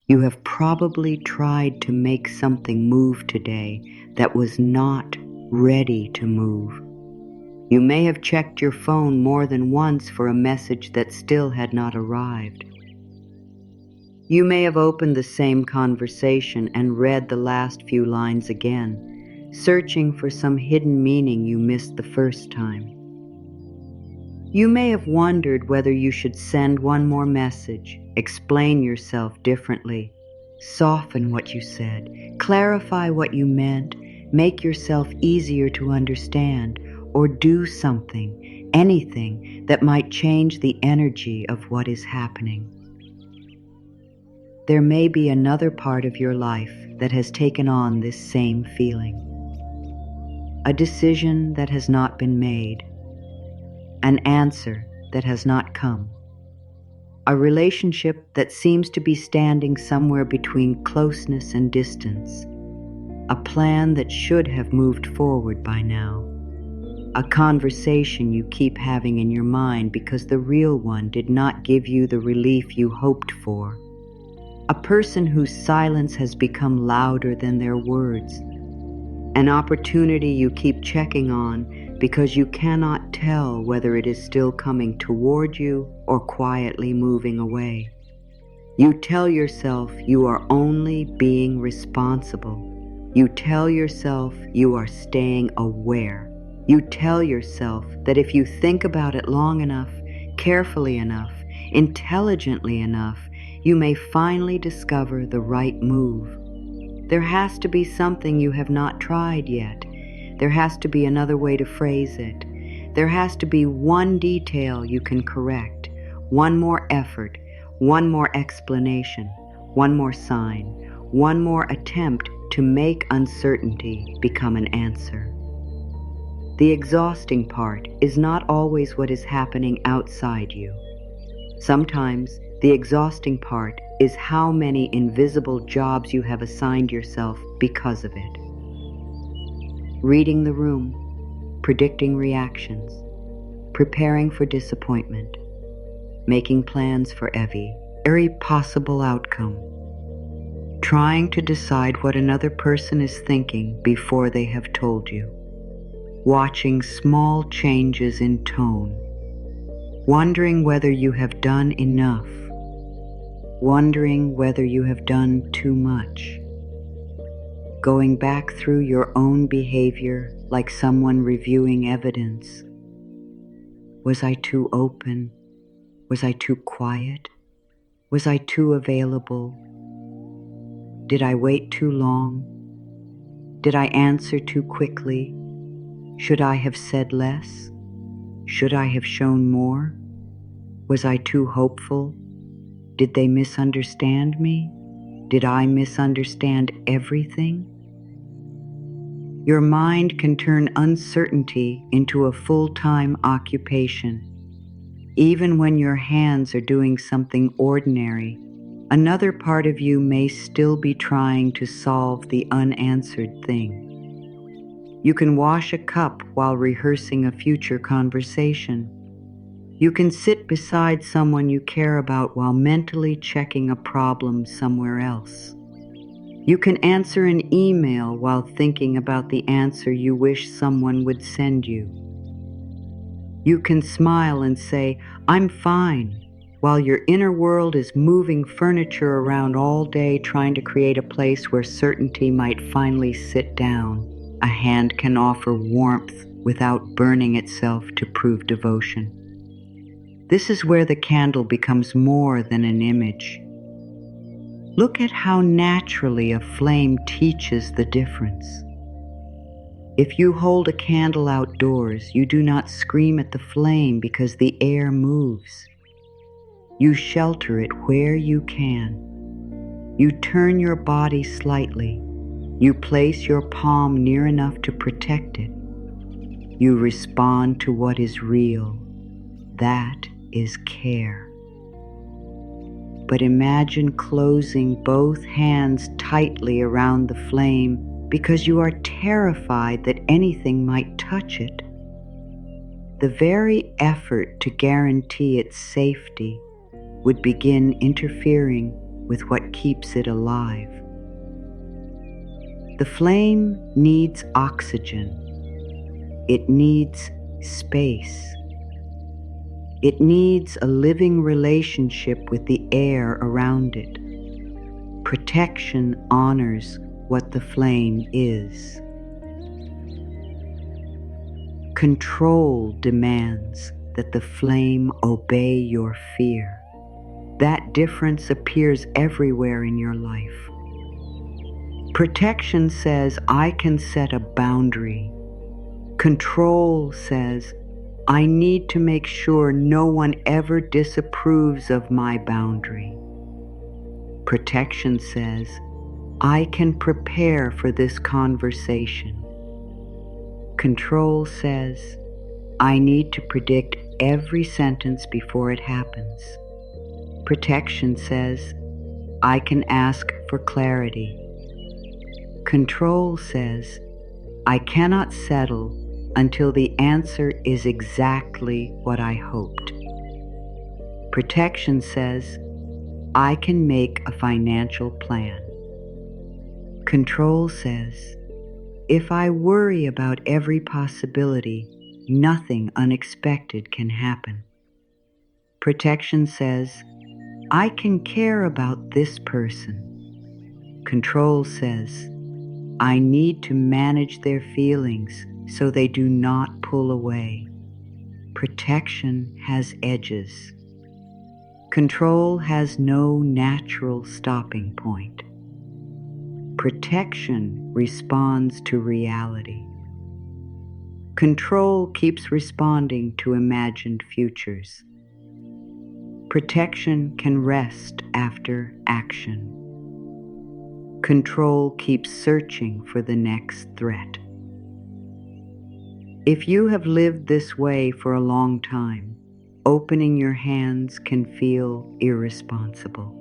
You have probably tried to make something move today that was not ready to move. You may have checked your phone more than once for a message that still had not arrived. You may have opened the same conversation and read the last few lines again, searching for some hidden meaning you missed the first time. You may have wondered whether you should send one more message, explain yourself differently, soften what you said, clarify what you meant, make yourself easier to understand, or do something, anything that might change the energy of what is happening. There may be another part of your life that has taken on this same feeling. A decision that has not been made. An answer that has not come. A relationship that seems to be standing somewhere between closeness and distance. A plan that should have moved forward by now. A conversation you keep having in your mind because the real one did not give you the relief you hoped for. A person whose silence has become louder than their words. An opportunity you keep checking on because you cannot tell whether it is still coming toward you or quietly moving away. You tell yourself you are only being responsible. You tell yourself you are staying aware. You tell yourself that if you think about it long enough, carefully enough, intelligently enough, you may finally discover the right move. There has to be something you have not tried yet. There has to be another way to phrase it. There has to be one detail you can correct, one more effort, one more explanation, one more sign, one more attempt to make uncertainty become an answer. The exhausting part is not always what is happening outside you. Sometimes the exhausting part is how many invisible jobs you have assigned yourself because of it. Reading the room, predicting reactions, preparing for disappointment, making plans for every possible outcome, trying to decide what another person is thinking before they have told you, watching small changes in tone, wondering whether you have done enough, wondering whether you have done too much, going back through your own behavior like someone reviewing evidence. Was I too open? Was I too quiet? Was I too available? Did I wait too long? Did I answer too quickly? Should I have said less? Should I have shown more? Was I too hopeful? Did they misunderstand me? Did I misunderstand everything? Your mind can turn uncertainty into a full-time occupation. Even when your hands are doing something ordinary, another part of you may still be trying to solve the unanswered thing. You can wash a cup while rehearsing a future conversation. You can sit beside someone you care about while mentally checking a problem somewhere else. You can answer an email while thinking about the answer you wish someone would send you. You can smile and say, "I'm fine," while your inner world is moving furniture around all day trying to create a place where certainty might finally sit down. A hand can offer warmth without burning itself to prove devotion. This is where the candle becomes more than an image. Look at how naturally a flame teaches the difference. If you hold a candle outdoors, you do not scream at the flame because the air moves. You shelter it where you can. You turn your body slightly. You place your palm near enough to protect it. You respond to what is real. That is care. But imagine closing both hands tightly around the flame because you are terrified that anything might touch it. The very effort to guarantee its safety would begin interfering with what keeps it alive. The flame needs oxygen. It needs space. It needs a living relationship with the air around it. Protection honors what the flame is. Control demands that the flame obey your fear. That difference appears everywhere in your life. Protection says, I can set a boundary. Control says, I need to make sure no one ever disapproves of my boundary. Protection says, I can prepare for this conversation. Control says, I need to predict every sentence before it happens. Protection says, I can ask for clarity. Control says, I cannot settle until the answer is exactly what I hoped. Protection says, I can make a financial plan. Control says, if I worry about every possibility, nothing unexpected can happen. Protection says, I can care about this person. Control says, I need to manage their feelings so they do not pull away. Protection has edges. Control has no natural stopping point. Protection responds to reality. Control keeps responding to imagined futures. Protection can rest after action. Control keeps searching for the next threat. If you have lived this way for a long time, opening your hands can feel irresponsible.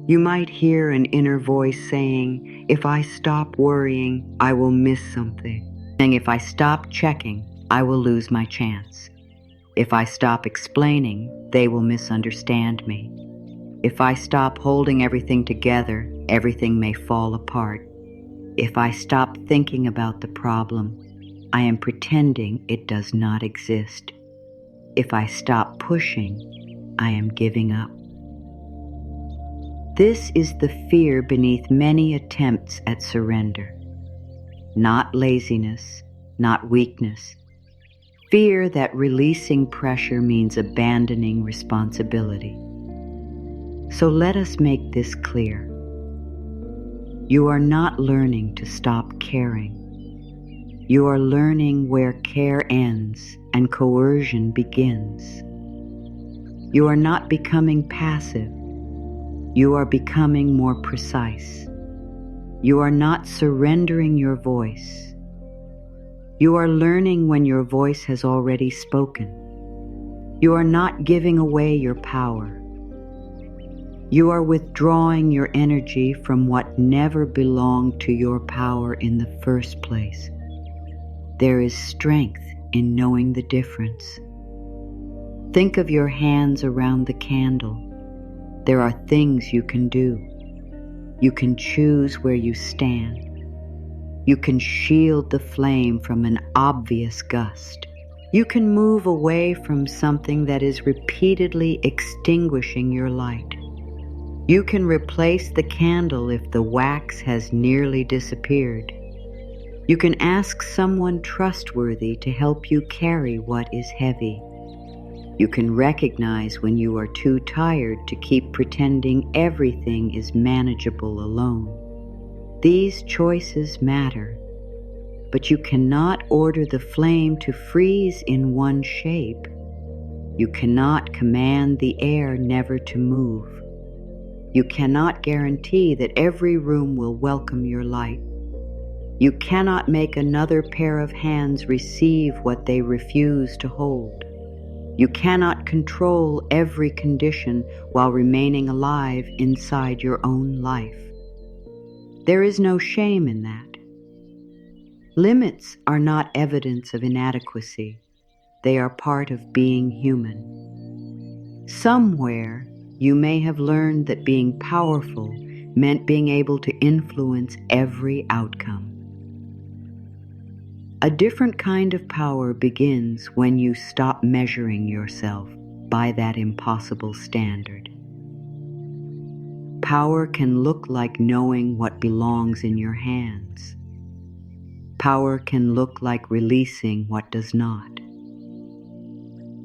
You might hear an inner voice saying, if I stop worrying, I will miss something. And if I stop checking, I will lose my chance. If I stop explaining, they will misunderstand me. If I stop holding everything together, everything may fall apart. If I stop thinking about the problem, I am pretending it does not exist. If I stop pushing, I am giving up. This is the fear beneath many attempts at surrender. Not laziness, not weakness. Fear that releasing pressure means abandoning responsibility. So let us make this clear. You are not learning to stop caring. You are learning where care ends and coercion begins. You are not becoming passive. You are becoming more precise. You are not surrendering your voice. You are learning when your voice has already spoken. You are not giving away your power. You are withdrawing your energy from what never belonged to your power in the first place. There is strength in knowing the difference. Think of your hands around the candle. There are things you can do. You can choose where you stand. You can shield the flame from an obvious gust. You can move away from something that is repeatedly extinguishing your light. You can replace the candle if the wax has nearly disappeared. You can ask someone trustworthy to help you carry what is heavy. You can recognize when you are too tired to keep pretending everything is manageable alone. These choices matter, but you cannot order the flame to freeze in one shape. You cannot command the air never to move. You cannot guarantee that every room will welcome your light. You cannot make another pair of hands receive what they refuse to hold. You cannot control every condition while remaining alive inside your own life. There is no shame in that. Limits are not evidence of inadequacy. They are part of being human. Somewhere, You may have learned that being powerful meant being able to influence every outcome. A different kind of power begins when you stop measuring yourself by that impossible standard. Power can look like knowing what belongs in your hands. Power can look like releasing what does not.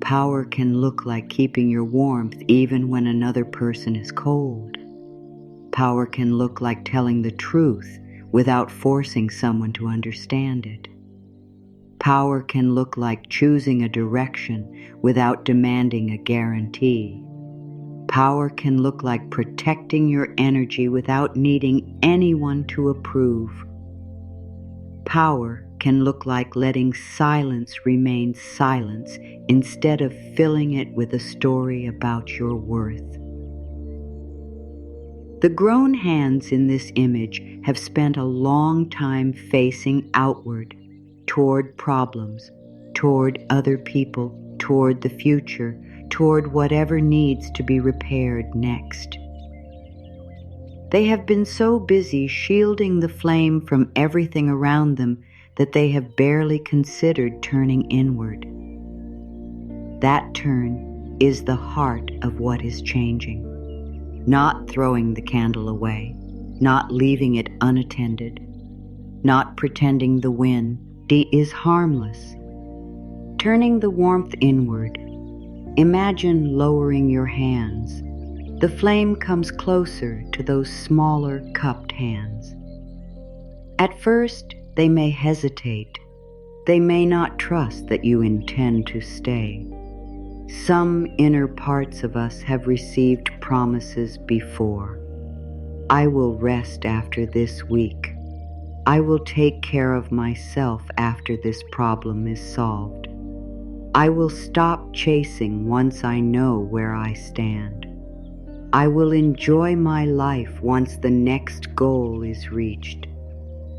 Power can look like keeping your warmth even when another person is cold. Power can look like telling the truth without forcing someone to understand it. Power can look like choosing a direction without demanding a guarantee. Power can look like protecting your energy without needing anyone to approve. Power can look like letting silence remain silence instead of filling it with a story about your worth. The grown hands in this image have spent a long time facing outward, toward problems, toward other people, toward the future, toward whatever needs to be repaired next. They have been so busy shielding the flame from everything around them that they have barely considered turning inward. That turn is the heart of what is changing. Not throwing the candle away, not leaving it unattended, not pretending the wind is harmless. Turning the warmth inward, imagine lowering your hands. The flame comes closer to those smaller cupped hands. At first, they may hesitate. They may not trust that you intend to stay. Some inner parts of us have received promises before. I will rest after this week. I will take care of myself after this problem is solved. I will stop chasing once I know where I stand. I will enjoy my life once the next goal is reached.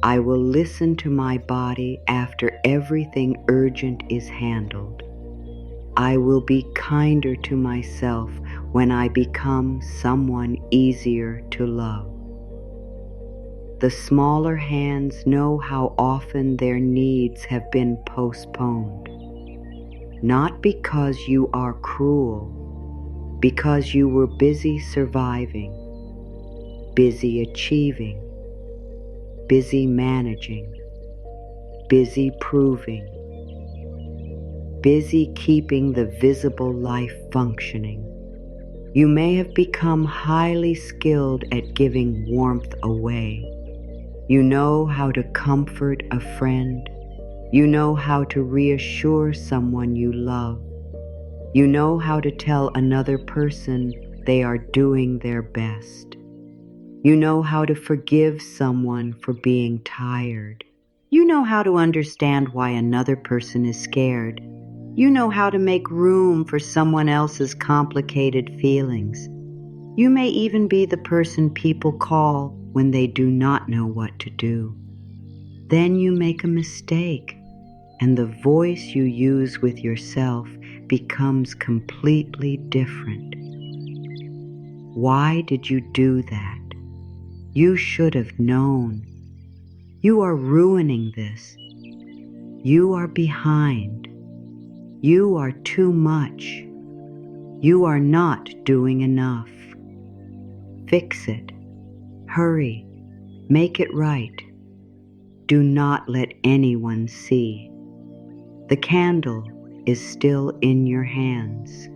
I will listen to my body after everything urgent is handled. I will be kinder to myself when I become someone easier to love. The smaller hands know how often their needs have been postponed. Not because you are cruel, because you were busy surviving, busy achieving, busy managing, busy proving, busy keeping the visible life functioning. You may have become highly skilled at giving warmth away. You know how to comfort a friend. You know how to reassure someone you love. You know how to tell another person they are doing their best. You know how to forgive someone for being tired. You know how to understand why another person is scared. You know how to make room for someone else's complicated feelings. You may even be the person people call when they do not know what to do. Then you make a mistake, and the voice you use with yourself becomes completely different. Why did you do that? You should have known. You are ruining this. You are behind. You are too much. You are not doing enough. Fix it. Hurry. Make it right. Do not let anyone see. The candle is still in your hands.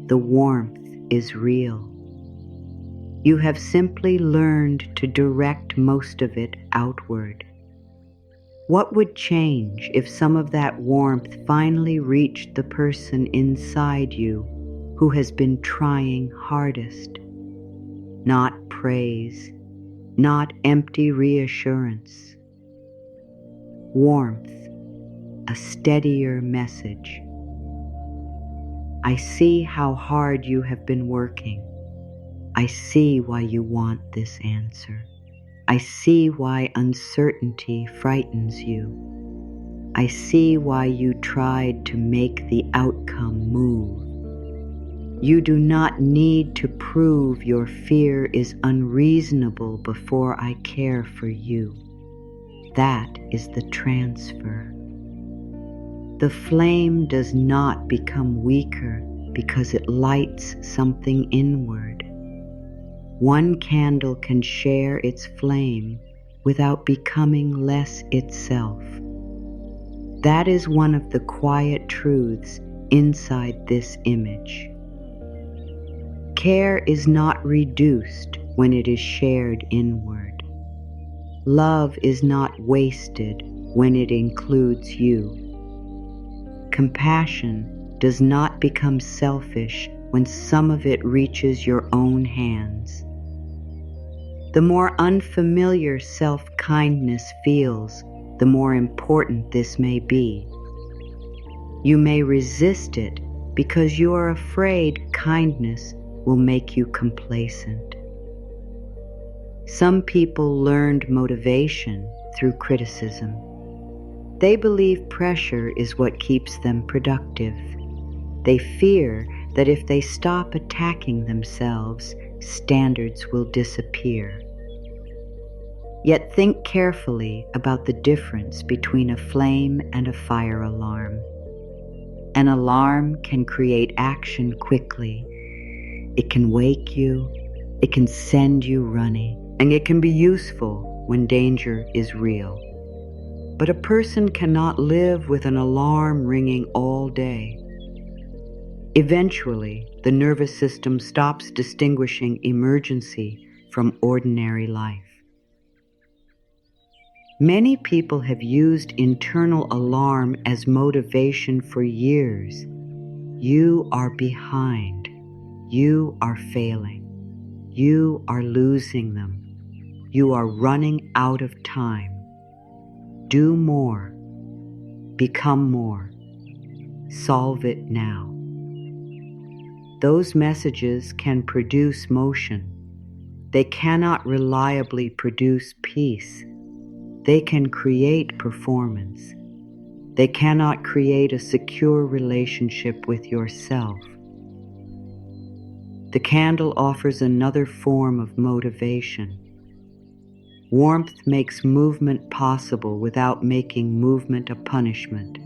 The warmth is real. You have simply learned to direct most of it outward. What would change if some of that warmth finally reached the person inside you who has been trying hardest? Not praise, not empty reassurance. Warmth, a steadier message. I see how hard you have been working. I see why you want this answer. I see why uncertainty frightens you. I see why you tried to make the outcome move. You do not need to prove your fear is unreasonable before I care for you. That is the transfer. The flame does not become weaker because it lights something inward. One candle can share its flame without becoming less itself. That is one of the quiet truths inside this image. Care is not reduced when it is shared inward. Love is not wasted when it includes you. Compassion does not become selfish when some of it reaches your own hands. The more unfamiliar self-kindness feels, the more important this may be. You may resist it because you are afraid kindness will make you complacent. Some people learned motivation through criticism. They believe pressure is what keeps them productive. They fear that if they stop attacking themselves, standards will disappear. Yet think carefully about the difference between a flame and a fire alarm. An alarm can create action quickly. It can wake you, it can send you running, and it can be useful when danger is real. But a person cannot live with an alarm ringing all day. Eventually, the nervous system stops distinguishing emergency from ordinary life. Many people have used internal alarm as motivation for years. You are behind. You are failing. You are losing them. You are running out of time. Do more. Become more. Solve it now. Those messages can produce motion. They cannot reliably produce peace. They can create performance. They cannot create a secure relationship with yourself. The candle offers another form of motivation. Warmth makes movement possible without making movement a punishment.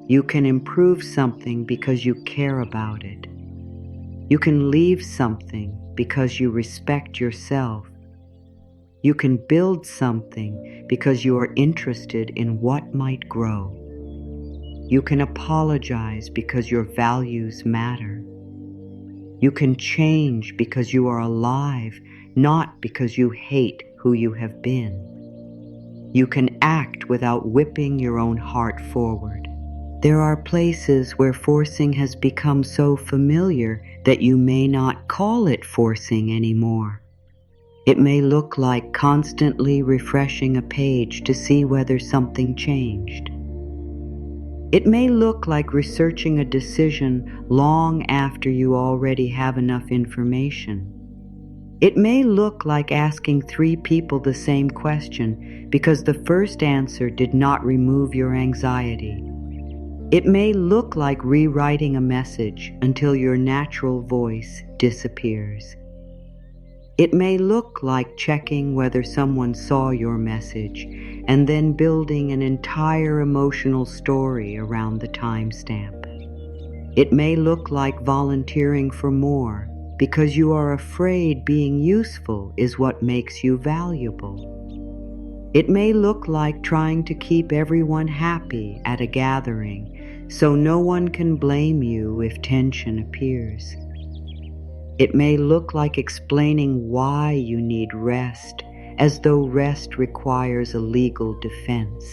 You can improve something because you care about it. You can leave something because you respect yourself. You can build something because you are interested in what might grow. You can apologize because your values matter. You can change because you are alive, not because you hate who you have been. You can act without whipping your own heart forward. There are places where forcing has become so familiar that you may not call it forcing anymore. It may look like constantly refreshing a page to see whether something changed. It may look like researching a decision long after you already have enough information. It may look like asking 3 people the same question because the first answer did not remove your anxiety. It may look like rewriting a message until your natural voice disappears. It may look like checking whether someone saw your message and then building an entire emotional story around the timestamp. It may look like volunteering for more because you are afraid being useful is what makes you valuable. It may look like trying to keep everyone happy at a gathering so no one can blame you if tension appears. It may look like explaining why you need rest, as though rest requires a legal defense.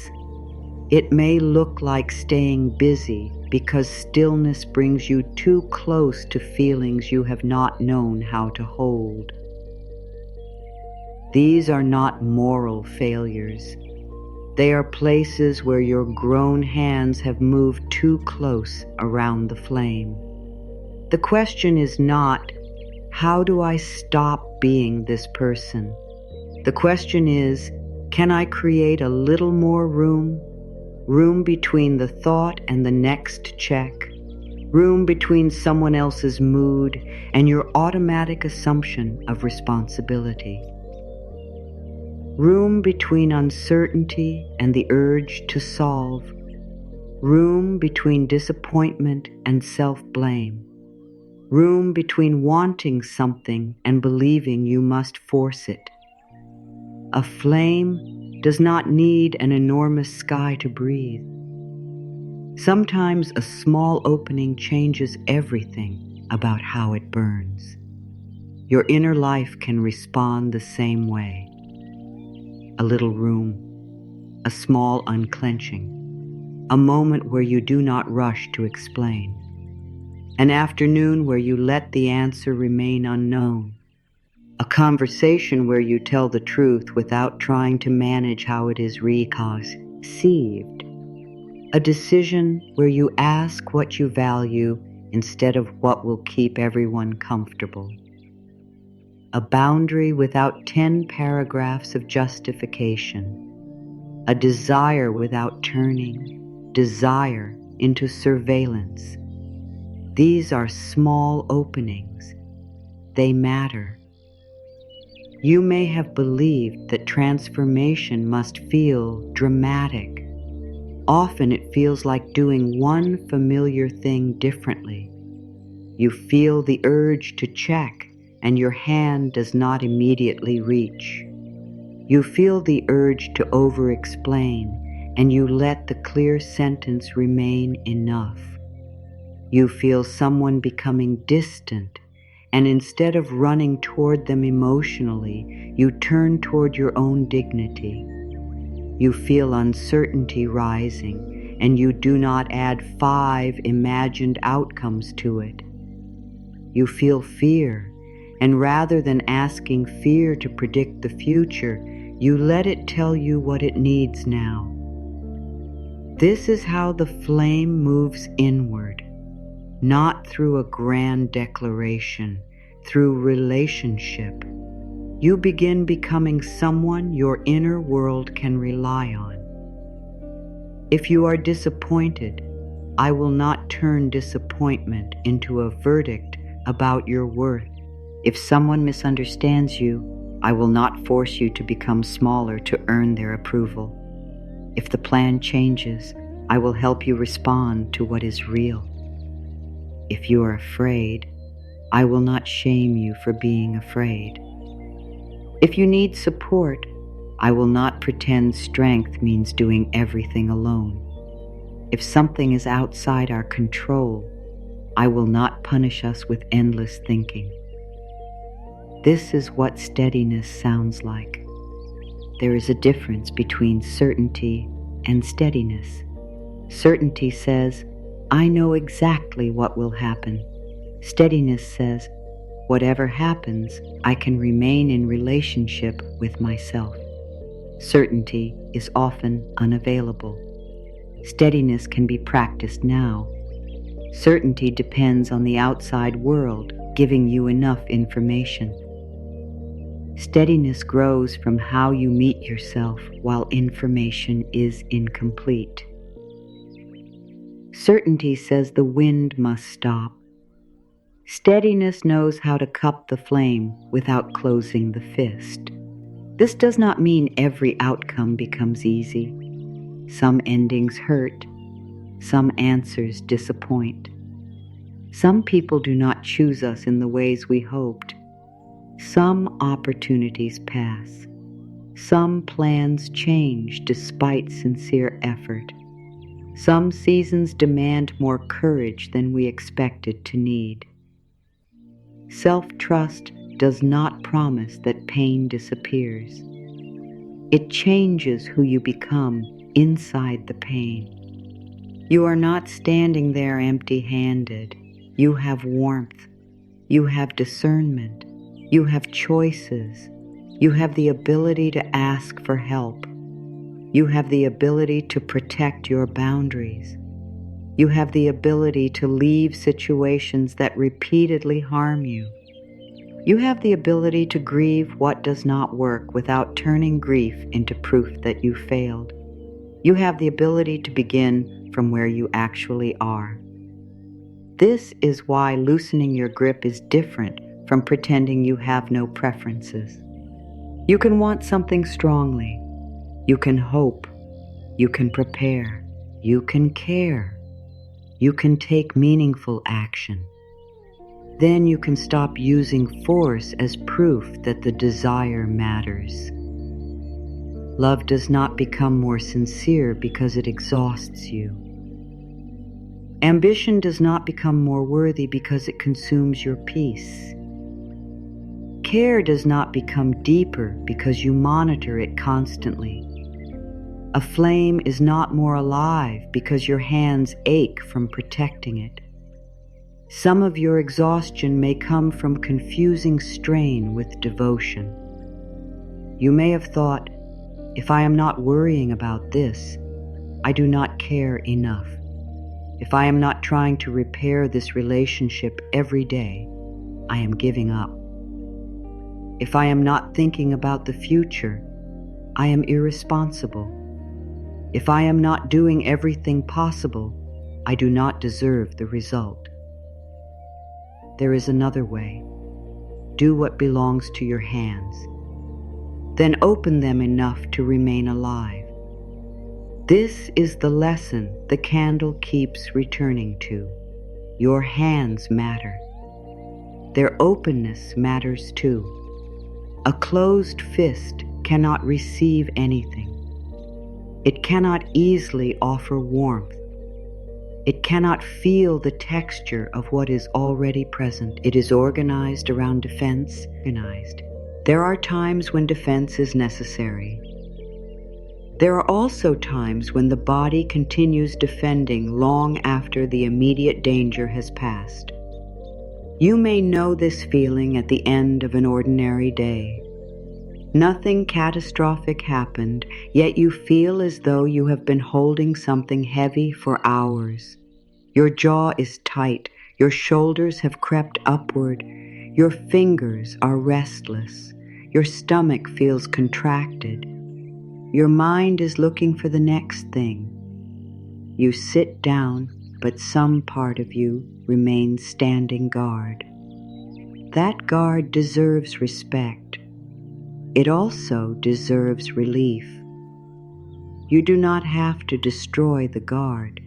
It may look like staying busy because stillness brings you too close to feelings you have not known how to hold. These are not moral failures. They are places where your grown hands have moved too close around the flame. The question is not, how do I stop being this person? The question is, can I create a little more room between the thought and the next check, room between someone else's mood and your automatic assumption of responsibility, room between uncertainty and the urge to solve, room between disappointment and self-blame, room between wanting something and believing you must force it. A flame does not need an enormous sky to breathe. Sometimes a small opening changes everything about how it burns. Your inner life can respond the same way. A little room, a small unclenching, a moment where you do not rush to explain, an afternoon where you let the answer remain unknown, a conversation where you tell the truth without trying to manage how it is received, a decision where you ask what you value instead of what will keep everyone comfortable, a boundary without 10 paragraphs of justification, a desire without turning desire into surveillance. These are small openings. They matter. You may have believed that transformation must feel dramatic. Often it feels like doing one familiar thing differently. You feel the urge to check, and your hand does not immediately reach. You feel the urge to over-explain, and you let the clear sentence remain enough. You feel someone becoming distant, and instead of running toward them emotionally, you turn toward your own dignity. You feel uncertainty rising, and you do not add 5 imagined outcomes to it. You feel fear, and rather than asking fear to predict the future, you let it tell you what it needs now. This is how the flame moves inward, not through a grand declaration, through relationship. You begin becoming someone your inner world can rely on. If you are disappointed, I will not turn disappointment into a verdict about your worth. If someone misunderstands you, I will not force you to become smaller to earn their approval. If the plan changes, I will help you respond to what is real. If you are afraid, I will not shame you for being afraid. If you need support, I will not pretend strength means doing everything alone. If something is outside our control, I will not punish us with endless thinking. This is what steadiness sounds like. There is a difference between certainty and steadiness. Certainty says, I know exactly what will happen. Steadiness says, whatever happens, I can remain in relationship with myself. Certainty is often unavailable. Steadiness can be practiced now. Certainty depends on the outside world giving you enough information. Steadiness grows from how you meet yourself while information is incomplete. Certainty says the wind must stop. Steadiness knows how to cup the flame without closing the fist. This does not mean every outcome becomes easy. Some endings hurt. Some answers disappoint. Some people do not choose us in the ways we hoped. Some opportunities pass. Some plans change despite sincere effort. Some seasons demand more courage than we expected to need. Self-trust does not promise that pain disappears. It changes who you become inside the pain. You are not standing there empty-handed. You have warmth. You have discernment. You have choices. You have the ability to ask for help. You have the ability to protect your boundaries. You have the ability to leave situations that repeatedly harm you. You have the ability to grieve what does not work without turning grief into proof that you failed. You have the ability to begin from where you actually are. This is why loosening your grip is different from pretending you have no preferences. You can want something strongly. You can hope. You can prepare. You can care. You can take meaningful action. Then you can stop using force as proof that the desire matters. Love does not become more sincere because it exhausts you. Ambition does not become more worthy because it consumes your peace. Care does not become deeper because you monitor it constantly. A flame is not more alive because your hands ache from protecting it. Some of your exhaustion may come from confusing strain with devotion. You may have thought, if I am not worrying about this, I do not care enough. If I am not trying to repair this relationship every day, I am giving up. If I am not thinking about the future, I am irresponsible. If I am not doing everything possible, I do not deserve the result. There is another way. Do what belongs to your hands. Then open them enough to remain alive. This is the lesson the candle keeps returning to. Your hands matter. Their openness matters too. A closed fist cannot receive anything. It cannot easily offer warmth. It cannot feel the texture of what is already present. It is organized around defense. There are times when defense is necessary. There are also times when the body continues defending long after the immediate danger has passed. You may know this feeling at the end of an ordinary day. Nothing catastrophic happened, yet you feel as though you have been holding something heavy for hours. Your jaw is tight, your shoulders have crept upward, your fingers are restless, your stomach feels contracted. Your mind is looking for the next thing. You sit down, but some part of you remains standing guard. That guard deserves respect. It also deserves relief. You do not have to destroy the guard.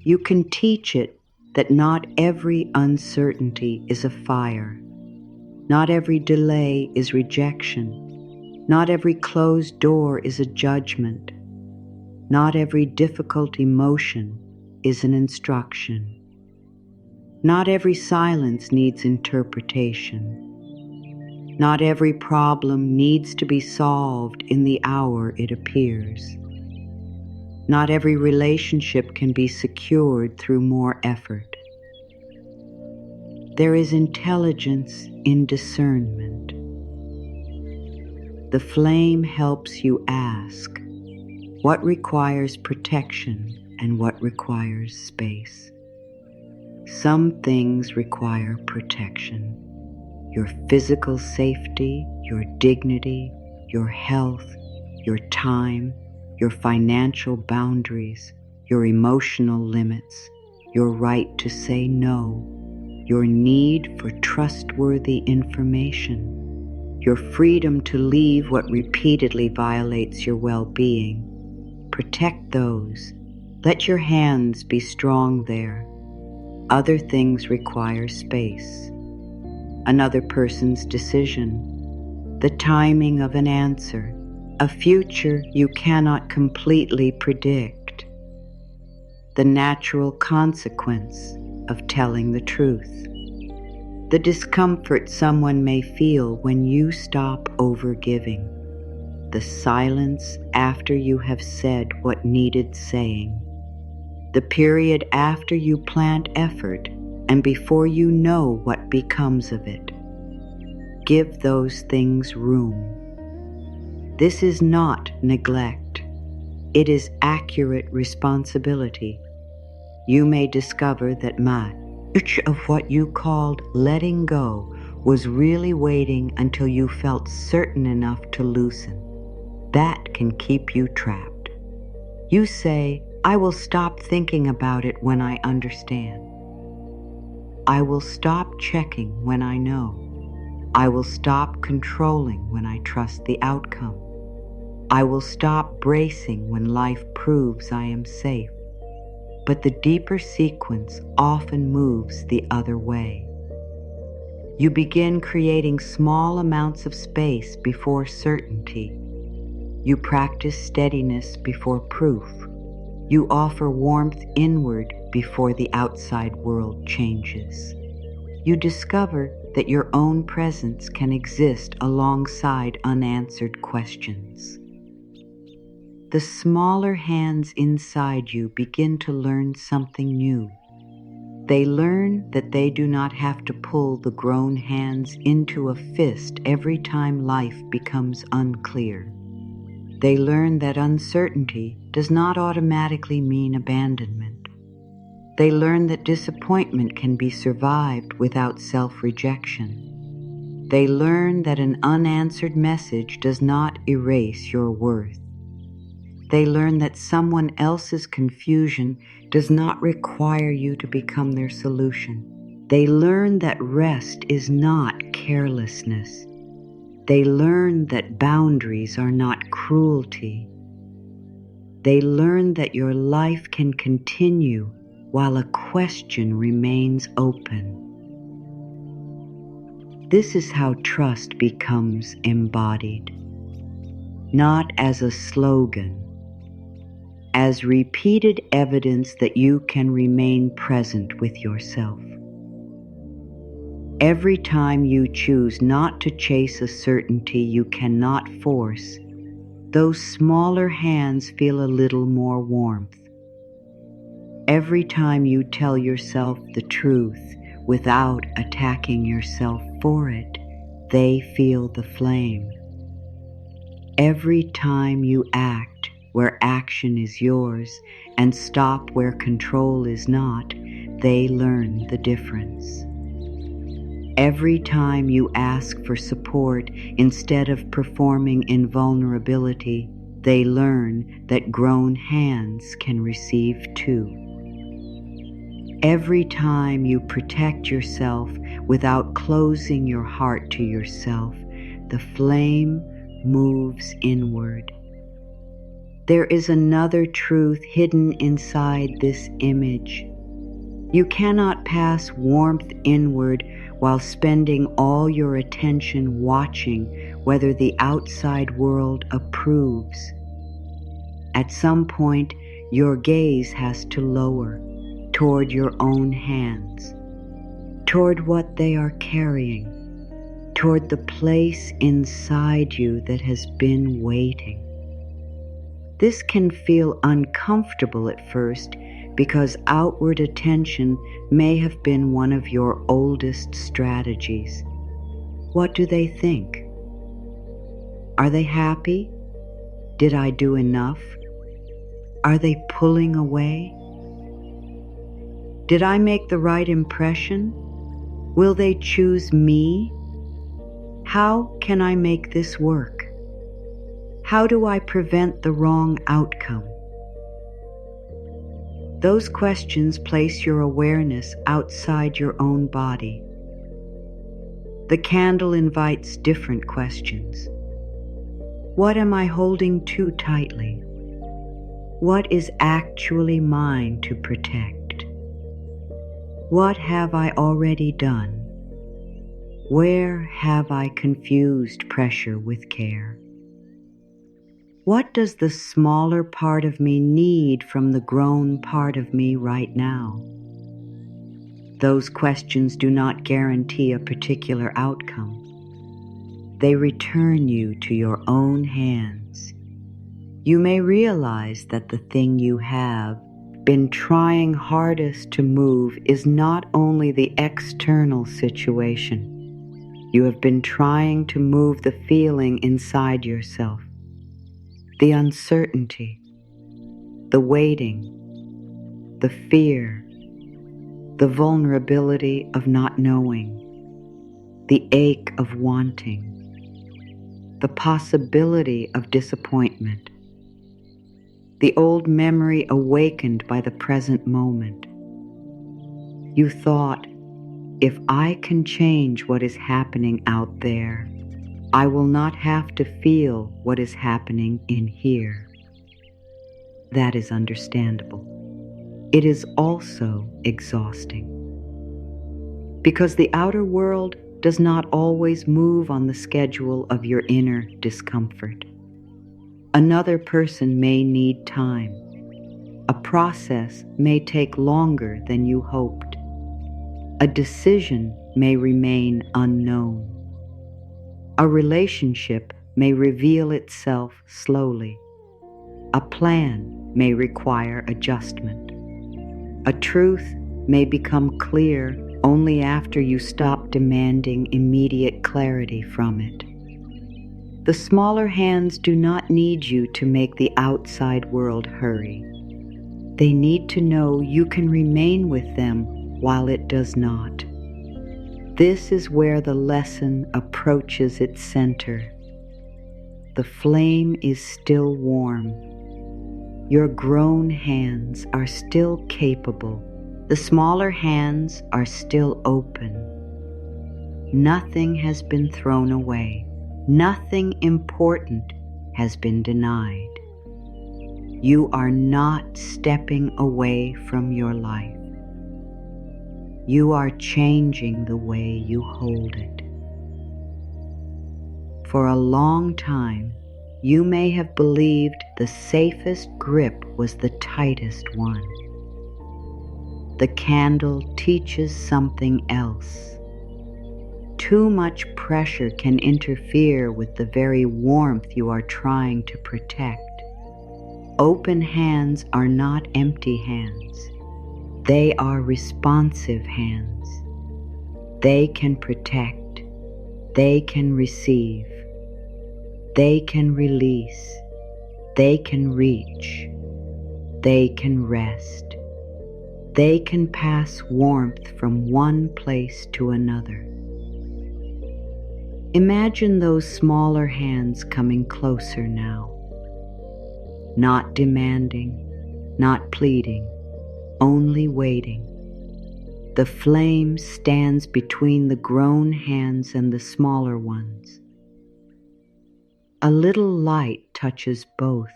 You can teach it that not every uncertainty is a fire. Not every delay is rejection. Not every closed door is a judgment. Not every difficult emotion is an instruction. Not every silence needs interpretation. Not every problem needs to be solved in the hour it appears. Not every relationship can be secured through more effort. There is intelligence in discernment. The flame helps you ask what requires protection and what requires space. Some things require protection. Your physical safety, your dignity, your health, your time, your financial boundaries, your emotional limits, your right to say no, your need for trustworthy information, your freedom to leave what repeatedly violates your well-being. Protect those. Let your hands be strong there. Other things require space. Another person's decision, the timing of an answer, a future you cannot completely predict, the natural consequence of telling the truth, the discomfort someone may feel when you stop overgiving, the silence after you have said what needed saying, the period after you plant effort and before you know what becomes of it. Give those things room. This is not neglect. It is accurate responsibility. You may discover that much of what you called letting go was really waiting until you felt certain enough to loosen. That can keep you trapped. You say, I will stop thinking about it when I understand. I will stop checking when I know. I will stop controlling when I trust the outcome. I will stop bracing when life proves I am safe. But the deeper sequence often moves the other way. You begin creating small amounts of space before certainty. You practice steadiness before proof. You offer warmth inward before the outside world changes. You discover that your own presence can exist alongside unanswered questions. The smaller hands inside you begin to learn something new. They learn that they do not have to pull the grown hands into a fist every time life becomes unclear. They learn that uncertainty does not automatically mean abandonment. They learn that disappointment can be survived without self-rejection. They learn that an unanswered message does not erase your worth. They learn that someone else's confusion does not require you to become their solution. They learn that rest is not carelessness. They learn that boundaries are not cruelty. They learn that your life can continue while a question remains open. This is how trust becomes embodied, not as a slogan, as repeated evidence that you can remain present with yourself. Every time you choose not to chase a certainty you cannot force, those smaller hands feel a little more warmth. Every time you tell yourself the truth without attacking yourself for it, they feel the flame. Every time you act where action is yours and stop where control is not, they learn the difference. Every time you ask for support instead of performing in vulnerability, they learn that grown hands can receive too. Every time you protect yourself without closing your heart to yourself, the flame moves inward. There is another truth hidden inside this image. You cannot pass warmth inward while spending all your attention watching whether the outside world approves. At some point, your gaze has to lower toward your own hands, toward what they are carrying, toward the place inside you that has been waiting. This can feel uncomfortable at first because outward attention may have been one of your oldest strategies. What do they think? Are they happy? Did I do enough? Are they pulling away? Did I make the right impression? Will they choose me? How can I make this work? How do I prevent the wrong outcome? Those questions place your awareness outside your own body. The candle invites different questions. What am I holding too tightly? What is actually mine to protect? What have I already done? Where have I confused pressure with care? What does the smaller part of me need from the grown part of me right now? Those questions do not guarantee a particular outcome. They return you to your own hands. You may realize that the thing you have been trying hardest to move is not only the external situation. You have been trying to move the feeling inside yourself. The uncertainty, the waiting, the fear, the vulnerability of not knowing, the ache of wanting, the possibility of disappointment, the old memory awakened by the present moment. You thought, If I can change what is happening out there, I will not have to feel what is happening in here. That is understandable. It is also exhausting, because the outer world does not always move on the schedule of your inner discomfort. Another person may need time. A process may take longer than you hoped. A decision may remain unknown. A relationship may reveal itself slowly. A plan may require adjustment. A truth may become clear only after you stop demanding immediate clarity from it. The smaller hands do not need you to make the outside world hurry. They need to know you can remain with them while it does not. This is where the lesson approaches its center. The flame is still warm. Your grown hands are still capable. The smaller hands are still open. Nothing has been thrown away. Nothing important has been denied. You are not stepping away from your life. You are changing the way you hold it. For a long time, you may have believed the safest grip was the tightest one. The candle teaches something else. Too much pressure can interfere with the very warmth you are trying to protect. Open hands are not empty hands. They are responsive hands. They can protect. They can receive. They can release. They can reach. They can rest. They can pass warmth from one place to another. Imagine those smaller hands coming closer now. Not demanding, not pleading, only waiting. The flame stands between the grown hands and the smaller ones. A little light touches both.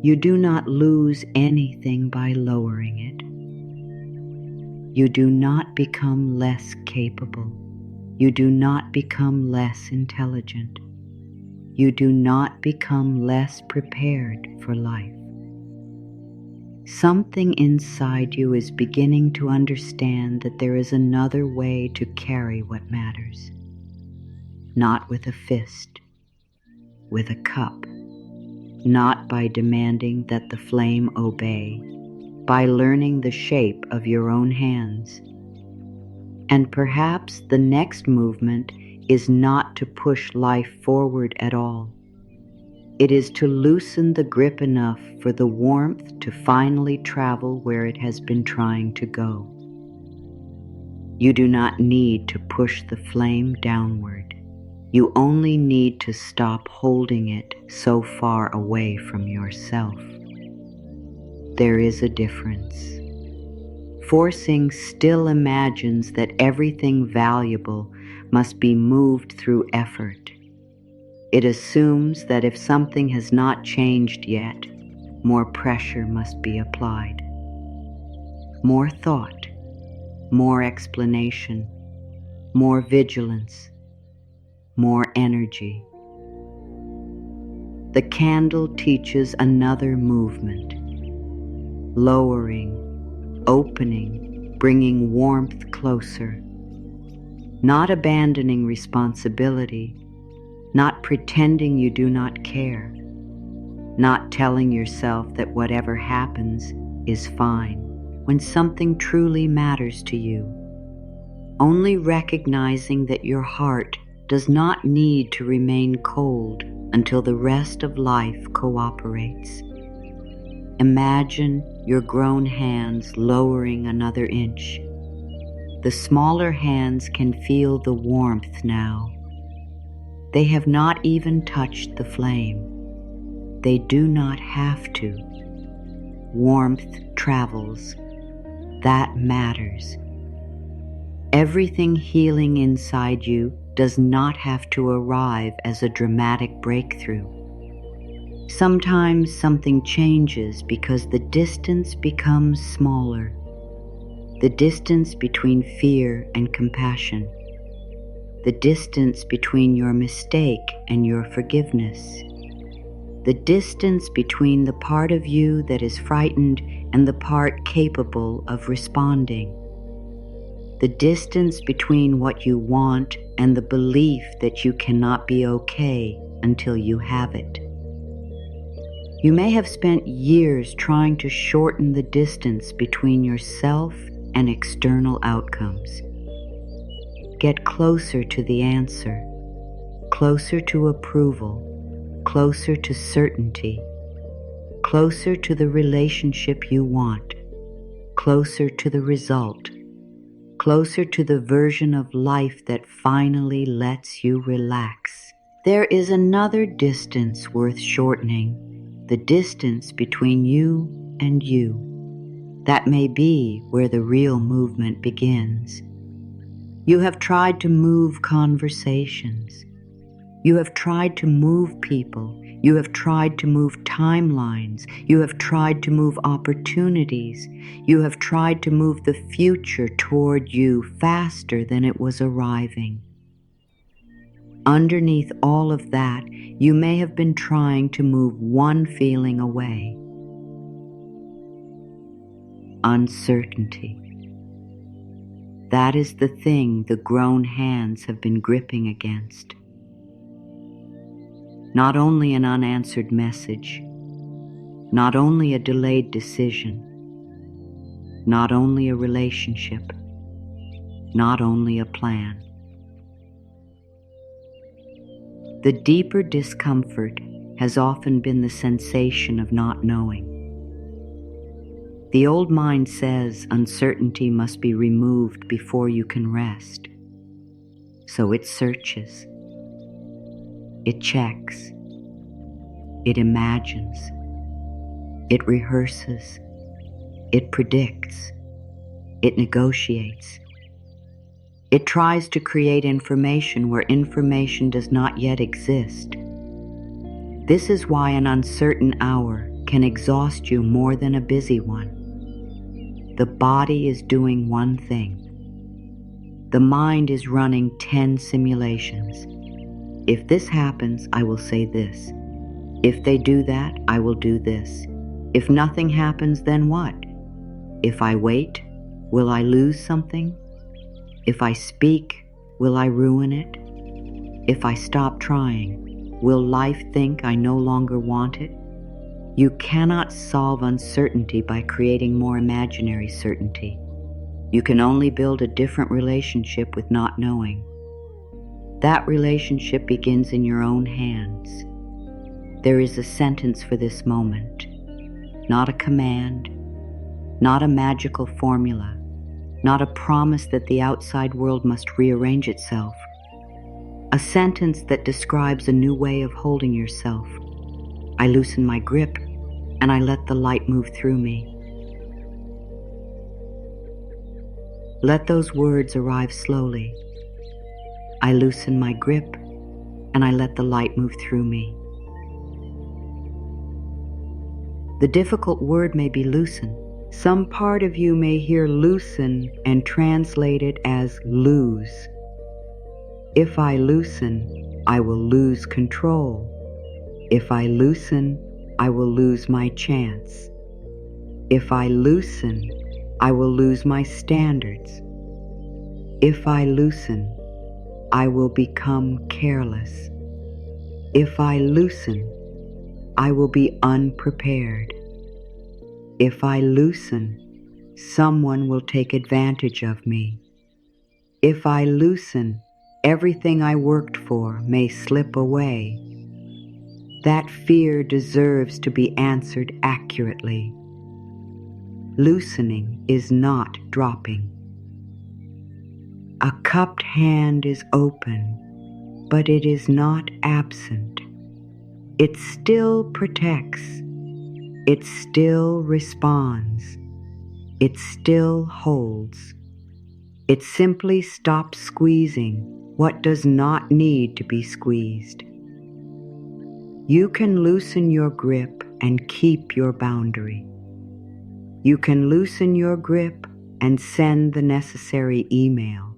You do not lose anything by lowering it. You do not become less capable. You do not become less intelligent. You do not become less prepared for life. Something inside you is beginning to understand that there is another way to carry what matters. Not with a fist, with a cup. Not by demanding that the flame obey, by learning the shape of your own hands. And perhaps the next movement is not to push life forward at all. It is to loosen the grip enough for the warmth to finally travel where it has been trying to go. You do not need to push the flame downward. You only need to stop holding it so far away from yourself. There is a difference. Forcing still imagines that everything valuable must be moved through effort. It assumes that if something has not changed yet, more pressure must be applied. More thought, more explanation, more vigilance, more energy. The candle teaches another movement. Lowering, opening, bringing warmth closer. Not abandoning responsibility, not pretending you do not care, not telling yourself that whatever happens is fine when something truly matters to you. Only recognizing that your heart does not need to remain cold until the rest of life cooperates. Imagine your grown hands lowering another inch. The smaller hands can feel the warmth now. They have not even touched the flame. They do not have to. Warmth travels. That matters. Everything healing inside you does not have to arrive as a dramatic breakthrough. Sometimes something changes because the distance becomes smaller. The distance between fear and compassion. The distance between your mistake and your forgiveness. The distance between the part of you that is frightened and the part capable of responding. The distance between what you want and the belief that you cannot be okay until you have it. You may have spent years trying to shorten the distance between yourself and external outcomes. Get closer to the answer, closer to approval, closer to certainty, closer to the relationship you want, closer to the result, closer to the version of life that finally lets you relax. There is another distance worth shortening, the distance between you and you. That may be where the real movement begins. You have tried to move conversations. You have tried to move people. You have tried to move timelines. You have tried to move opportunities. You have tried to move the future toward you faster than it was arriving. Underneath all of that, you may have been trying to move one feeling away: uncertainty. That is the thing the grown hands have been gripping against. Not only an unanswered message, not only a delayed decision, not only a relationship, not only a plan. The deeper discomfort has often been the sensation of not knowing. The old mind says uncertainty must be removed before you can rest. So it searches. It checks. It imagines. It rehearses. It predicts. It negotiates. It tries to create information where information does not yet exist. This is why an uncertain hour can exhaust you more than a busy one. The body is doing one thing. The mind is running 10 simulations. If this happens, I will say this. If they do that, I will do this. If nothing happens, then what? If I wait, will I lose something? If I speak, will I ruin it? If I stop trying, will life think I no longer want it? You cannot solve uncertainty by creating more imaginary certainty. You can only build a different relationship with not knowing. That relationship begins in your own hands. There is a sentence for this moment, not a command, not a magical formula, not a promise that the outside world must rearrange itself. A sentence that describes a new way of holding yourself. I loosen my grip and I let the light move through me. Let those words arrive slowly. I loosen my grip and I let the light move through me. The difficult word may be loosen. Some part of you may hear loosen and translate it as lose. If I loosen, I will lose control. If I loosen, I will lose my chance. If I loosen, I will lose my standards. If I loosen, I will become careless. If I loosen, I will be unprepared. If I loosen, someone will take advantage of me. If I loosen, everything I worked for may slip away. That fear deserves to be answered accurately. Loosening is not dropping. A cupped hand is open, but it is not absent. It still protects. It still responds. It still holds. It simply stops squeezing what does not need to be squeezed. You can loosen your grip and keep your boundary. You can loosen your grip and send the necessary email.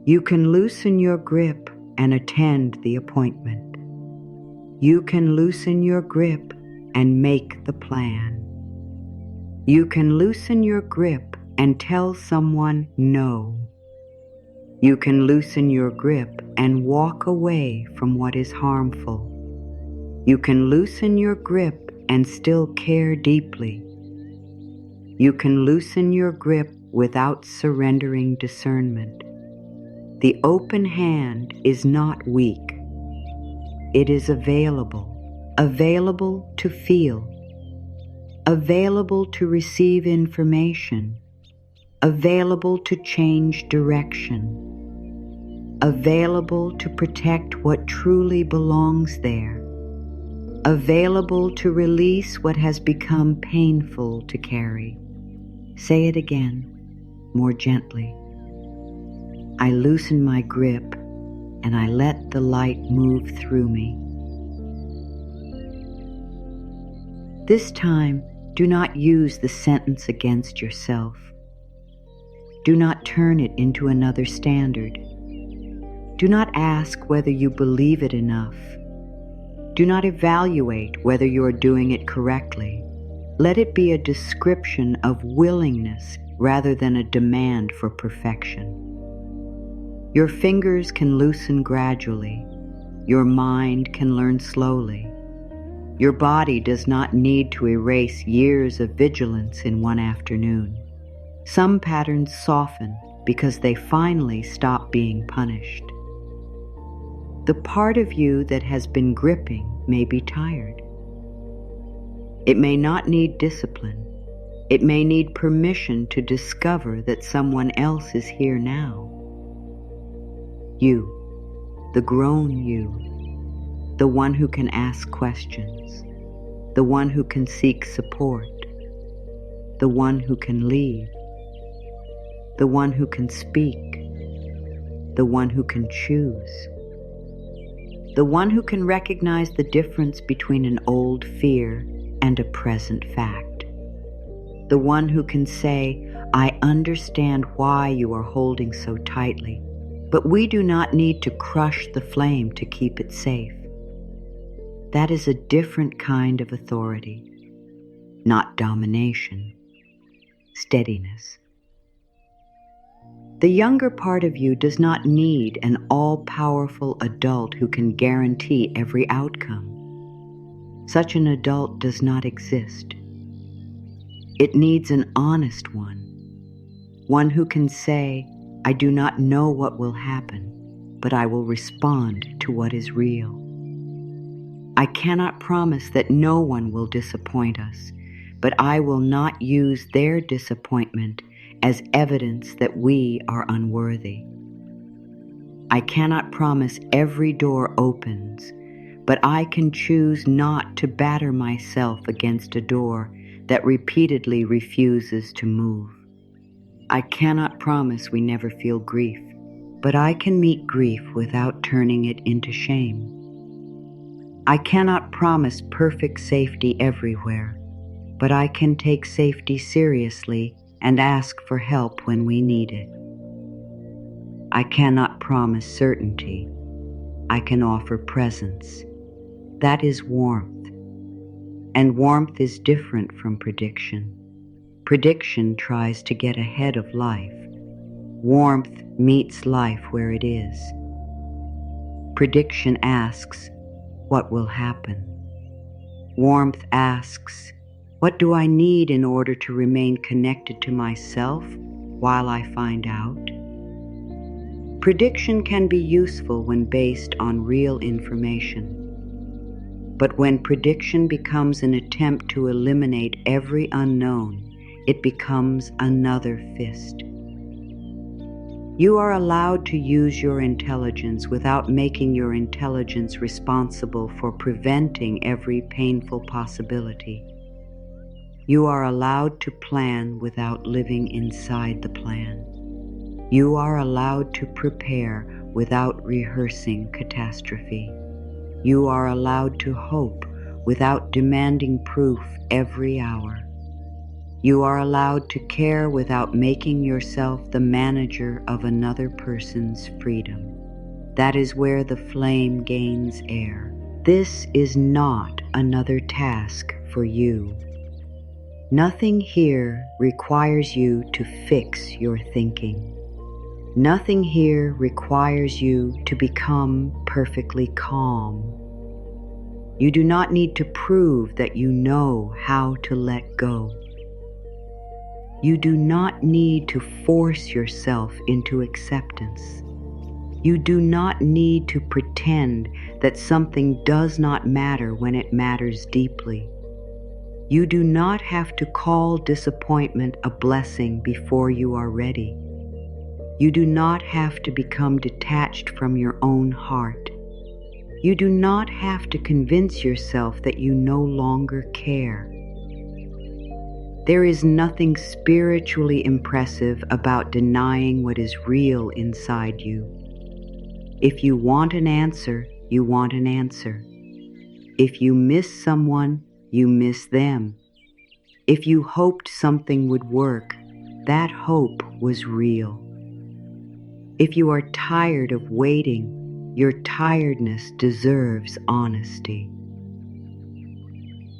You can loosen your grip and attend the appointment. You can loosen your grip and make the plan. You can loosen your grip and tell someone no. You can loosen your grip and walk away from what is harmful. You can loosen your grip and still care deeply. You can loosen your grip without surrendering discernment. The open hand is not weak. It is available to feel, available to receive information, available to change direction, available to protect what truly belongs there, available to release what has become painful to carry. Say it again, more gently. I loosen my grip and I let the light move through me. This time, do not use the sentence against yourself. Do not turn it into another standard. Do not ask whether you believe it enough. Do not evaluate whether you are doing it correctly. Let it be a description of willingness rather than a demand for perfection. Your fingers can loosen gradually. Your mind can learn slowly. Your body does not need to erase years of vigilance in one afternoon. Some patterns soften because they finally stop being punished. The part of you that has been gripping may be tired. It may not need discipline. It may need permission to discover that someone else is here now. You, the grown you, the one who can ask questions, the one who can seek support, the one who can leave, the one who can speak, the one who can choose, the one who can recognize the difference between an old fear and a present fact, the one who can say, I understand why you are holding so tightly, but we do not need to crush the flame to keep it safe. That is a different kind of authority, not domination, steadiness. The younger part of you does not need an all-powerful adult who can guarantee every outcome. Such an adult does not exist. It needs an honest one who can say, I do not know what will happen, but I will respond to what is real. I cannot promise that no one will disappoint us, but I will not use their disappointment as evidence that we are unworthy. I cannot promise every door opens, but I can choose not to batter myself against a door that repeatedly refuses to move. I cannot promise we never feel grief, but I can meet grief without turning it into shame. I cannot promise perfect safety everywhere, but I can take safety seriously and ask for help when we need it. I cannot promise certainty. I can offer presence. That is warmth. And warmth is different from prediction. Prediction tries to get ahead of life. Warmth meets life where it is. Prediction asks, what will happen? Warmth asks, what do I need in order to remain connected to myself while I find out? Prediction can be useful when based on real information. But when prediction becomes an attempt to eliminate every unknown, it becomes another fist. You are allowed to use your intelligence without making your intelligence responsible for preventing every painful possibility. You are allowed to plan without living inside the plan. You are allowed to prepare without rehearsing catastrophe. You are allowed to hope without demanding proof every hour. You are allowed to care without making yourself the manager of another person's freedom. That is where the flame gains air. This is not another task for you. Nothing here requires you to fix your thinking. Nothing here requires you to become perfectly calm. You do not need to prove that you know how to let go. You do not need to force yourself into acceptance. You do not need to pretend that something does not matter when it matters deeply. You do not have to call disappointment a blessing before you are ready. You do not have to become detached from your own heart. You do not have to convince yourself that you no longer care. There is nothing spiritually impressive about denying what is real inside you. If you want an answer, you want an answer. If you miss someone, you miss them. If you hoped something would work, that hope was real. If you are tired of waiting, your tiredness deserves honesty.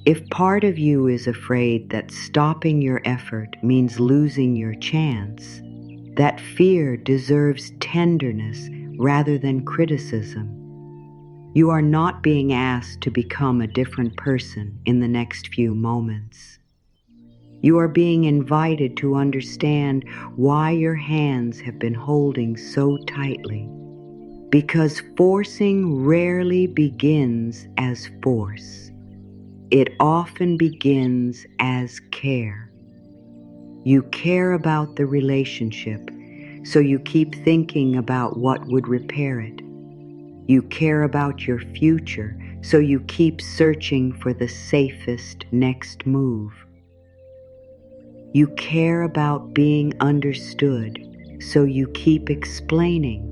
If part of you is afraid that stopping your effort means losing your chance, that fear deserves tenderness rather than criticism. You are not being asked to become a different person in the next few moments. You are being invited to understand why your hands have been holding so tightly. Because forcing rarely begins as force. It often begins as care. You care about the relationship, so you keep thinking about what would repair it. You care about your future, so you keep searching for the safest next move. You care about being understood, so you keep explaining.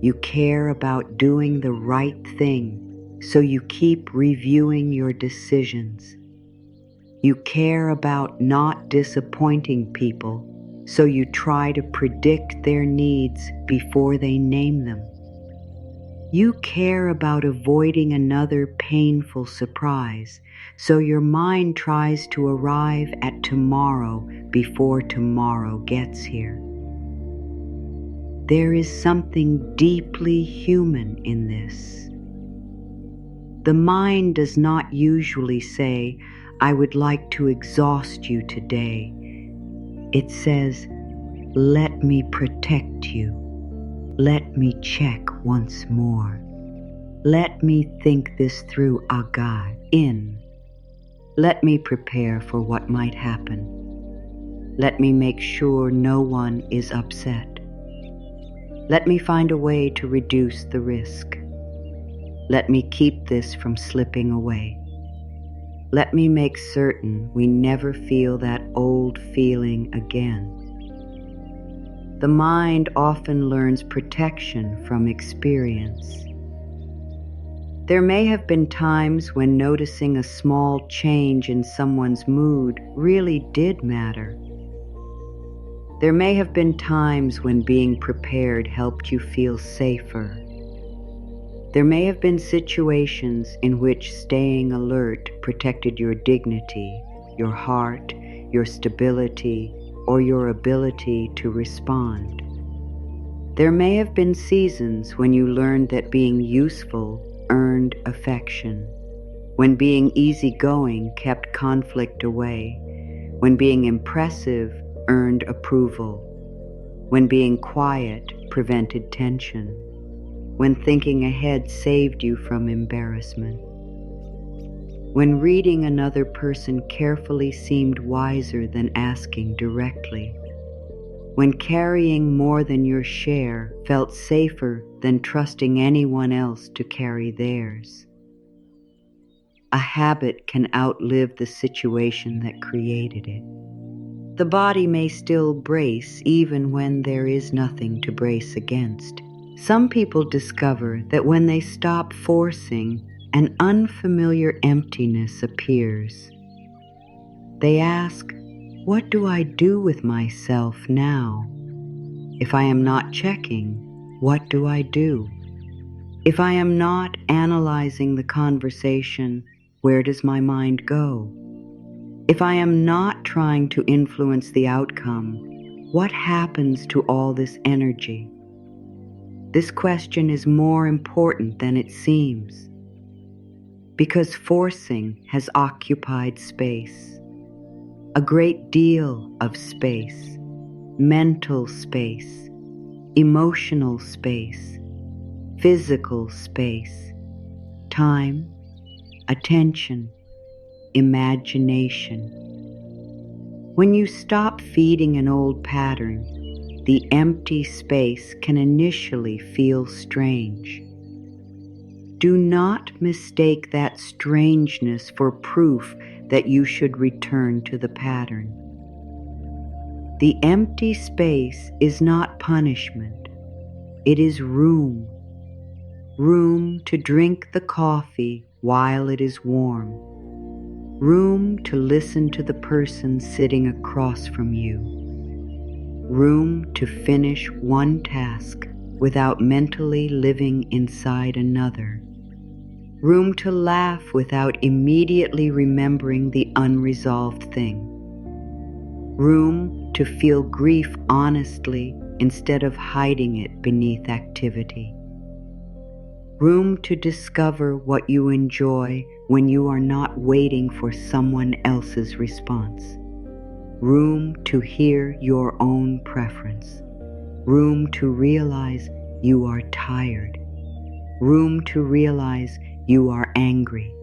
You care about doing the right thing, so you keep reviewing your decisions. You care about not disappointing people, so you try to predict their needs before they name them. You care about avoiding another painful surprise, so your mind tries to arrive at tomorrow before tomorrow gets here. There is something deeply human in this. The mind does not usually say, "I would like to exhaust you today." It says, "Let me protect you. Let me check once more. Let me think this through again. Let me prepare for what might happen. Let me make sure no one is upset. Let me find a way to reduce the risk. Let me keep this from slipping away. Let me make certain we never feel that old feeling again." The mind often learns protection from experience. There may have been times when noticing a small change in someone's mood really did matter. There may have been times when being prepared helped you feel safer. There may have been situations in which staying alert protected your dignity, your heart, your stability, or your ability to respond. There may have been seasons when you learned that being useful earned affection, when being easygoing kept conflict away, when being impressive earned approval, when being quiet prevented tension, when thinking ahead saved you from embarrassment, when reading another person carefully seemed wiser than asking directly, when carrying more than your share felt safer than trusting anyone else to carry theirs. A habit can outlive the situation that created it. The body may still brace even when there is nothing to brace against. Some people discover that when they stop forcing, an unfamiliar emptiness appears. They ask, "What do I do with myself now? If I am not checking, what do I do? If I am not analyzing the conversation, where does my mind go? If I am not trying to influence the outcome, what happens to all this energy?" This question is more important than it seems, because forcing has occupied space, a great deal of space, mental space, emotional space, physical space, time, attention, imagination. When you stop feeding an old pattern, the empty space can initially feel strange. Do not mistake that strangeness for proof that you should return to the pattern. The empty space is not punishment. It is room. Room to drink the coffee while it is warm. Room to listen to the person sitting across from you. Room to finish one task without mentally living inside another. Room to laugh without immediately remembering the unresolved thing. Room to feel grief honestly instead of hiding it beneath activity. Room to discover what you enjoy when you are not waiting for someone else's response. Room to hear your own preference. Room to realize you are tired. Room to realize you are angry.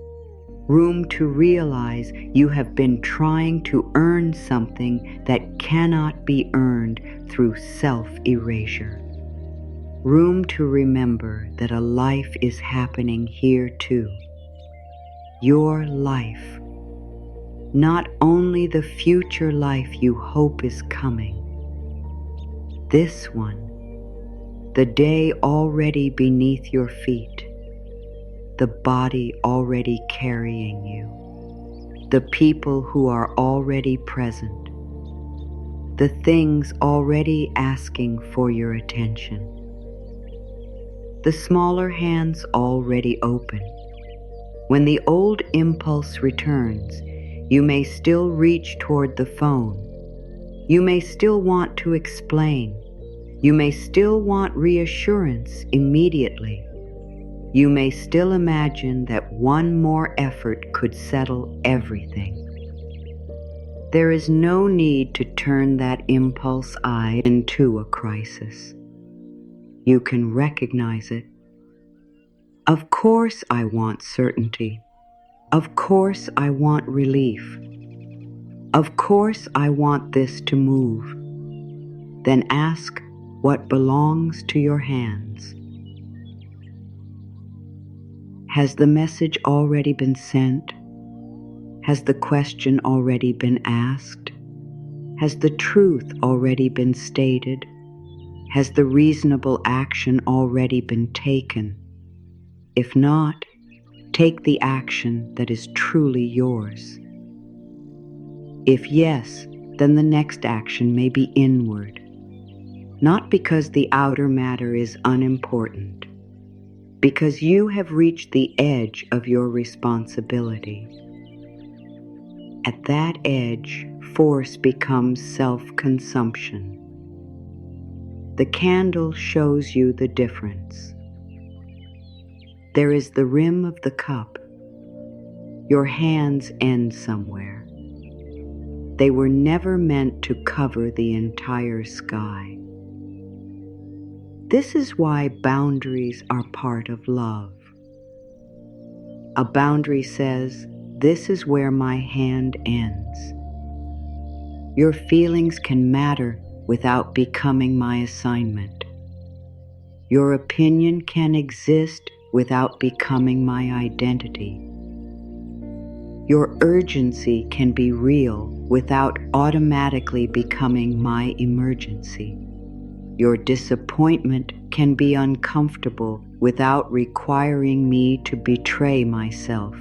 Room to realize you have been trying to earn something that cannot be earned through self-erasure. Room to remember that a life is happening here too. Your life. Not only the future life you hope is coming. This one. The day already beneath your feet. The body already carrying you. The people who are already present. The things already asking for your attention. The smaller hands already open. When the old impulse returns, you may still reach toward the phone. You may still want to explain. You may still want reassurance immediately. You may still imagine that one more effort could settle everything. There is no need to turn that impulse eye into a crisis. You can recognize it. Of course I want certainty. Of course I want relief. Of course I want this to move. Then ask what belongs to your hands. Has the message already been sent? Has the question already been asked? Has the truth already been stated? Has the reasonable action already been taken? If not, take the action that is truly yours. If yes, then the next action may be inward, not because the outer matter is unimportant, because you have reached the edge of your responsibility. At that edge, force becomes self-consumption. The candle shows you the difference. There is the rim of the cup. Your hands end somewhere. They were never meant to cover the entire sky. This is why boundaries are part of love. A boundary says, "This is where my hand ends." Your feelings can matter without becoming my assignment. Your opinion can exist without becoming my identity. Your urgency can be real without automatically becoming my emergency. Your disappointment can be uncomfortable without requiring me to betray myself.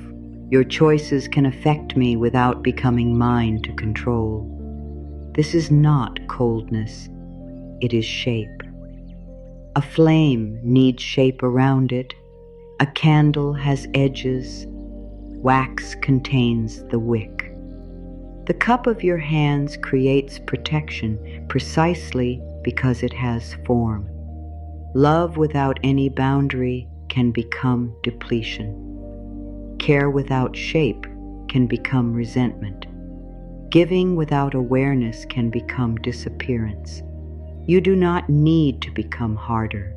Your choices can affect me without becoming mine to control. This is not coldness, it is shape. A flame needs shape around it. A candle has edges. Wax contains the wick. The cup of your hands creates protection precisely because it has form. Love without any boundary can become depletion. Care without shape can become resentment. Giving without awareness can become disappearance. You do not need to become harder.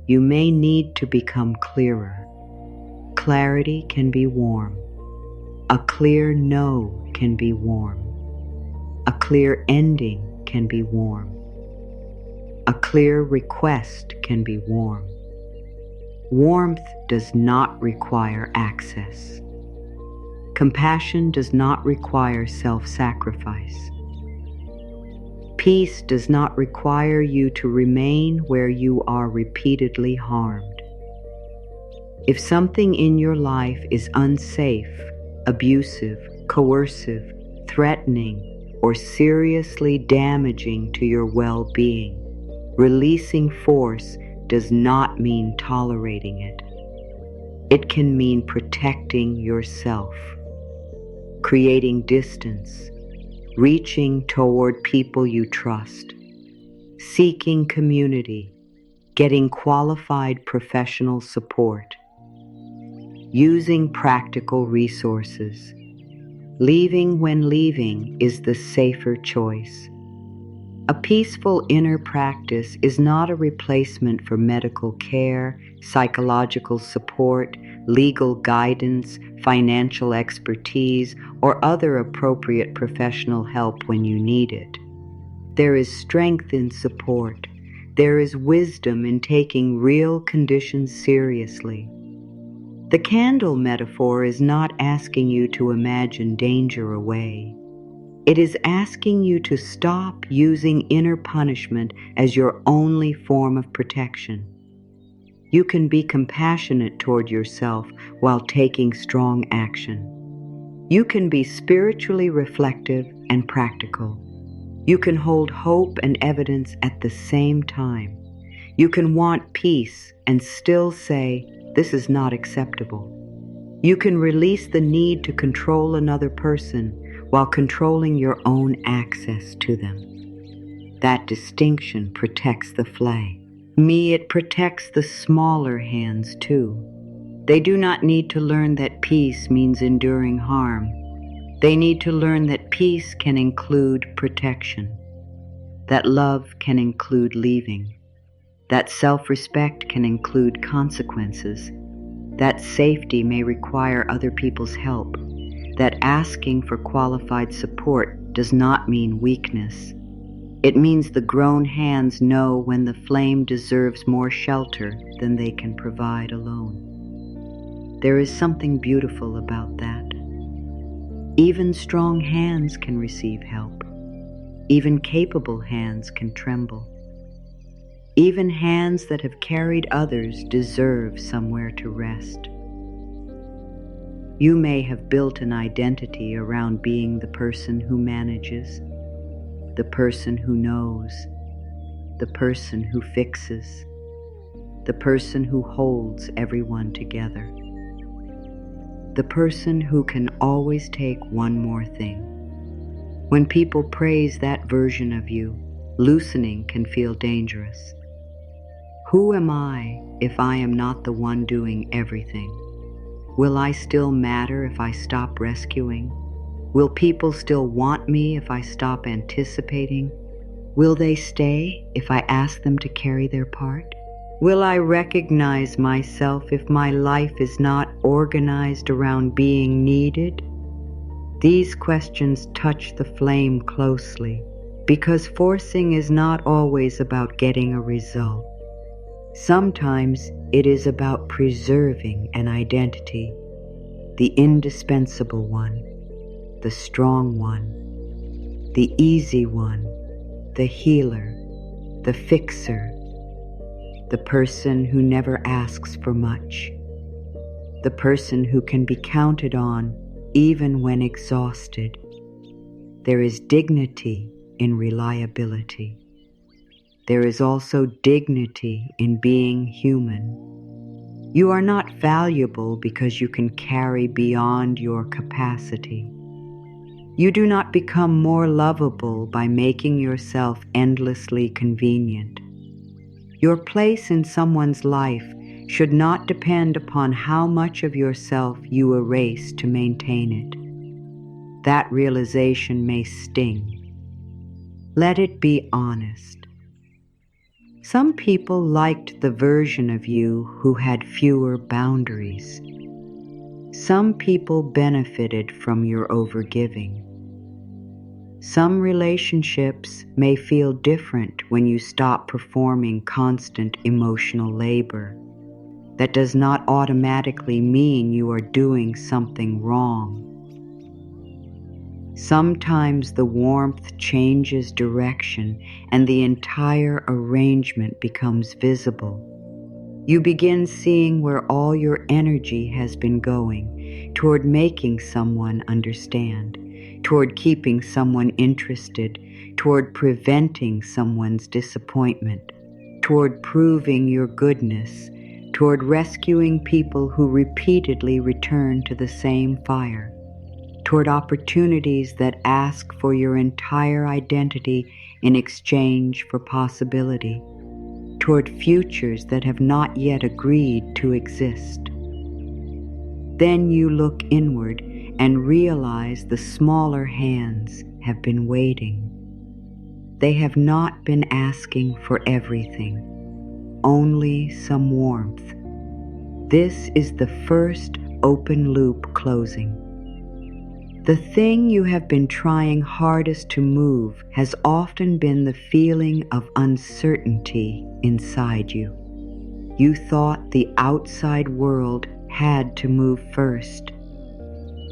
You may need to become clearer. Clarity can be warm. A clear no can be warm. A clear ending can be warm. A clear request can be warm. Warmth does not require access. Compassion does not require self-sacrifice. Peace does not require you to remain where you are repeatedly harmed. If something in your life is unsafe, abusive, coercive, threatening, or seriously damaging to your well-being, releasing force does not mean tolerating it. It can mean protecting yourself, creating distance, reaching toward people you trust, seeking community, getting qualified professional support, using practical resources. Leaving when leaving is the safer choice. A peaceful inner practice is not a replacement for medical care, psychological support, legal guidance, financial expertise, or other appropriate professional help when you need it. There is strength in support. There is wisdom in taking real conditions seriously. The candle metaphor is not asking you to imagine danger away. It is asking you to stop using inner punishment as your only form of protection. You can be compassionate toward yourself while taking strong action. You can be spiritually reflective and practical. You can hold hope and evidence at the same time. You can want peace and still say, "This is not acceptable." You can release the need to control another person while controlling your own access to them. That distinction protects the flame. It protects the smaller hands too. They do not need to learn that peace means enduring harm. They need to learn that peace can include protection, that love can include leaving, that self-respect can include consequences, that safety may require other people's help, that asking for qualified support does not mean weakness. It means the grown hands know when the flame deserves more shelter than they can provide alone. There is something beautiful about that. Even strong hands can receive help. Even capable hands can tremble. Even hands that have carried others deserve somewhere to rest. You may have built an identity around being the person who manages, the person who knows, the person who fixes, the person who holds everyone together, the person who can always take one more thing. When people praise that version of you, loosening can feel dangerous. Who am I if I am not the one doing everything? Will I still matter if I stop rescuing? Will people still want me if I stop anticipating? Will they stay if I ask them to carry their part? Will I recognize myself if my life is not organized around being needed? These questions touch the flame closely, because forcing is not always about getting a result. Sometimes it is about preserving an identity. the indispensable one, the strong one, the easy one, the healer, the fixer, the person who never asks for much, the person who can be counted on even when exhausted. There is dignity in reliability. There is also dignity in being human. You are not valuable because you can carry beyond your capacity. You do not become more lovable by making yourself endlessly convenient. Your place in someone's life should not depend upon how much of yourself you erase to maintain it. That realization may sting. Let it be honest. Some people liked the version of you who had fewer boundaries. Some people benefited from your overgiving. Some relationships may feel different when you stop performing constant emotional labor. That does not automatically mean you are doing something wrong. Sometimes the warmth changes direction and the entire arrangement becomes visible. You begin seeing where all your energy has been going, toward making someone understand, toward keeping someone interested, toward preventing someone's disappointment, toward proving your goodness, toward rescuing people who repeatedly return to the same fire, toward opportunities that ask for your entire identity in exchange for possibility, toward futures that have not yet agreed to exist. Then you look inward and realize the smaller hands have been waiting. They have not been asking for everything, only some warmth. This is the first open loop closing. The thing you have been trying hardest to move has often been the feeling of uncertainty inside you. You thought the outside world had to move first.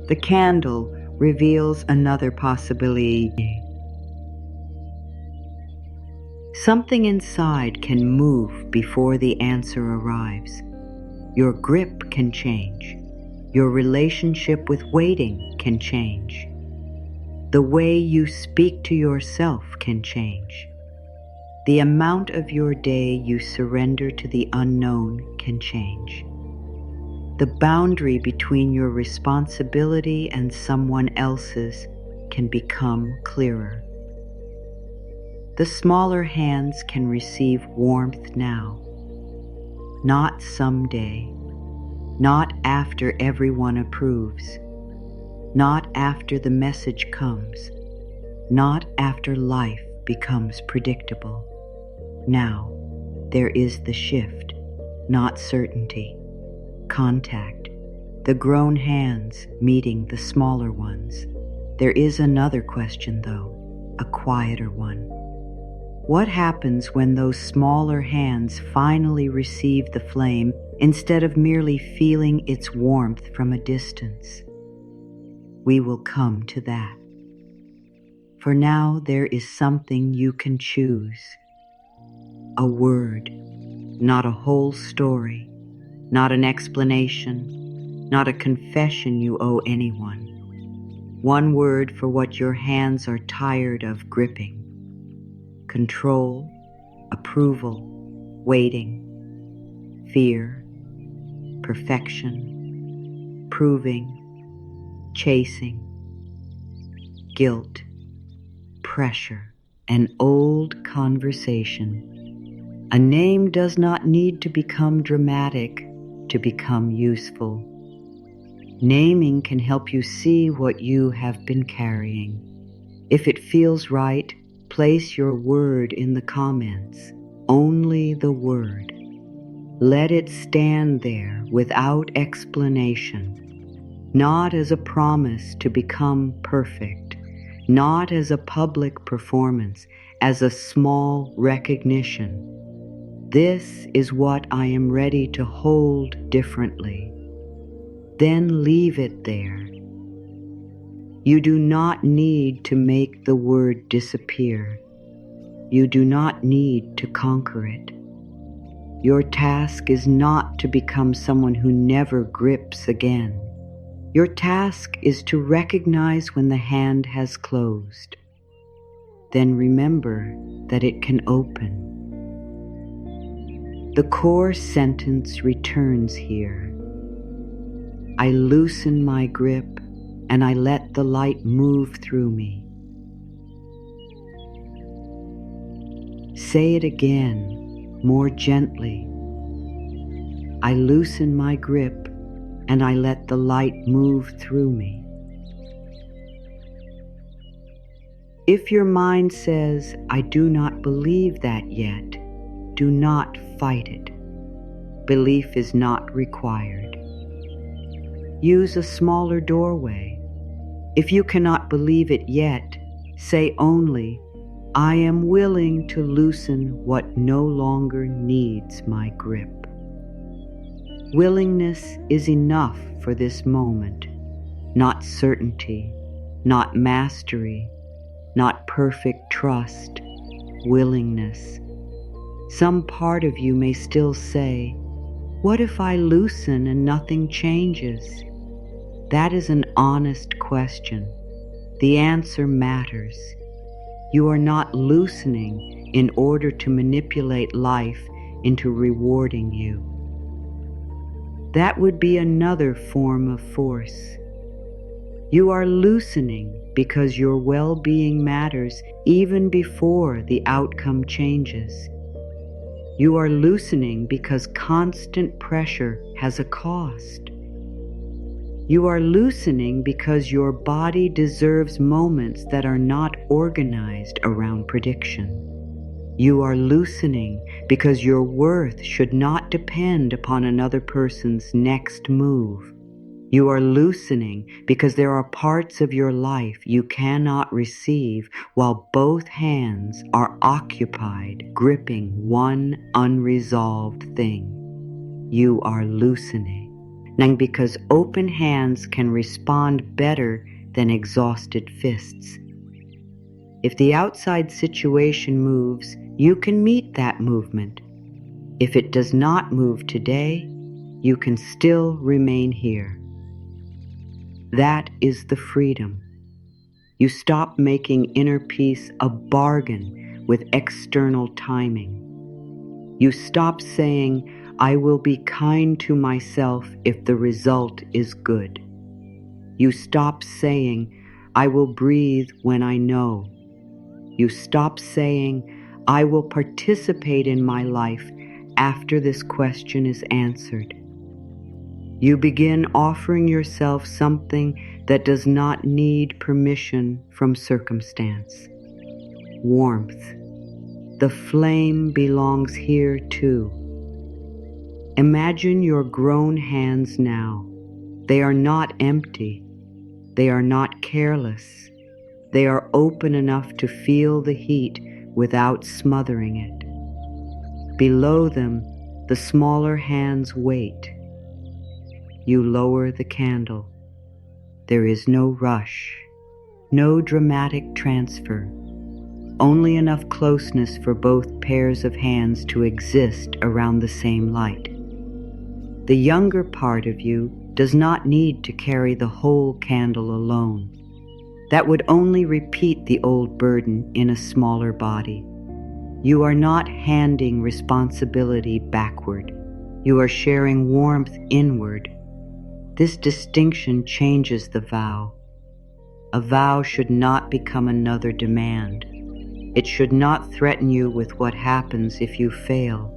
The candle reveals another possibility. Something inside can move before the answer arrives. Your grip can change. Your relationship with waiting can change. The way you speak to yourself can change. The amount of your day you surrender to the unknown can change. The boundary between your responsibility and someone else's can become clearer. The smaller hands can receive warmth now, not someday. Not after everyone approves, not after the message comes, not after life becomes predictable. Now, there is the shift, not certainty, contact, the grown hands meeting the smaller ones. There is another question, though, a quieter one. What happens when those smaller hands finally receive the flame instead of merely feeling its warmth from a distance? We will come to that. For now, there is something you can choose. A word, not a whole story, not an explanation, not a confession you owe anyone. One word for what your hands are tired of gripping. Control, approval, waiting, fear, perfection, proving, chasing, guilt, pressure, an old conversation. A name does not need to become dramatic to become useful. Naming can help you see what you have been carrying. If it feels right, place your word in the comments, only the word. Let it stand there without explanation, not as a promise to become perfect, not as a public performance, as a small recognition. This is what I am ready to hold differently. Then leave it there. You do not need to make the word disappear. You do not need to conquer it. Your task is not to become someone who never grips again. Your task is to recognize when the hand has closed. Then remember that it can open. The core sentence returns here. I loosen my grip and I let the light move through me. Say it again, more gently. I loosen my grip and I let the light move through me. If your mind says, I do not believe that yet, do not fight it. Belief is not required. Use a smaller doorway. If you cannot believe it yet, say only, I am willing to loosen what no longer needs my grip. Willingness is enough for this moment, not certainty, not mastery, not perfect trust, willingness. Some part of you may still say, what if I loosen and nothing changes? That is an honest question. The answer matters. You are not loosening in order to manipulate life into rewarding you. That would be another form of force. You are loosening because your well-being matters even before the outcome changes. You are loosening because constant pressure has a cost. You are loosening because your body deserves moments that are not organized around prediction. You are loosening because your worth should not depend upon another person's next move. You are loosening because there are parts of your life you cannot receive while both hands are occupied gripping one unresolved thing. You are loosening. And because open hands can respond better than exhausted fists. If the outside situation moves, you can meet that movement. If it does not move today, you can still remain here. That is the freedom. You stop making inner peace a bargain with external timing. You stop saying, I will be kind to myself if the result is good. You stop saying, I will breathe when I know. You stop saying, I will participate in my life after this question is answered. You begin offering yourself something that does not need permission from circumstance. Warmth. The flame belongs here too. Imagine your grown hands now. They are not empty. They are not careless. They are open enough to feel the heat without smothering it. Below them, the smaller hands wait. You lower the candle. There is no rush, no dramatic transfer, only enough closeness for both pairs of hands to exist around the same light. The younger part of you does not need to carry the whole candle alone. That would only repeat the old burden in a smaller body. You are not handing responsibility backward. You are sharing warmth inward. This distinction changes the vow. A vow should not become another demand. It should not threaten you with what happens if you fail.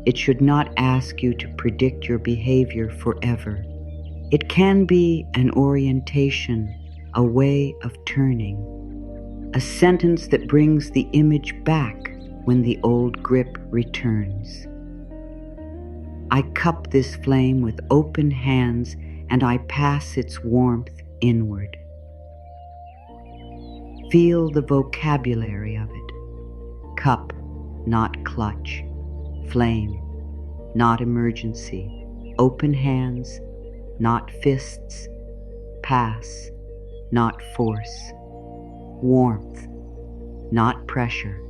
It should not ask you to predict your behavior forever. It can be an orientation, a way of turning, a sentence that brings the image back when the old grip returns. I cup this flame with open hands and I pass its warmth inward. Feel the vocabulary of it. Cup, not clutch. Flame, not emergency. Open hands, not fists. Pass, not force. Warmth, not pressure.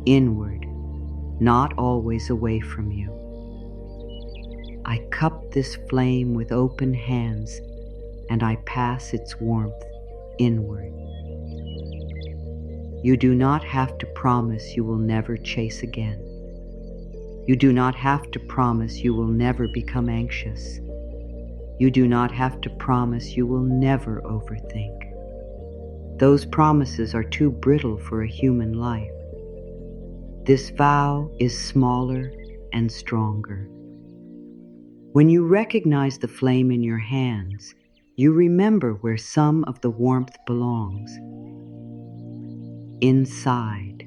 Inward, not always away from you. I cup this flame with open hands, and I pass its warmth inward. You do not have to promise you will never chase again. You do not have to promise you will never become anxious. You do not have to promise you will never overthink. Those promises are too brittle for a human life. This vow is smaller and stronger. When you recognize the flame in your hands, you remember where some of the warmth belongs. Inside.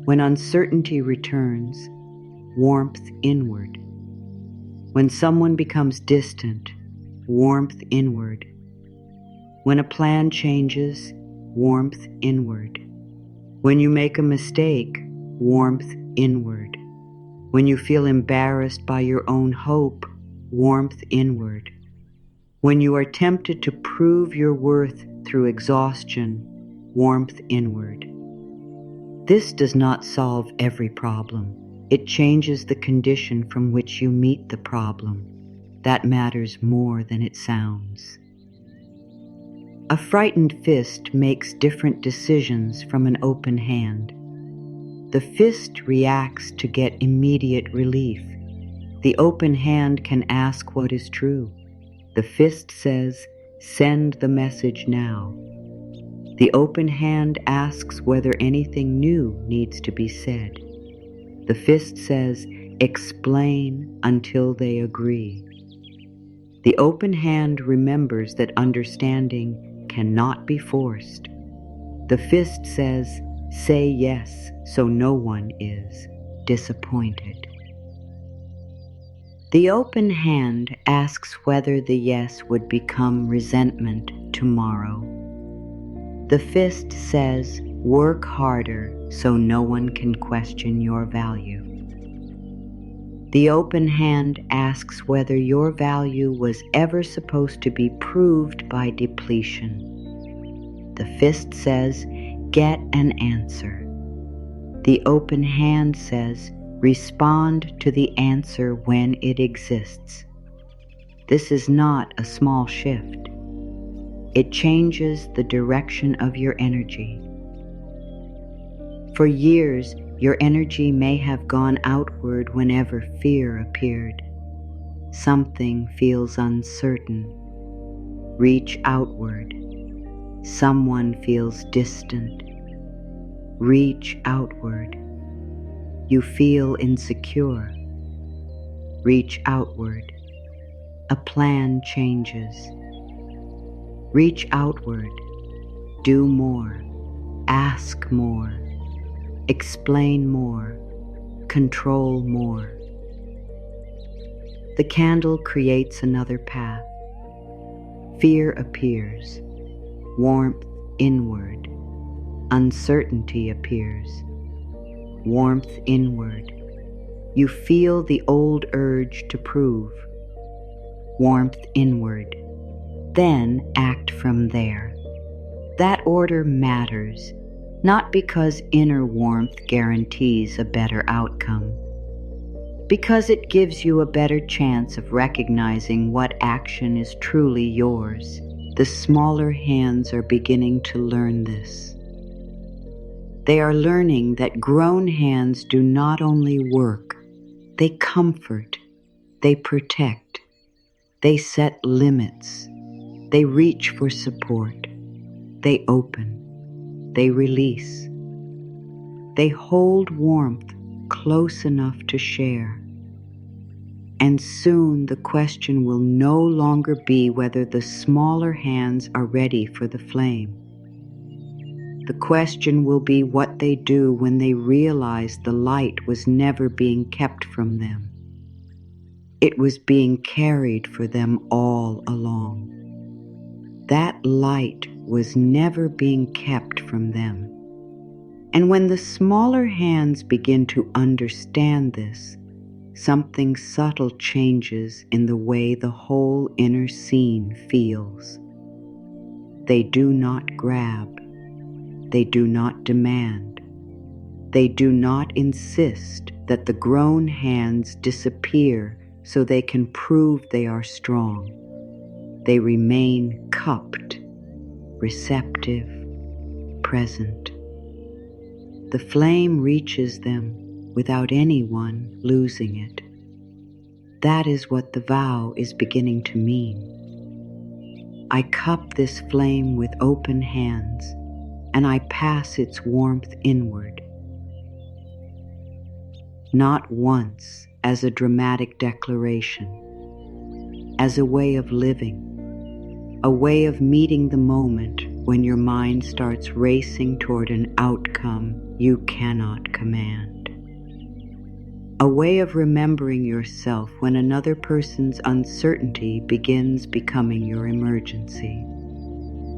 When uncertainty returns, warmth inward. When someone becomes distant, warmth inward. When a plan changes, warmth inward. When you make a mistake, warmth inward. When you feel embarrassed by your own hope, warmth inward. When you are tempted to prove your worth through exhaustion, warmth inward. This does not solve every problem. It changes the condition from which you meet the problem. That matters more than it sounds. A frightened fist makes different decisions from an open hand. The fist reacts to get immediate relief. The open hand can ask what is true. The fist says, "Send the message now." The open hand asks whether anything new needs to be said. The fist says, "Explain until they agree." The open hand remembers that understanding cannot be forced. The fist says, "Say yes so no one is disappointed." The open hand asks whether the yes would become resentment tomorrow. The fist says, "Work harder so no one can question your value." The open hand asks whether your value was ever supposed to be proved by depletion. The fist says, "Get an answer." The open hand says, "Respond to the answer when it exists." This is not a small shift. It changes the direction of your energy. For years, your energy may have gone outward whenever fear appeared. Something feels uncertain. Reach outward. Someone feels distant. Reach outward. You feel insecure. Reach outward. A plan changes. Reach outward. Do more. Ask more. Explain more. Control more. The candle creates another path. Fear appears. Warmth inward. Uncertainty appears. Warmth inward. You feel the old urge to prove. Warmth inward. Then act from there. That order matters, not because inner warmth guarantees a better outcome, because it gives you a better chance of recognizing what action is truly yours. The smaller hands are beginning to learn this. They are learning that grown hands do not only work, they comfort, they protect, they set limits, they reach for support, they open, they release. They hold warmth close enough to share. And soon the question will no longer be whether the smaller hands are ready for the flame. The question will be what they do when they realize the light was never being kept from them. It was being carried for them all along. That light was never being kept from them. And when the smaller hands begin to understand this, something subtle changes in the way the whole inner scene feels. They do not grab. They do not demand. They do not insist that the grown hands disappear so they can prove they are strong. They remain cupped, receptive, present. The flame reaches them without anyone losing it. That is what the vow is beginning to mean. I cup this flame with open hands, and I pass its warmth inward. Not once as a dramatic declaration, as a way of living, a way of meeting the moment when your mind starts racing toward an outcome you cannot command. A way of remembering yourself when another person's uncertainty begins becoming your emergency.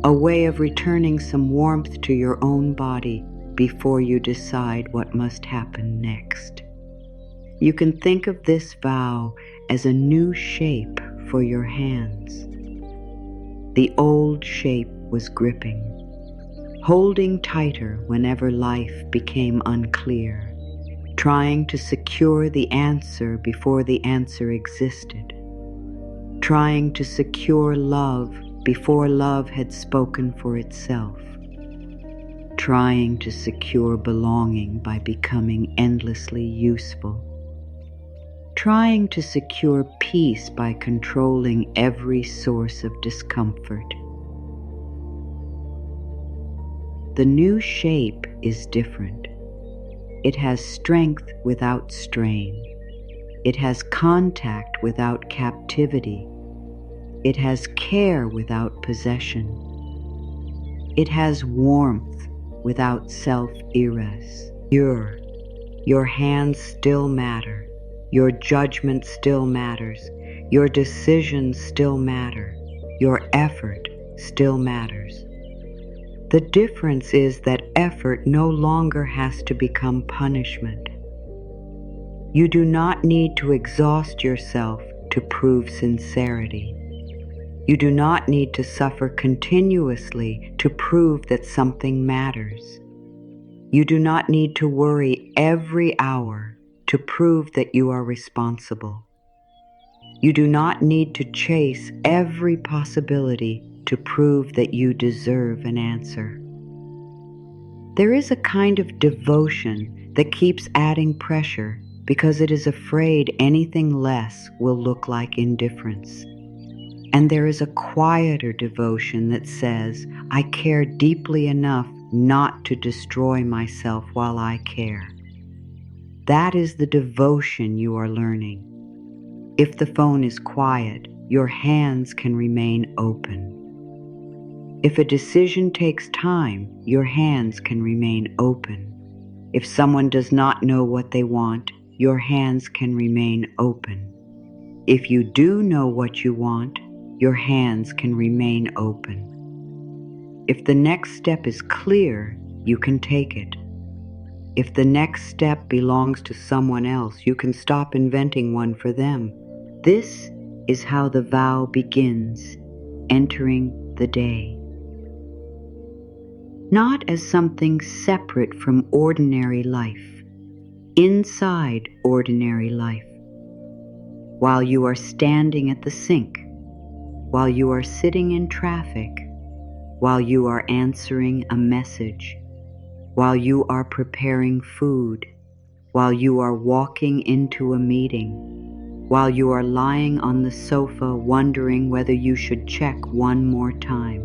A way of returning some warmth to your own body before you decide what must happen next. You can think of this vow as a new shape for your hands. The old shape was gripping, holding tighter whenever life became unclear, trying to secure the answer before the answer existed, trying to secure love before love had spoken for itself, trying to secure belonging by becoming endlessly useful, trying to secure peace by controlling every source of discomfort. The new shape is different. It has strength without strain. It has contact without captivity. It has care without possession. It has warmth without self-erase. Your hands still matter. Your judgment still matters. Your decisions still matter. Your effort still matters. The difference is that effort no longer has to become punishment. You do not need to exhaust yourself to prove sincerity. You do not need to suffer continuously to prove that something matters. You do not need to worry every hour to prove that you are responsible. You do not need to chase every possibility to prove that you deserve an answer. There is a kind of devotion that keeps adding pressure because it is afraid anything less will look like indifference. And there is a quieter devotion that says, I care deeply enough not to destroy myself while I care. That is the devotion you are learning. If the phone is quiet, your hands can remain open. If a decision takes time, your hands can remain open. If someone does not know what they want, your hands can remain open. If you do know what you want, your hands can remain open. If the next step is clear, you can take it. If the next step belongs to someone else, you can stop inventing one for them. This is how the vow begins, entering the day. Not as something separate from ordinary life, inside ordinary life. While you are standing at the sink, while you are sitting in traffic, while you are answering a message, while you are preparing food, while you are walking into a meeting, while you are lying on the sofa wondering whether you should check one more time.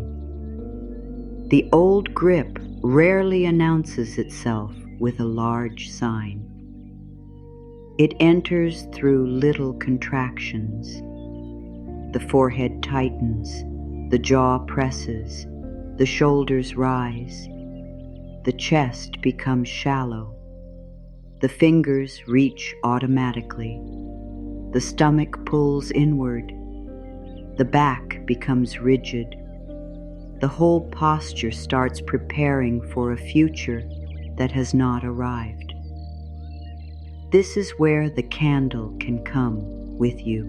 The old grip rarely announces itself with a large sign. It enters through little contractions. The forehead tightens, the jaw presses, the shoulders rise, the chest becomes shallow, the fingers reach automatically, the stomach pulls inward, the back becomes rigid, the whole posture starts preparing for a future that has not arrived. This is where the candle can come with you.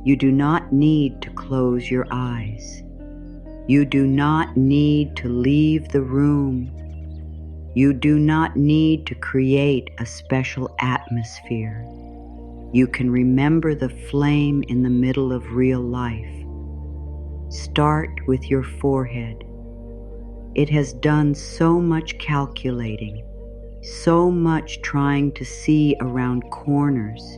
You do not need to close your eyes. You do not need to leave the room. You do not need to create a special atmosphere. You can remember the flame in the middle of real life. Start with your forehead. It has done so much calculating, so much trying to see around corners,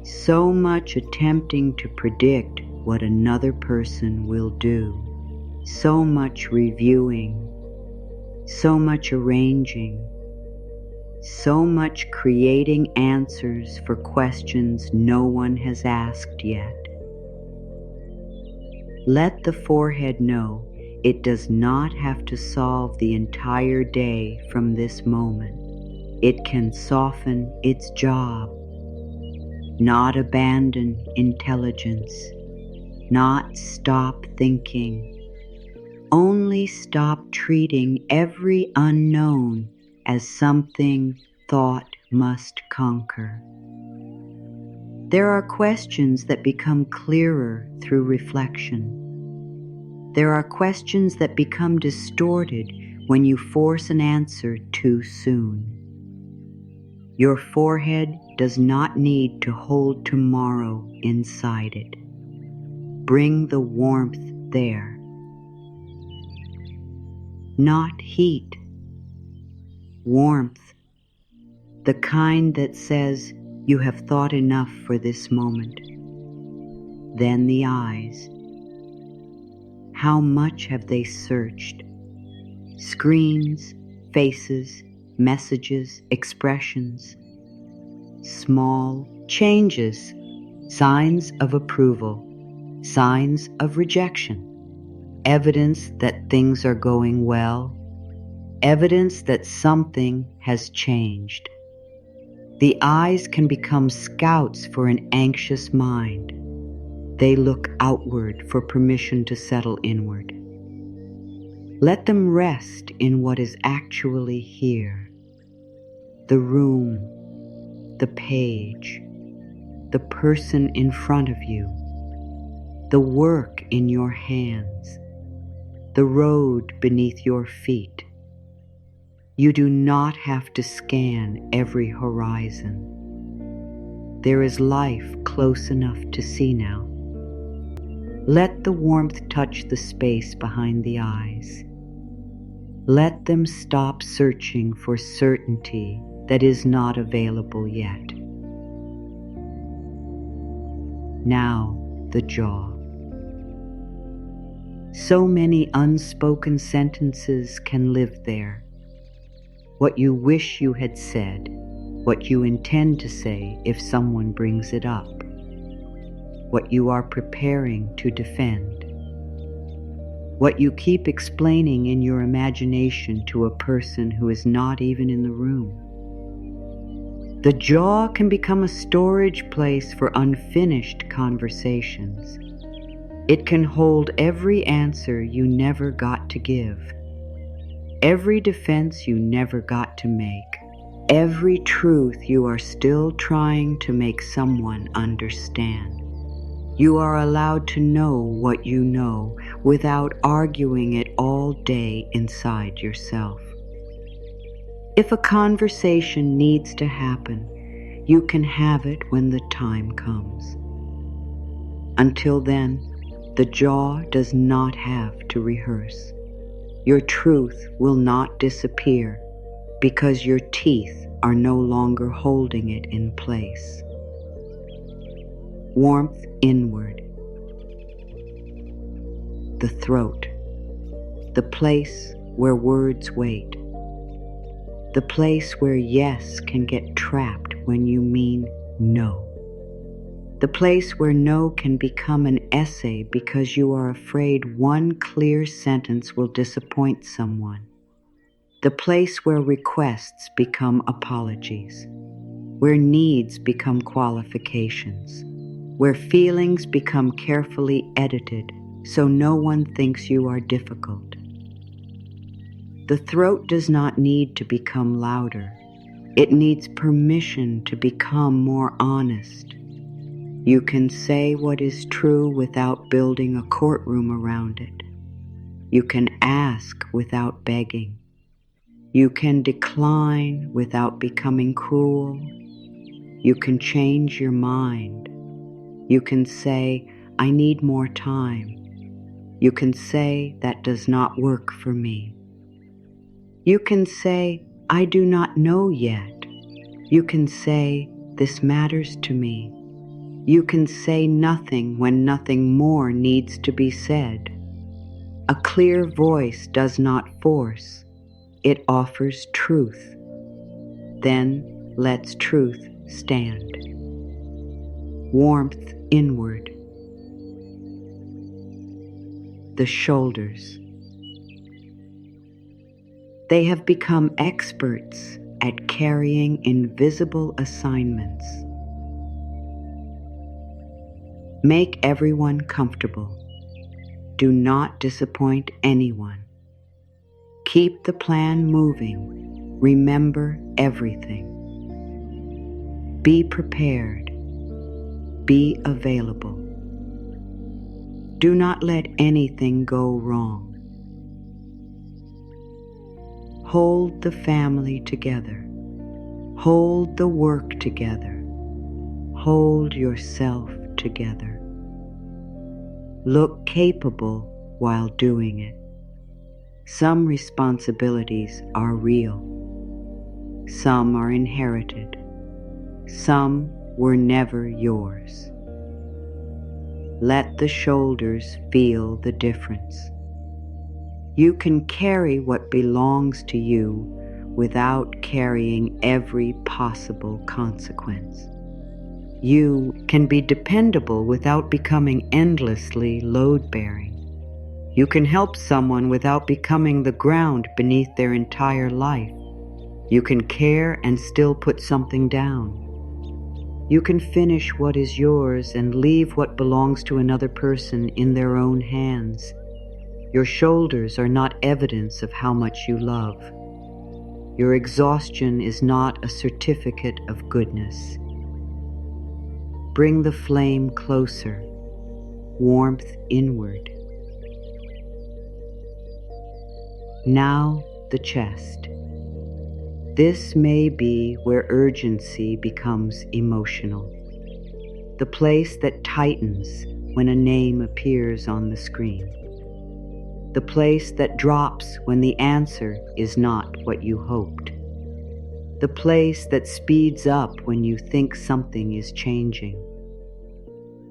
so much attempting to predict what another person will do, so much reviewing, so much arranging, so much creating answers for questions no one has asked yet. Let the forehead know it does not have to solve the entire day from this moment. It can soften its job, not abandon intelligence, not stop thinking, only stop treating every unknown as something thought must conquer. There are questions that become clearer through reflection. There are questions that become distorted when you force an answer too soon. Your forehead does not need to hold tomorrow inside it. Bring the warmth there. Not heat. Warmth. The kind that says you have thought enough for this moment. Then the eyes. How much have they searched? Screens, faces, messages, expressions. Small changes, signs of approval, signs of rejection, evidence that things are going well, evidence that something has changed. The eyes can become scouts for an anxious mind. They look outward for permission to settle inward. Let them rest in what is actually here. The room, the page, the person in front of you, the work in your hands, the road beneath your feet. You do not have to scan every horizon. There is life close enough to see now. Let the warmth touch the space behind the eyes. Let them stop searching for certainty that is not available yet. Now, the jaw. So many unspoken sentences can live there. What you wish you had said, what you intend to say if someone brings it up, what you are preparing to defend, what you keep explaining in your imagination to a person who is not even in the room. The jaw can become a storage place for unfinished conversations. It can hold every answer you never got to give, every defense you never got to make, every truth you are still trying to make someone understand. You are allowed to know what you know without arguing it all day inside yourself. If a conversation needs to happen, you can have it when the time comes. Until then, the jaw does not have to rehearse. Your truth will not disappear because your teeth are no longer holding it in place. Warmth inward. The throat. The place where words wait. The place where yes can get trapped when you mean no. The place where no can become an essay because you are afraid one clear sentence will disappoint someone. The place where requests become apologies, where needs become qualifications, where feelings become carefully edited so no one thinks you are difficult. The throat does not need to become louder. It needs permission to become more honest. You can say what is true without building a courtroom around it. You can ask without begging. You can decline without becoming cruel. You can change your mind. You can say, I need more time. You can say, that does not work for me. You can say, I do not know yet. You can say, this matters to me. You can say nothing when nothing more needs to be said. A clear voice does not force. It offers truth. Then lets truth stand. Warmth inward. The shoulders. They have become experts at carrying invisible assignments. Make everyone comfortable. Do not disappoint anyone. Keep the plan moving. Remember everything. Be prepared. Be available. Do not let anything go wrong. Hold the family together. Hold the work together. Hold yourself together. Look capable while doing it. Some responsibilities are real. Some are inherited. Some were never yours. Let the shoulders feel the difference. You can carry what belongs to you without carrying every possible consequence. You can be dependable without becoming endlessly load-bearing. You can help someone without becoming the ground beneath their entire life. You can care and still put something down. You can finish what is yours and leave what belongs to another person in their own hands. Your shoulders are not evidence of how much you love. Your exhaustion is not a certificate of goodness. Bring the flame closer, warmth inward. Now the chest. This may be where urgency becomes emotional. The place that tightens when a name appears on the screen. The place that drops when the answer is not what you hoped. The place that speeds up when you think something is changing.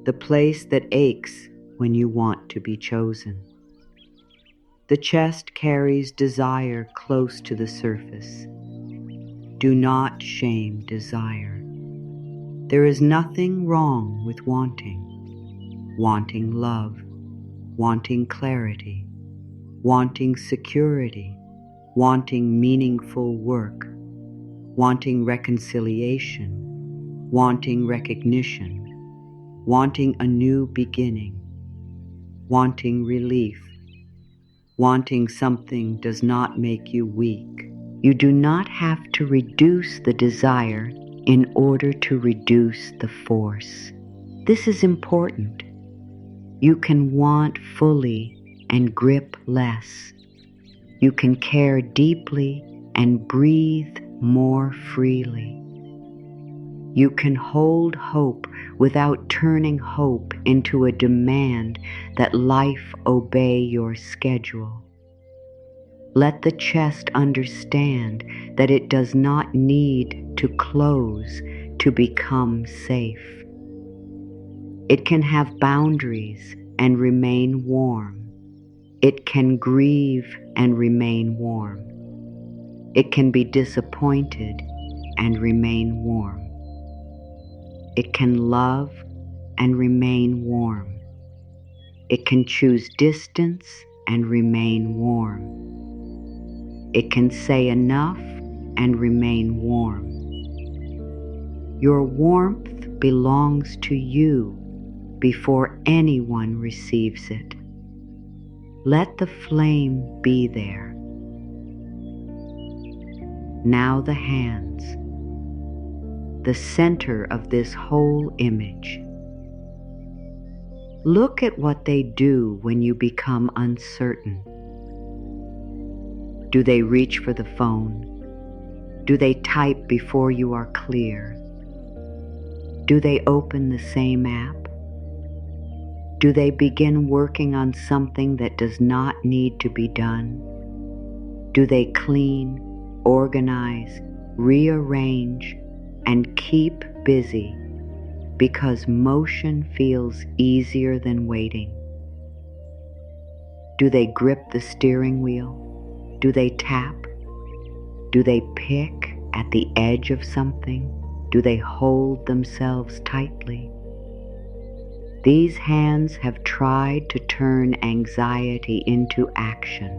The place that aches when you want to be chosen. The chest carries desire close to the surface. Do not shame desire. There is nothing wrong with wanting. Wanting love, wanting clarity, wanting security, wanting meaningful work, wanting reconciliation, wanting recognition, wanting a new beginning, wanting relief. Wanting something does not make you weak. You do not have to reduce the desire in order to reduce the force. This is important. You can want fully and grip less. You can care deeply and breathe more freely. You can hold hope without turning hope into a demand that life obey your schedule. Let the chest understand that it does not need to close to become safe. It can have boundaries and remain warm. It can grieve and remain warm. It can be disappointed and remain warm. It can love and remain warm. It can choose distance and remain warm. It can say enough and remain warm. Your warmth belongs to you before anyone receives it. Let the flame be there. Now the hands. the center of this whole image. Look at what they do when you become uncertain. Do they reach for the phone? Do they type before you are clear? Do they open the same app? Do they begin working on something that does not need to be done? Do they clean, organize, rearrange, and keep busy because motion feels easier than waiting? Do they grip the steering wheel? Do they tap? Do they pick at the edge of something? Do they hold themselves tightly? These hands have tried to turn anxiety into action.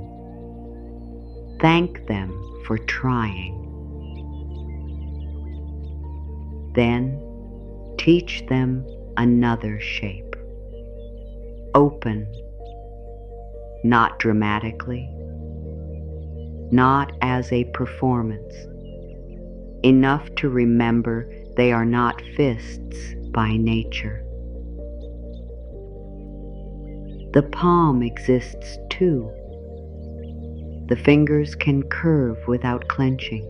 Thank them for trying. Then teach them another shape. Open, not dramatically, not as a performance, enough to remember they are not fists by nature. The palm exists too. The fingers can curve without clenching.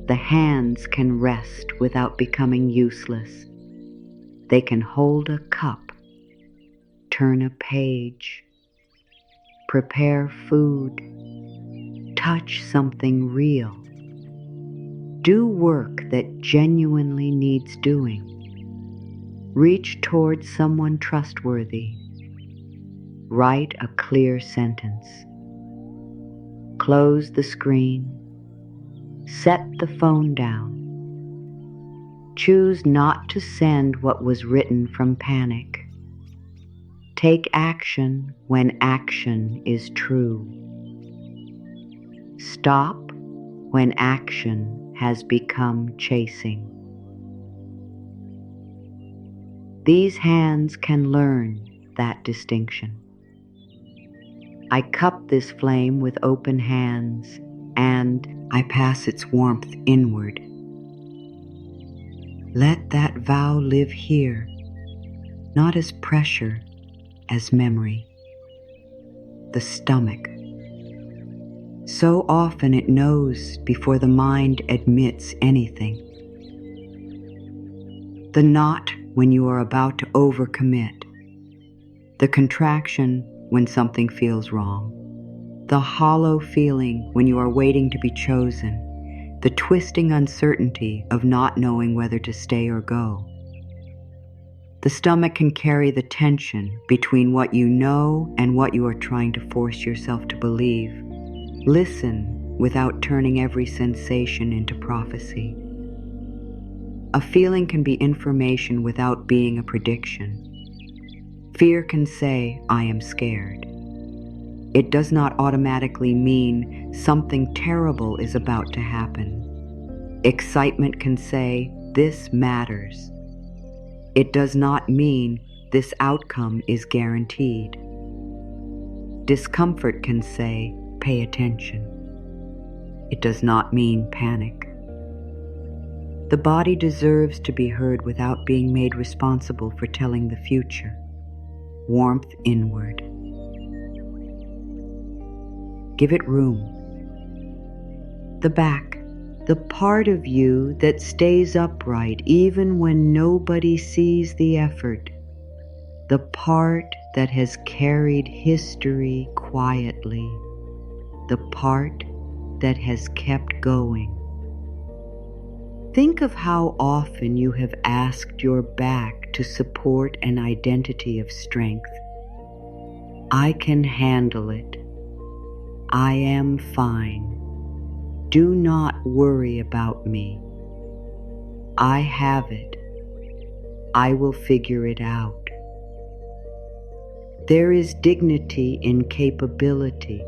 The hands can rest without becoming useless. They can hold a cup, turn a page, prepare food, touch something real, do work that genuinely needs doing, reach towards someone trustworthy, write a clear sentence, close the screen, set the phone down, choose not to send what was written from panic, take action when action is true, stop when action has become chasing. These hands can learn that distinction. I cup this flame with open hands, and I pass its warmth inward. Let that vow live here, not as pressure, as memory. The stomach. So often it knows before the mind admits anything. The knot when you are about to overcommit. The contraction when something feels wrong. The hollow feeling when you are waiting to be chosen. The twisting uncertainty of not knowing whether to stay or go. The stomach can carry the tension between what you know and what you are trying to force yourself to believe. Listen without turning every sensation into prophecy. A feeling can be information without being a prediction. Fear can say, I am scared. It does not automatically mean something terrible is about to happen. Excitement can say, this matters. It does not mean this outcome is guaranteed. Discomfort can say, pay attention. It does not mean panic. The body deserves to be heard without being made responsible for telling the future. Warmth inward. Give it room. The back, the part of you that stays upright even when nobody sees the effort. The part that has carried history quietly. The part that has kept going. Think of how often you have asked your back to support an identity of strength. I can handle it. I am fine. Do not worry about me. I have it. I will figure it out. There is dignity in capability.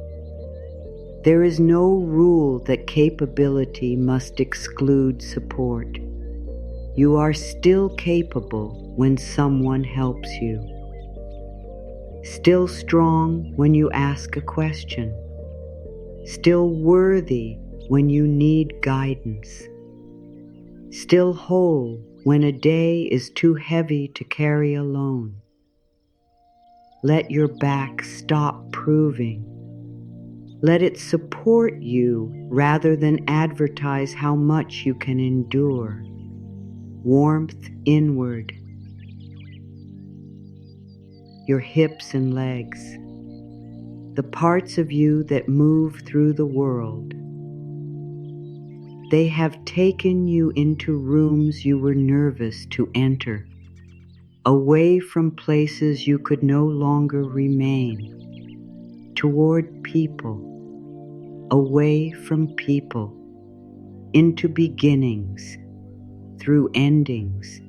There is no rule that capability must exclude support. You are still capable when someone helps you. Still strong when you ask a question. Still worthy when you need guidance. still whole when a day is too heavy to carry alone. Let your back stop proving. Let it support you rather than advertise how much you can endure. Warmth inward. Your hips and legs, the parts of you that move through the world. They have taken you into rooms you were nervous to enter, away from places you could no longer remain, toward people, away from people, into beginnings, through endings,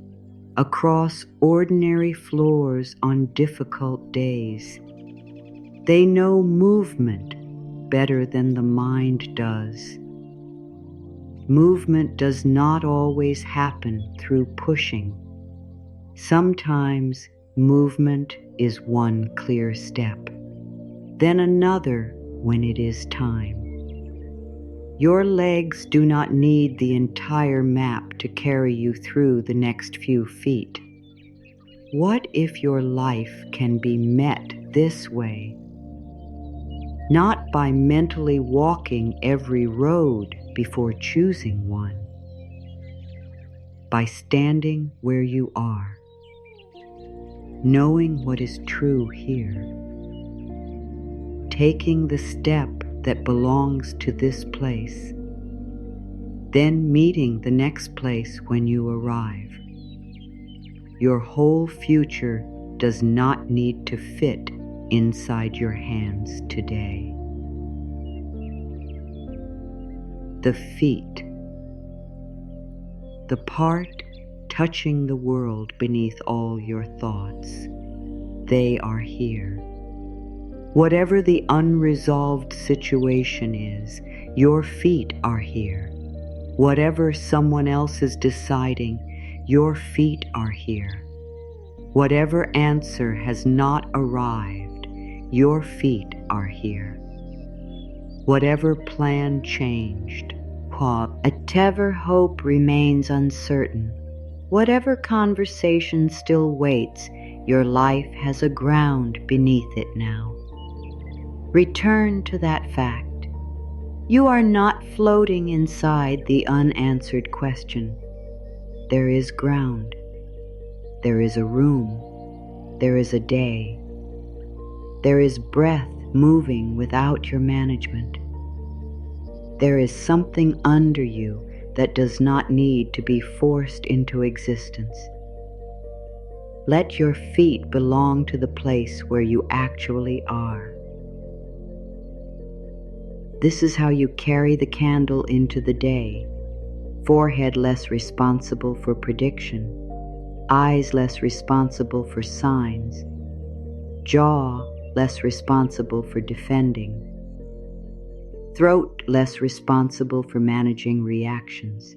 across ordinary floors on difficult days. They know movement better than the mind does. Movement does not always happen through pushing. Sometimes movement is one clear step, then another when it is time. Your legs do not need the entire map to carry you through the next few feet. What if your life can be met this way? Not by mentally walking every road before choosing one, by standing where you are, knowing what is true here, taking the step that belongs to this place, then meeting the next place when you arrive. Your whole future does not need to fit inside your hands today. The feet, the part touching the world beneath all your thoughts, they are here. Whatever the unresolved situation is, your feet are here. Whatever someone else is deciding, your feet are here. Whatever answer has not arrived, your feet are here. Whatever plan changed, whatever hope remains uncertain, whatever conversation still waits, your life has a ground beneath it now. Return to that fact. You are not floating inside the unanswered question. There is ground. There is a room. There is a day. There is breath moving without your management. There is something under you that does not need to be forced into existence. Let your feet belong to the place where you actually are. This is how you carry the candle into the day. Forehead less responsible for prediction, eyes less responsible for signs, jaw less responsible for defending, throat less responsible for managing reactions,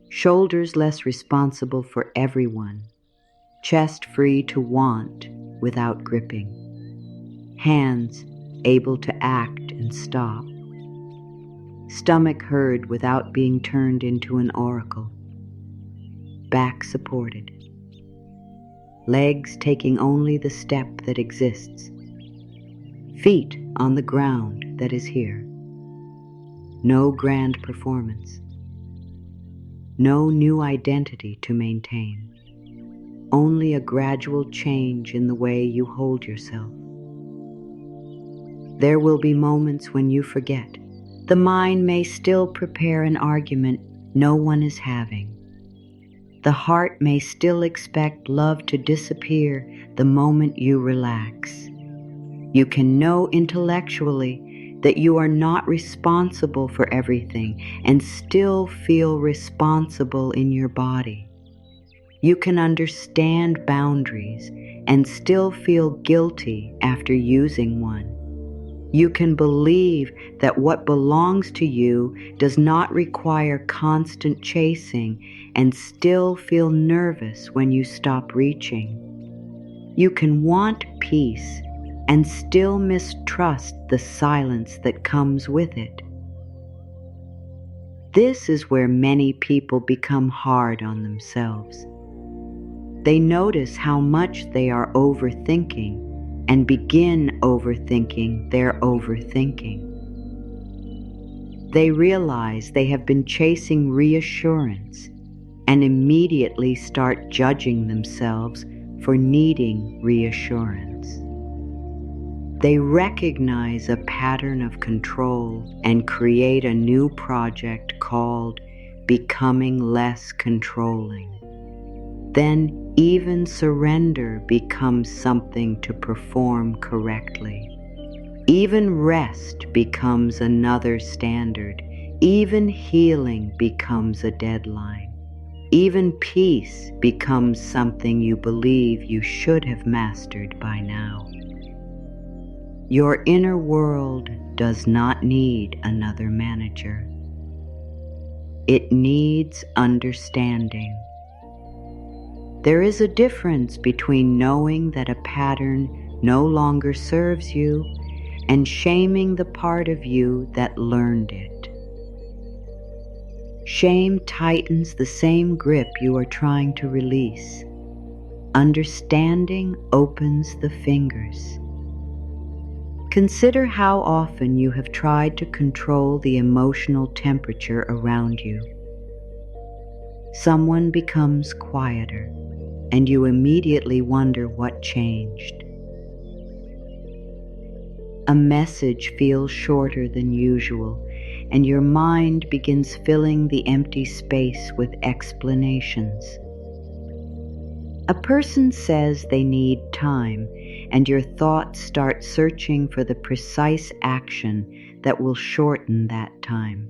shoulders less responsible for everyone, chest free to want without gripping, hands able to act and stop, stomach heard without being turned into an oracle, back supported, legs taking only the step that exists, feet on the ground that is here. No grand performance, no new identity to maintain, only a gradual change in the way you hold yourself. There will be moments when you forget. The mind may still prepare an argument no one is having. The heart may still expect love to disappear the moment you relax. You can know intellectually that you are not responsible for everything and still feel responsible in your body. You can understand boundaries and still feel guilty after using one. You can believe that what belongs to you does not require constant chasing and still feel nervous when you stop reaching. You can want peace and still mistrust the silence that comes with it. This is where many people become hard on themselves. They notice how much they are overthinking and begin overthinking their overthinking. They realize they have been chasing reassurance and immediately start judging themselves for needing reassurance. They recognize a pattern of control and create a new project called becoming less controlling. Then even surrender becomes something to perform correctly. Even rest becomes another standard. Even healing becomes a deadline. Even peace becomes something you believe you should have mastered by now. Your inner world does not need another manager. It needs understanding. There is a difference between knowing that a pattern no longer serves you and shaming the part of you that learned it. Shame tightens the same grip you are trying to release. Understanding opens the fingers. Consider how often you have tried to control the emotional temperature around you. Someone becomes quieter, and you immediately wonder what changed. A message feels shorter than usual, and your mind begins filling the empty space with explanations. A person says they need time, and your thoughts start searching for the precise action that will shorten that time.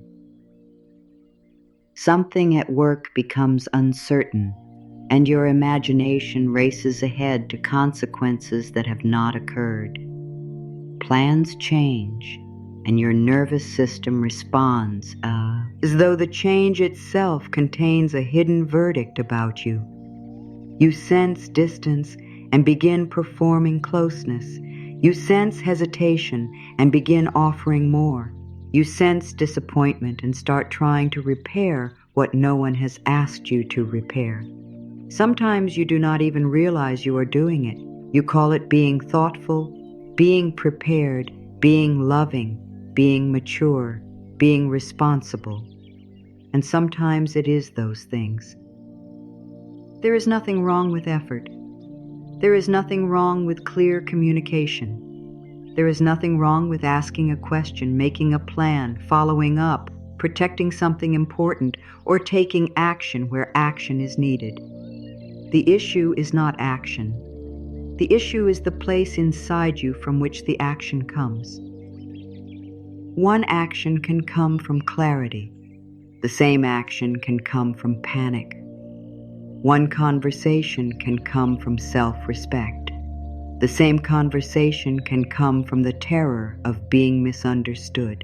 Something at work becomes uncertain, and your imagination races ahead to consequences that have not occurred. Plans change, and your nervous system responds as though the change itself contains a hidden verdict about you. You sense distance and begin performing closeness. You sense hesitation and begin offering more. You sense disappointment and start trying to repair what no one has asked you to repair. Sometimes you do not even realize you are doing it. You call it being thoughtful, being prepared, being loving, being mature, being responsible. And sometimes it is those things. There is nothing wrong with effort. There is nothing wrong with clear communication. There is nothing wrong with asking a question, making a plan, following up, protecting something important, or taking action where action is needed. The issue is not action. The issue is the place inside you from which the action comes. One action can come from clarity. The same action can come from panic. One conversation can come from self-respect. The same conversation can come from the terror of being misunderstood.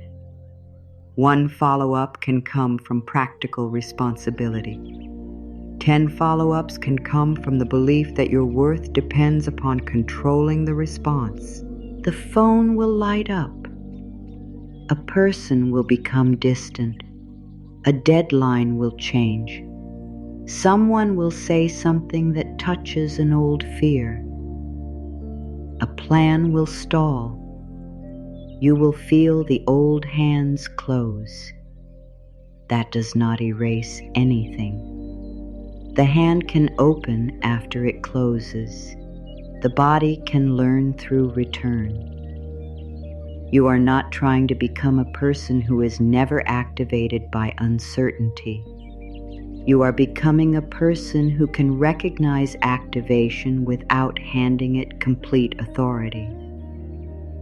One follow-up can come from practical responsibility. 10 follow-ups can come from the belief that your worth depends upon controlling the response. The phone will light up. A person will become distant. A deadline will change. Someone will say something that touches an old fear. A plan will stall. You will feel the old hands close. That does not erase anything. The hand can open after it closes. The body can learn through return. You are not trying to become a person who is never activated by uncertainty. You are becoming a person who can recognize activation without handing it complete authority.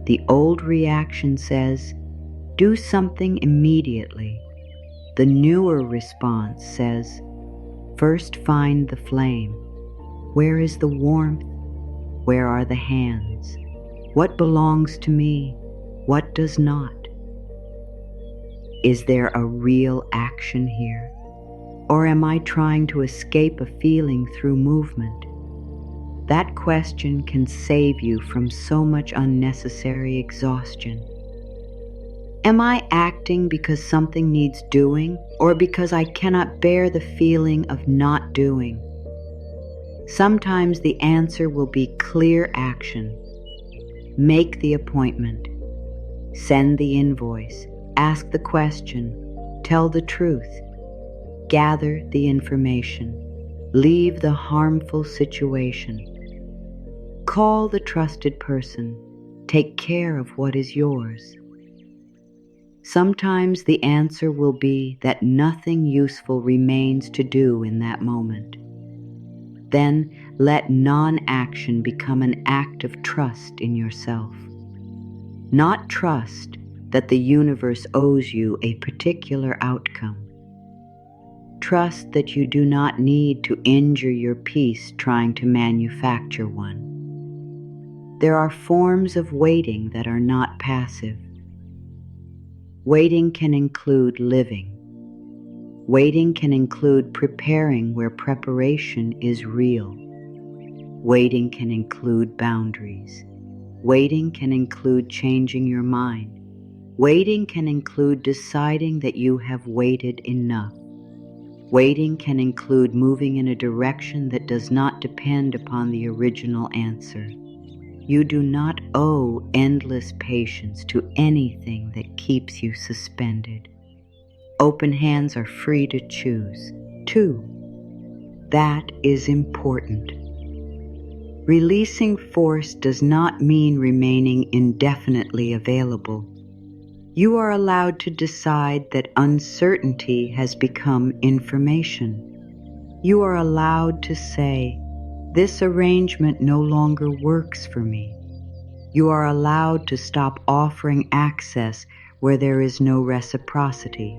The old reaction says, do something immediately. The newer response says, first find the flame. Where is the warmth? Where are the hands? What belongs to me? What does not? Is there a real action here? Or am I trying to escape a feeling through movement? That question can save you from so much unnecessary exhaustion. Am I acting because something needs doing, or because I cannot bear the feeling of not doing? Sometimes the answer will be clear action. Make the appointment. Send the invoice. Ask the question. Tell the truth. Gather the information. Leave the harmful situation. Call the trusted person. Take care of what is yours. Sometimes the answer will be that nothing useful remains to do in that moment. Then let non-action become an act of trust in yourself. Not trust that the universe owes you a particular outcome. Trust that you do not need to injure your peace trying to manufacture one. There are forms of waiting that are not passive. Waiting can include living. Waiting can include preparing where preparation is real. Waiting can include boundaries. Waiting can include changing your mind. Waiting can include deciding that you have waited enough. Waiting can include moving in a direction that does not depend upon the original answer. You do not owe endless patience to anything that keeps you suspended. Open hands are free to choose. 2. That is important. Releasing force does not mean remaining indefinitely available. You are allowed to decide that uncertainty has become information. You are allowed to say, "This arrangement no longer works for me." You are allowed to stop offering access where there is no reciprocity.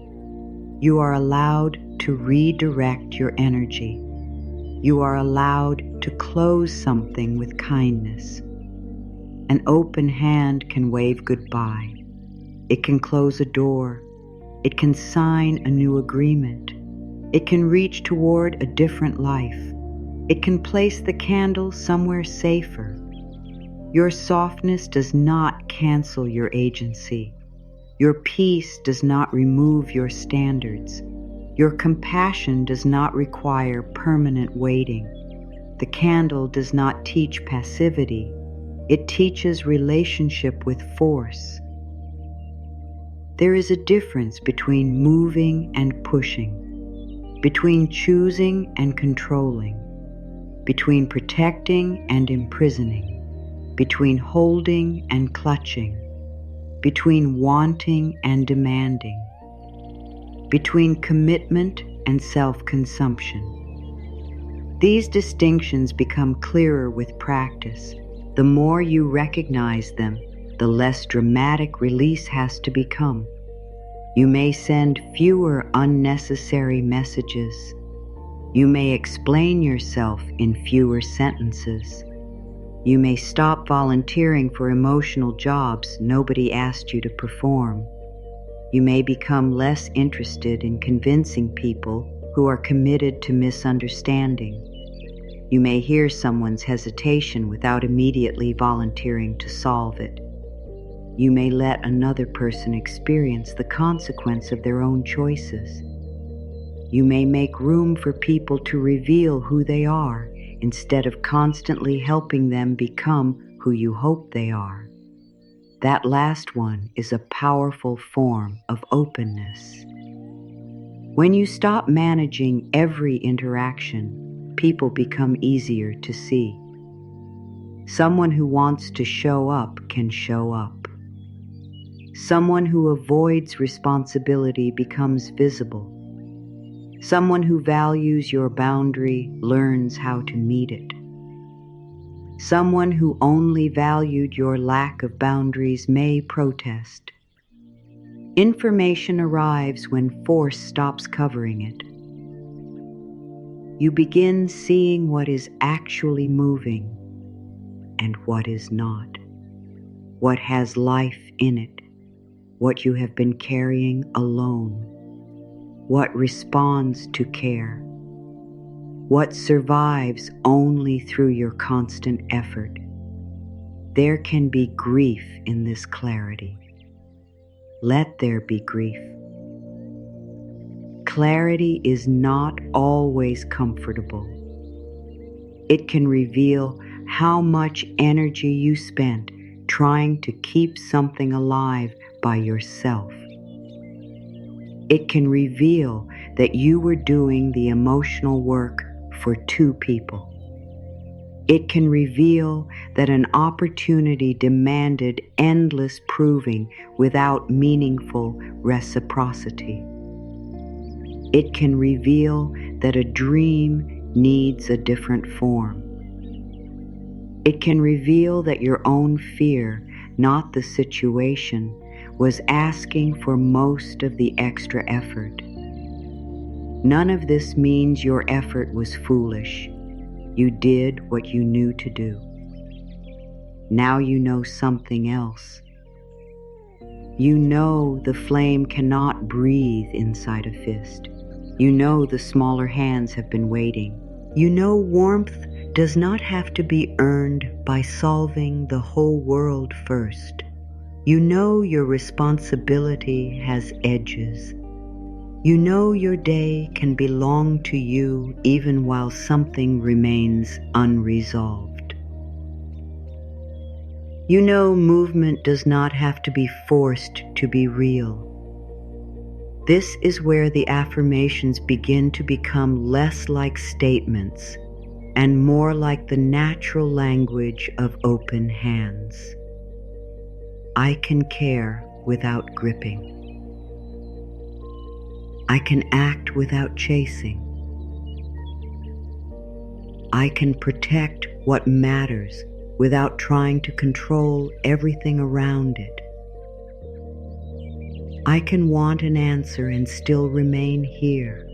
You are allowed to redirect your energy. You are allowed to close something with kindness. An open hand can wave goodbye. It can close a door. It can sign a new agreement. It can reach toward a different life. It can place the candle somewhere safer. Your softness does not cancel your agency. Your peace does not remove your standards. Your compassion does not require permanent waiting. The candle does not teach passivity. It teaches relationship with force. There is a difference between moving and pushing, between choosing and controlling, between protecting and imprisoning, between holding and clutching, between wanting and demanding, between commitment and self-consumption. These distinctions become clearer with practice. The more you recognize them, the less dramatic release has to become. You may send fewer unnecessary messages. You may explain yourself in fewer sentences. You may stop volunteering for emotional jobs nobody asked you to perform. You may become less interested in convincing people who are committed to misunderstanding. You may hear someone's hesitation without immediately volunteering to solve it. You may let another person experience the consequence of their own choices. You may make room for people to reveal who they are instead of constantly helping them become who you hope they are. That last one is a powerful form of openness. When you stop managing every interaction, people become easier to see. Someone who wants to show up can show up. Someone who avoids responsibility becomes visible. Someone who values your boundary learns how to meet it. Someone who only valued your lack of boundaries may protest. Information arrives when force stops covering it. You begin seeing what is actually moving and what is not, what has life in it, what you have been carrying alone, what responds to care, what survives only through your constant effort. There can be grief in this clarity. let there be grief. Clarity is not always comfortable. It can reveal how much energy you spent trying to keep something alive by yourself. It can reveal that you were doing the emotional work for two people. It can reveal that an opportunity demanded endless proving without meaningful reciprocity. It can reveal that a dream needs a different form. It can reveal that your own fear, not the situation, was asking for most of the extra effort. None of this means your effort was foolish. You did what you knew to do. Now you know something else. You know the flame cannot breathe inside a fist. You know the smaller hands have been waiting. You know warmth does not have to be earned by solving the whole world first. You know your responsibility has edges. You know your day can belong to you even while something remains unresolved. You know movement does not have to be forced to be real. This is where the affirmations begin to become less like statements and more like the natural language of open hands. I can care without gripping. I can act without chasing. I can protect what matters without trying to control everything around it. I can want an answer and still remain here.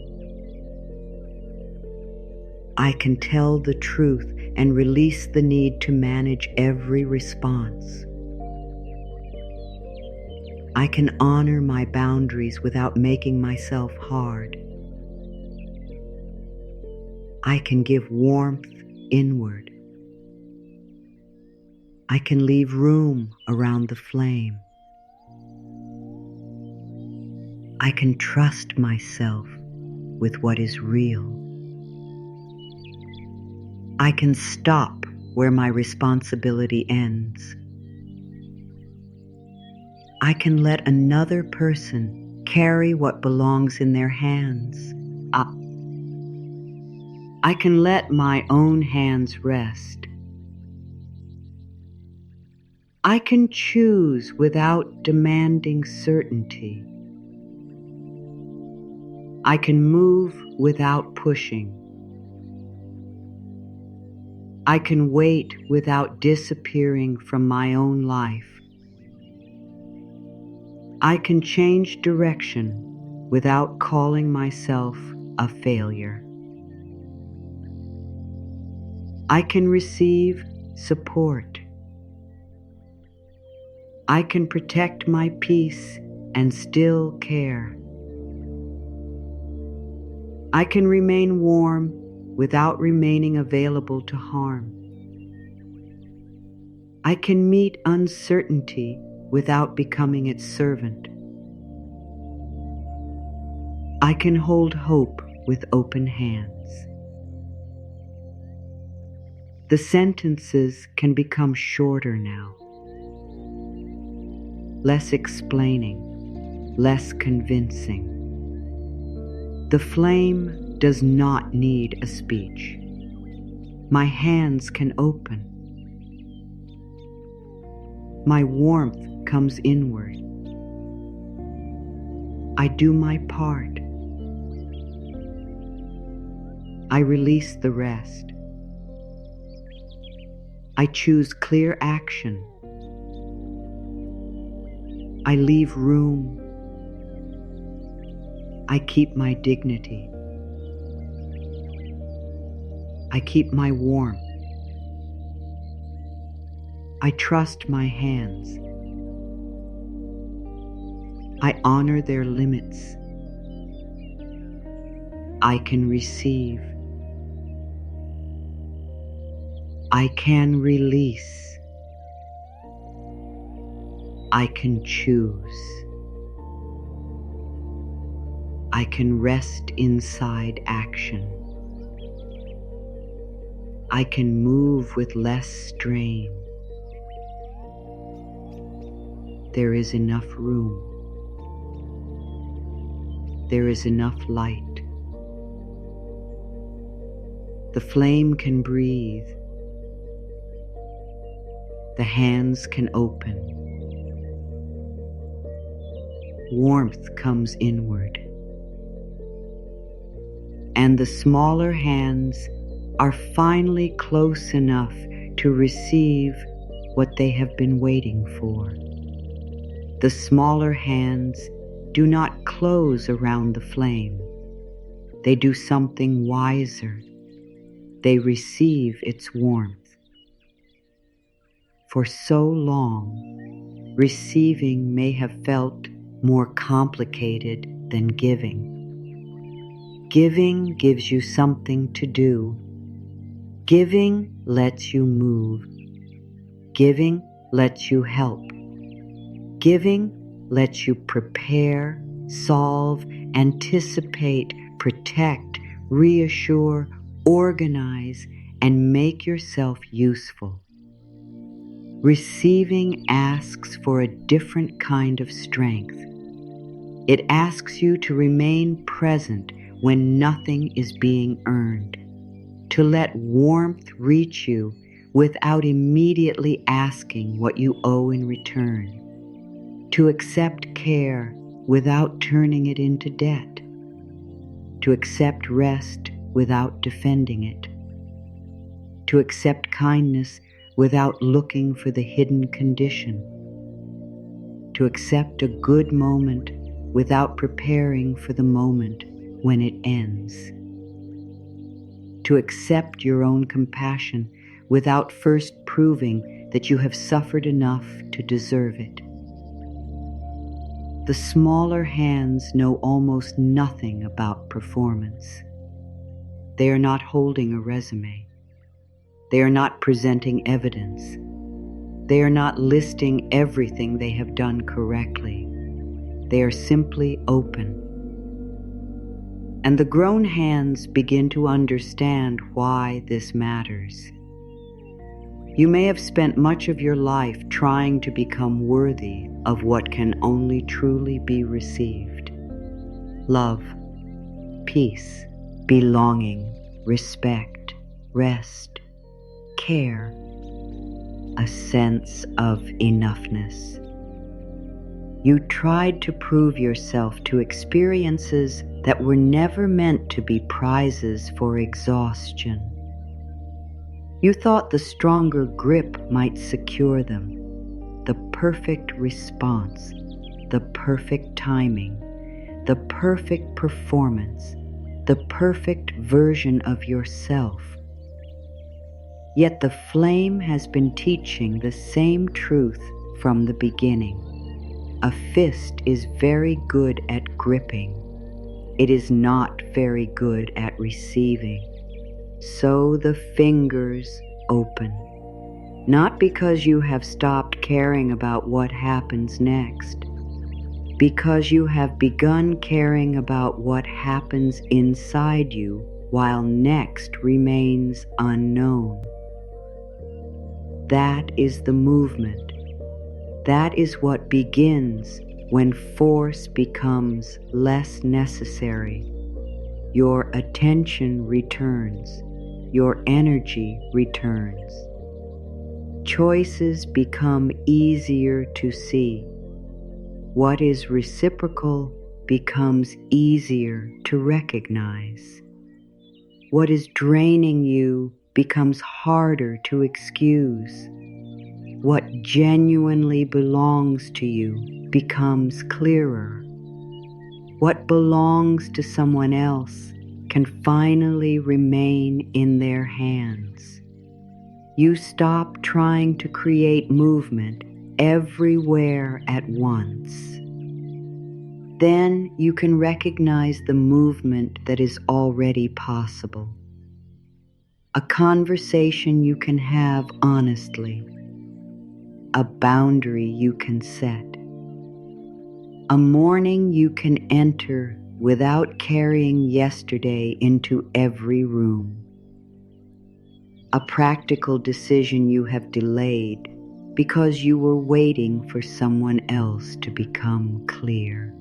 I can tell the truth and release the need to manage every response. I can honor my boundaries without making myself hard. I can give warmth inward. I can leave room around the flame. I can trust myself with what is real. I can stop where my responsibility ends. I can let another person carry what belongs in their hands. I can let my own hands rest. I can choose without demanding certainty. I can move without pushing. I can wait without disappearing from my own life. I can change direction without calling myself a failure. I can receive support. I can protect my peace and still care. I can remain warm without remaining available to harm. I can meet uncertainty without becoming its servant. I can hold hope with open hands. The sentences can become shorter now. Less explaining, less convincing. The flame does not need a speech. My hands can open. My warmth comes inward. I do my part. I release the rest. I choose clear action. I leave room. I keep my dignity. I keep my warmth. I trust my hands. I honor their limits. I can receive. I can release. I can choose. I can rest inside action. I can move with less strain. There is enough room. There is enough light. The flame can breathe. The hands can open. Warmth comes inward. And the smaller hands are finally close enough to receive what they have been waiting for. The smaller hands do not close around the flame. They do something wiser. They receive its warmth. For so long, receiving may have felt more complicated than giving. Giving gives you something to do. Giving lets you move. Giving lets you help. Giving lets you prepare, solve, anticipate, protect, reassure, organize, and make yourself useful. Receiving asks for a different kind of strength. It asks you to remain present when nothing is being earned, to let warmth reach you without immediately asking what you owe in return, to accept care without turning it into debt, to accept rest without defending it, to accept kindness without looking for the hidden condition, to accept a good moment without preparing for the moment when it ends, to accept your own compassion without first proving that you have suffered enough to deserve it. The smaller hands know almost nothing about performance. They are not holding a resume. They are not presenting evidence. They are not listing everything they have done correctly. They are simply open. And the grown hands begin to understand why this matters. You may have spent much of your life trying to become worthy of what can only truly be received: love, peace, belonging, respect, rest, care, a sense of enoughness. You tried to prove yourself to experiences that were never meant to be prizes for exhaustion. You thought the stronger grip might secure them, the perfect response, the perfect timing, the perfect performance, the perfect version of yourself. Yet the flame has been teaching the same truth from the beginning. A fist is very good at gripping. It is not very good at receiving. So the fingers open, not because you have stopped caring about what happens next, because you have begun caring about what happens inside you while next remains unknown. That is the movement. That is what begins when force becomes less necessary. Your attention returns. Your energy returns. Choices become easier to see. What is reciprocal becomes easier to recognize. What is draining you becomes harder to excuse. What genuinely belongs to you becomes clearer. What belongs to someone else can finally remain in their hands. You stop trying to create movement everywhere at once. Then you can recognize the movement that is already possible. A conversation you can have honestly. A boundary you can set. A morning you can enter without carrying yesterday into every room. A practical decision you have delayed because you were waiting for someone else to become clear.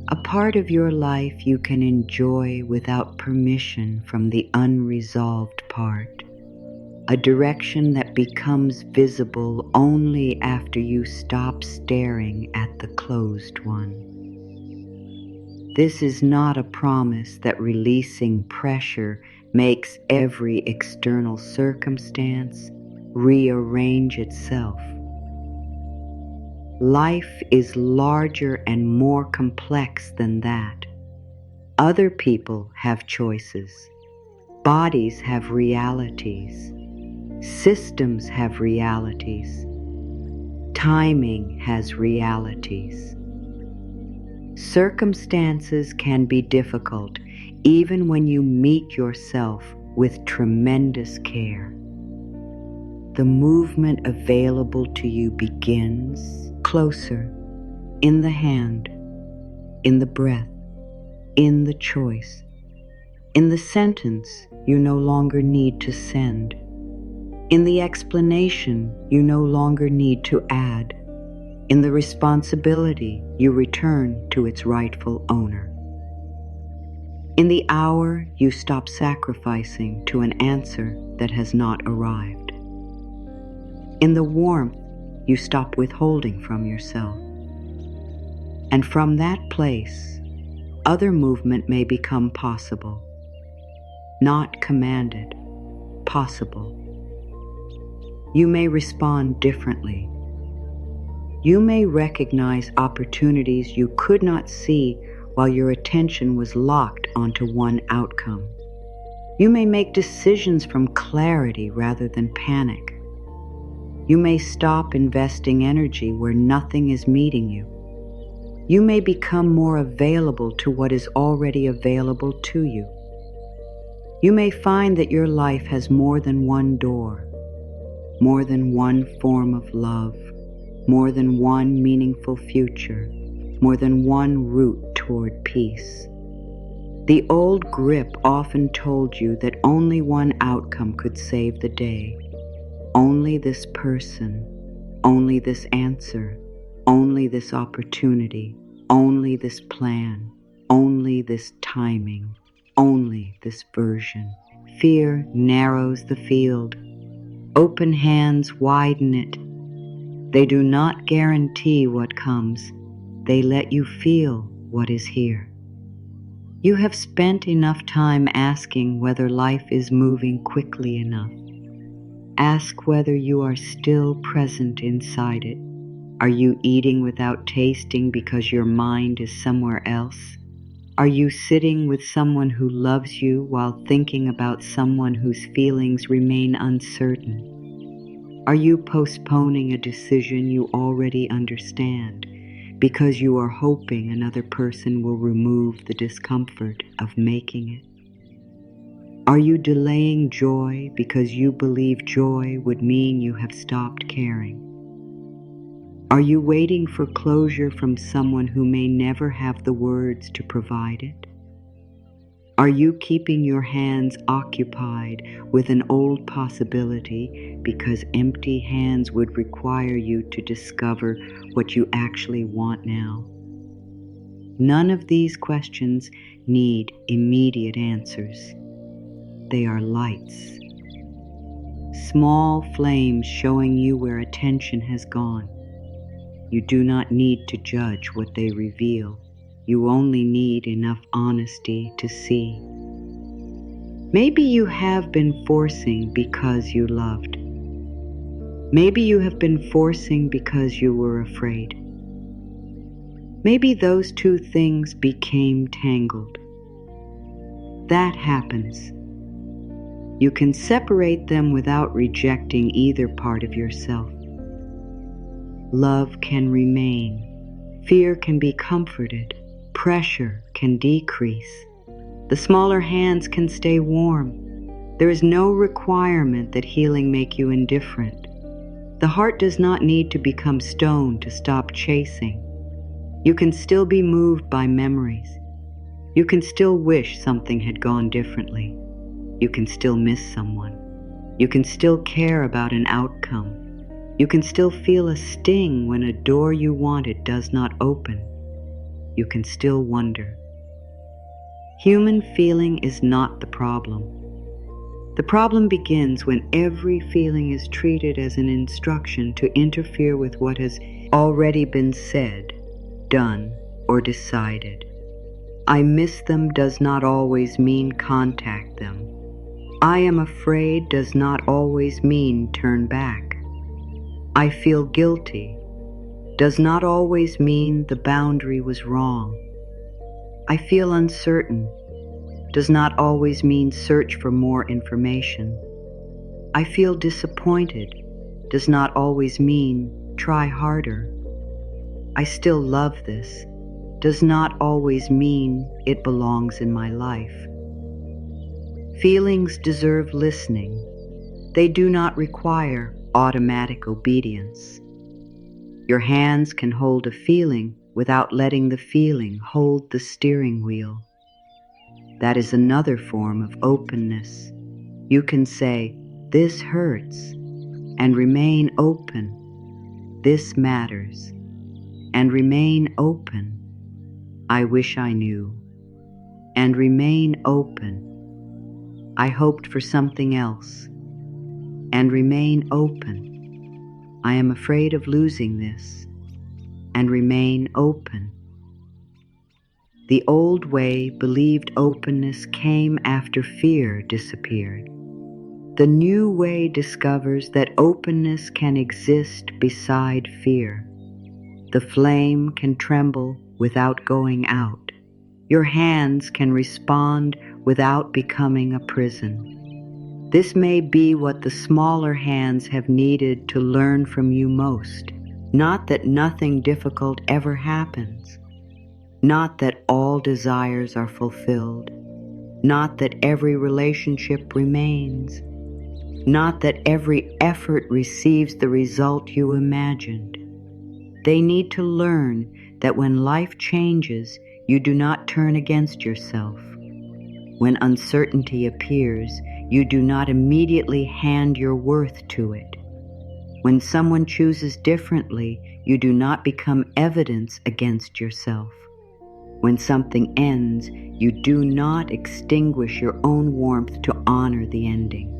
A part of your life you can enjoy without permission from the unresolved part. A direction that becomes visible only after you stop staring at the closed one. This is not a promise that releasing pressure makes every external circumstance rearrange itself. Life is larger and more complex than that. Other people have choices. Bodies have realities. Systems have realities. Timing has realities. Circumstances can be difficult even when you meet yourself with tremendous care. The movement available to you begins closer, in the hand, in the breath, in the choice, in the sentence you no longer need to send, in the explanation you no longer need to add, in the responsibility you return to its rightful owner. In the hour you stop sacrificing to an answer that has not arrived. In the warmth you stop withholding from yourself. And from that place, other movement may become possible. Not commanded, possible. You may respond differently. You may recognize opportunities you could not see while your attention was locked onto one outcome. You may make decisions from clarity rather than panic. You may stop investing energy where nothing is meeting you. You may become more available to what is already available to you. You may find that your life has more than one door, more than one form of love, more than one meaningful future, more than one route toward peace. The old grip often told you that only one outcome could save the day. Only this person, only this answer, only this opportunity, only this plan, only this timing, only this version. Fear narrows the field. Open hands widen it. They do not guarantee what comes. They let you feel what is here. You have spent enough time asking whether life is moving quickly enough. Ask whether you are still present inside it. Are you eating without tasting because your mind is somewhere else? Are you sitting with someone who loves you while thinking about someone whose feelings remain uncertain? Are you postponing a decision you already understand because you are hoping another person will remove the discomfort of making it? Are you delaying joy because you believe joy would mean you have stopped caring? Are you waiting for closure from someone who may never have the words to provide it? Are you keeping your hands occupied with an old possibility because empty hands would require you to discover what you actually want now? None of these questions need immediate answers. They are lights. Small flames showing you where attention has gone. You do not need to judge what they reveal. You only need enough honesty to see. Maybe you have been forcing because you loved. Maybe you have been forcing because you were afraid. Maybe those two things became tangled. That happens. You can separate them without rejecting either part of yourself. Love can remain. Fear can be comforted. Pressure can decrease. The smaller hands can stay warm. There is no requirement that healing make you indifferent. The heart does not need to become stone to stop chasing. You can still be moved by memories. You can still wish something had gone differently. You can still miss someone. You can still care about an outcome. You can still feel a sting when a door you wanted does not open. You can still wonder. Human feeling is not the problem. The problem begins when every feeling is treated as an instruction to interfere with what has already been said, done, or decided. I miss them does not always mean contact them. I am afraid does not always mean turn back. I feel guilty does not always mean the boundary was wrong. I feel uncertain does not always mean search for more information. I feel disappointed does not always mean try harder. I still love this does not always mean it belongs in my life. Feelings deserve listening. They do not require automatic obedience. Your hands can hold a feeling without letting the feeling hold the steering wheel. That is another form of openness. You can say, "This hurts," and remain open. "This matters," and remain open. "I wish I knew," and remain open. "I hoped for something else," and remain open. "I am afraid of losing this," and remain open. The old way believed openness came after fear disappeared. The new way discovers that openness can exist beside fear. The flame can tremble without going out. Your hands can respond without becoming a prison. This may be what the smaller hands have needed to learn from you most. Not that nothing difficult ever happens. Not that all desires are fulfilled. Not that every relationship remains. Not that every effort receives the result you imagined. They need to learn that when life changes, you do not turn against yourself. When uncertainty appears, you do not immediately hand your worth to it. When someone chooses differently, you do not become evidence against yourself. When something ends, you do not extinguish your own warmth to honor the ending.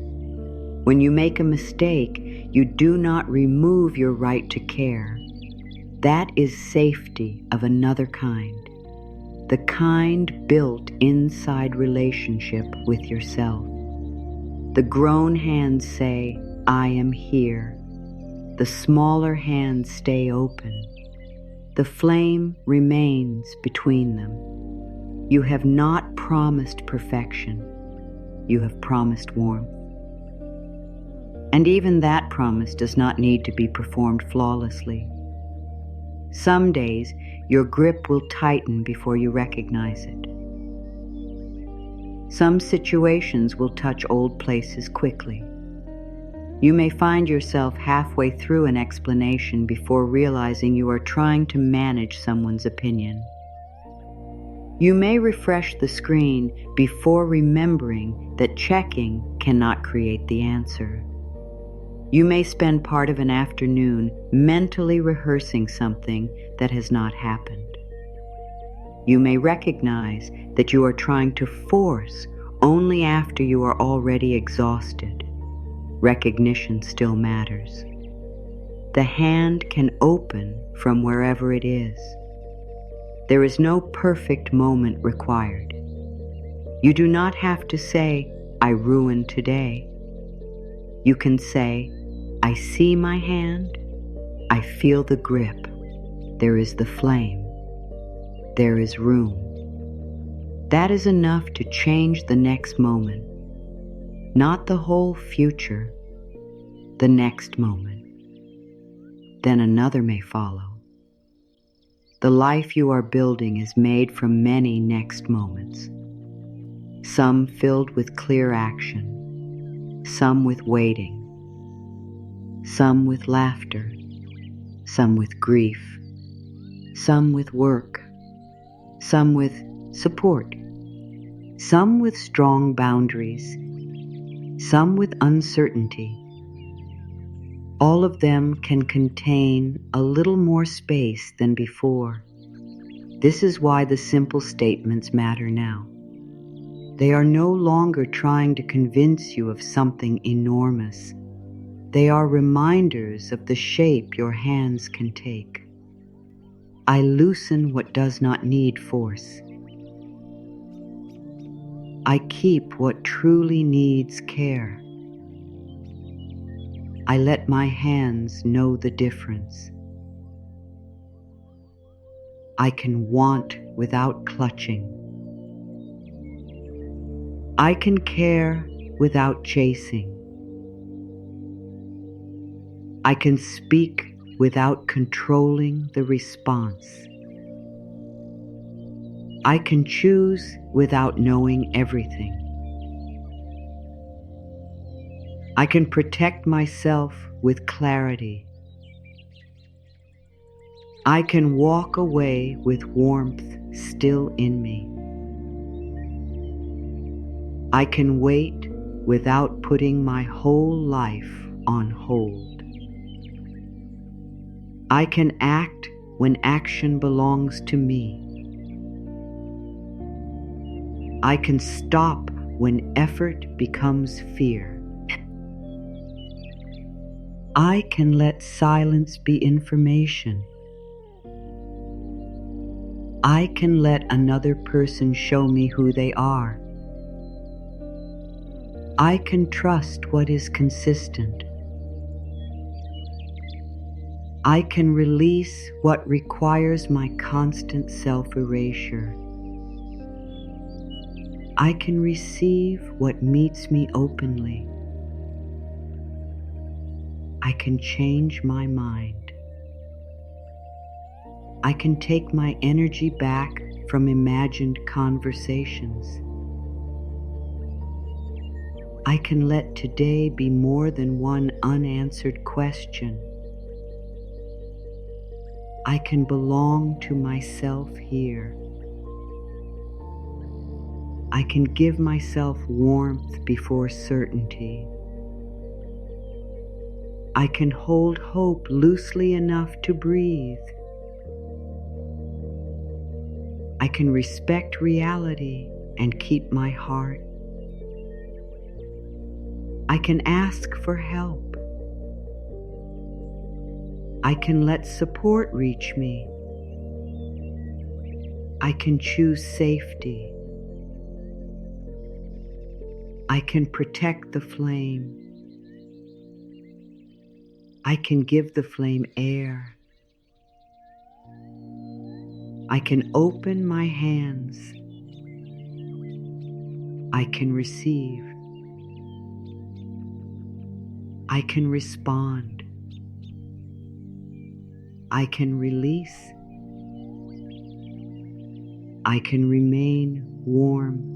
When you make a mistake, you do not remove your right to care. That is safety of another kind. The kind built inside relationship with yourself. The grown hands say, "I am here." The smaller hands stay open. The flame remains between them. You have not promised perfection. You have promised warmth. And even that promise does not need to be performed flawlessly. Some days, your grip will tighten before you recognize it. Some situations will touch old places quickly. You may find yourself halfway through an explanation before realizing you are trying to manage someone's opinion. You may refresh the screen before remembering that checking cannot create the answer. You may spend part of an afternoon mentally rehearsing something that has not happened. You may recognize that you are trying to force only after you are already exhausted. Recognition still matters. The hand can open from wherever it is. There is no perfect moment required. You do not have to say, "I ruined today." You can say, "I see my hand. I feel the grip. There is the flame. There is room." That is enough to change the next moment. Not the whole future, the next moment. Then another may follow. The life you are building is made from many next moments. Some filled with clear action, some with waiting, some with laughter, some with grief, some with work, some with support, some with strong boundaries, some with uncertainty. All of them can contain a little more space than before. This is why the simple statements matter now. They are no longer trying to convince you of something enormous. They are reminders of the shape your hands can take. I loosen what does not need force. I keep what truly needs care. I let my hands know the difference. I can want without clutching. I can care without chasing. I can speak without controlling the response. I can choose without knowing everything. I can protect myself with clarity. I can walk away with warmth still in me. I can wait without putting my whole life on hold. I can act when action belongs to me. I can stop when effort becomes fear. I can let silence be information. I can let another person show me who they are. I can trust what is consistent. I can release what requires my constant self-erasure. I can receive what meets me openly. I can change my mind. I can take my energy back from imagined conversations. I can let today be more than one unanswered question. I can belong to myself here. I can give myself warmth before certainty. I can hold hope loosely enough to breathe. I can respect reality and keep my heart. I can ask for help. I can let support reach me. I can choose safety. I can protect the flame. I can give the flame air. I can open my hands. I can receive. I can respond. I can release. I can remain warm.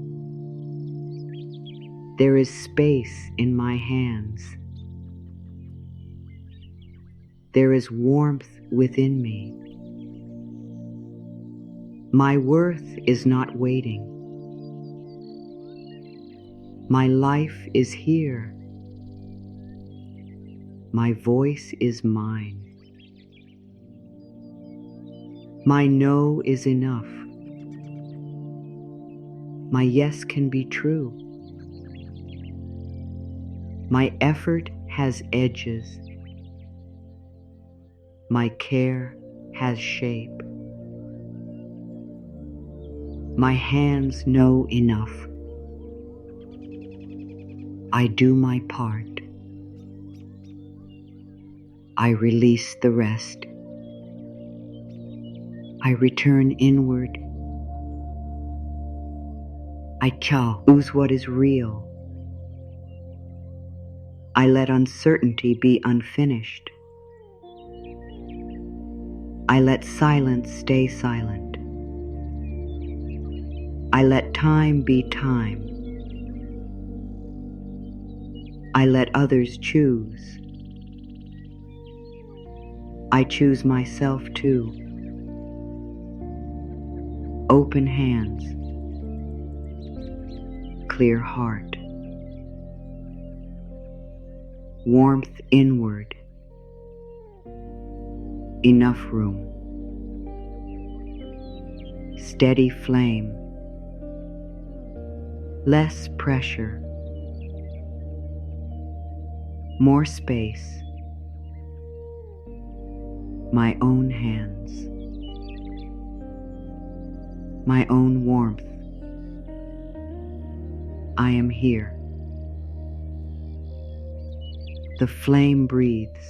There is space in my hands. There is warmth within me. My worth is not waiting. My life is here. My voice is mine. My no is enough. My yes can be true. My effort has edges. My care has shape. My hands know enough. I do my part. I release the rest. I return inward. I choose what is real. I let uncertainty be unfinished. I let silence stay silent. I let time be time. I let others choose. I choose myself too. Open hands, clear heart, warmth inward, enough room, steady flame, less pressure, more space, my own hands, my own warmth. I am here. The flame breathes.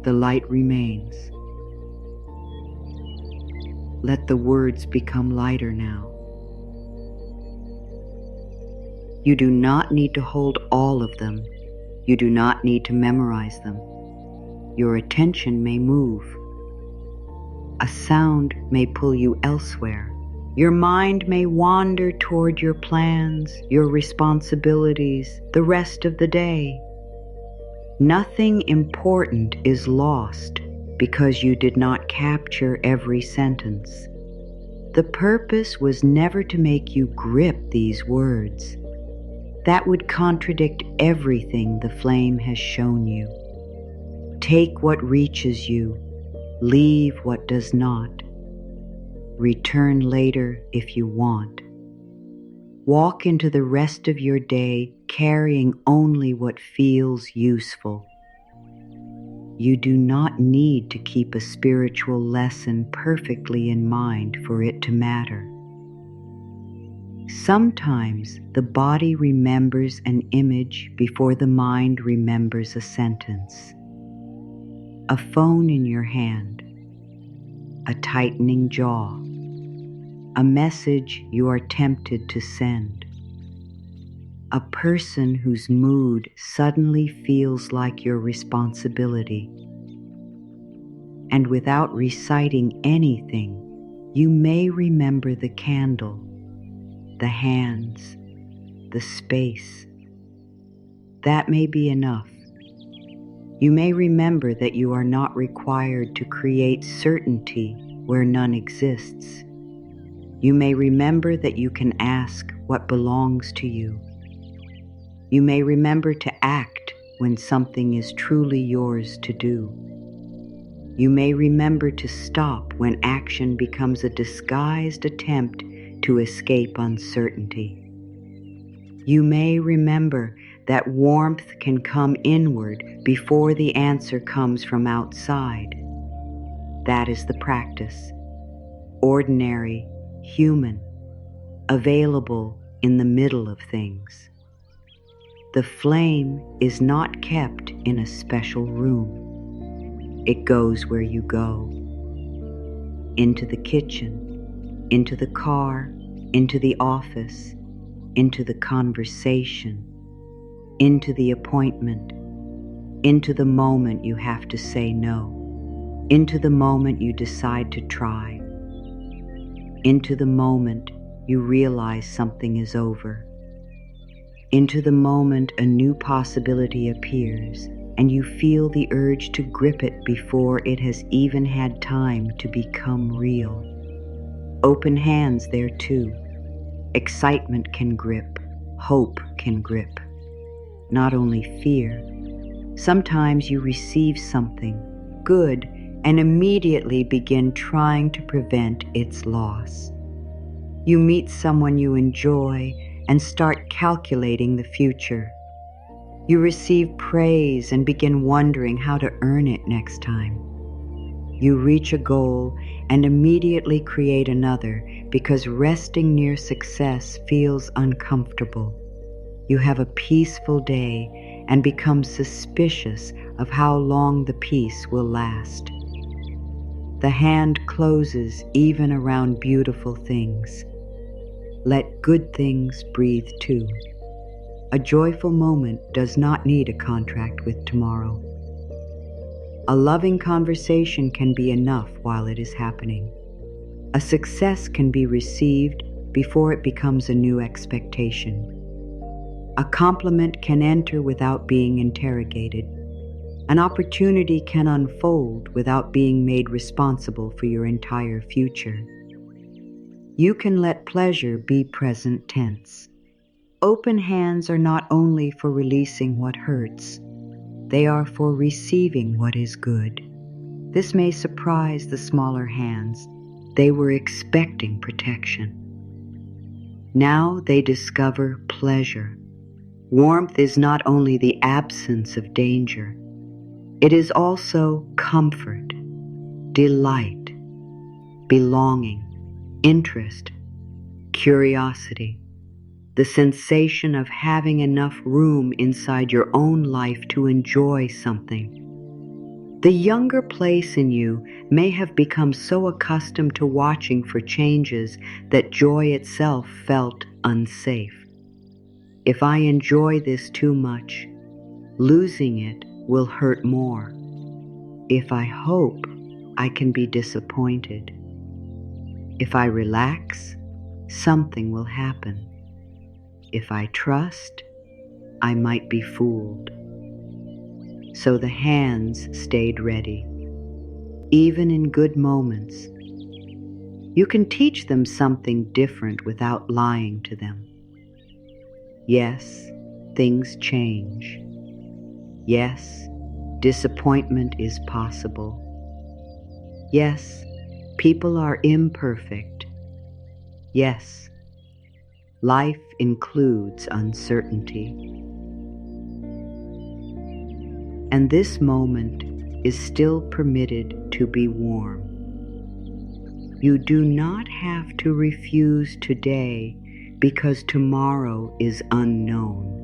The light remains. Let the words become lighter now. You do not need to hold all of them. You do not need to memorize them. Your attention may move. A sound may pull you elsewhere. Your mind may wander toward your plans, your responsibilities, the rest of the day. Nothing important is lost because you did not capture every sentence. The purpose was never to make you grip these words. That would contradict everything the flame has shown you. Take what reaches you, leave what does not. Return later if you want. Walk into the rest of your day carrying only what feels useful. You do not need to keep a spiritual lesson perfectly in mind for it to matter. Sometimes the body remembers an image before the mind remembers a sentence. A phone in your hand, a tightening jaw, a message you are tempted to send, a person whose mood suddenly feels like your responsibility. And without reciting anything, you may remember the candle, the hands, the space. That may be enough. You may remember that you are not required to create certainty where none exists. You may remember that you can ask what belongs to you. You may remember to act when something is truly yours to do. You may remember to stop when action becomes a disguised attempt to escape uncertainty. You may remember that warmth can come inward before the answer comes from outside. That is the practice. Ordinary, human, available in the middle of things. The flame is not kept in a special room. It goes where you go. Into the kitchen, into the car, into the office, into the conversation, into the appointment, into the moment you have to say no, into the moment you decide to try, into the moment you realize something is over, into the moment a new possibility appears and you feel the urge to grip it before it has even had time to become real. Open hands there too. Excitement can grip, hope can grip. Not only fear. Sometimes you receive something good and immediately begin trying to prevent its loss. You meet someone you enjoy and start calculating the future. You receive praise and begin wondering how to earn it next time. You reach a goal and immediately create another because resting near success feels uncomfortable. You have a peaceful day and become suspicious of how long the peace will last. The hand closes even around beautiful things. Let good things breathe too. A joyful moment does not need a contract with tomorrow. A loving conversation can be enough while it is happening. A success can be received before it becomes a new expectation. A compliment can enter without being interrogated. An opportunity can unfold without being made responsible for your entire future. You can let pleasure be present tense. Open hands are not only for releasing what hurts, they are for receiving what is good. This may surprise the smaller hands. They were expecting protection. Now they discover pleasure. Warmth is not only the absence of danger, it is also comfort, delight, belonging, interest, curiosity, the sensation of having enough room inside your own life to enjoy something. The younger place in you may have become so accustomed to watching for changes that joy itself felt unsafe. If I enjoy this too much, losing it will hurt more. If I hope, I can be disappointed. If I relax, something will happen. If I trust, I might be fooled. So the hands stayed ready, even in good moments. You can teach them something different without lying to them. Yes, things change. Yes, disappointment is possible. Yes, people are imperfect. Yes, life includes uncertainty. And this moment is still permitted to be warm. You do not have to refuse today because tomorrow is unknown.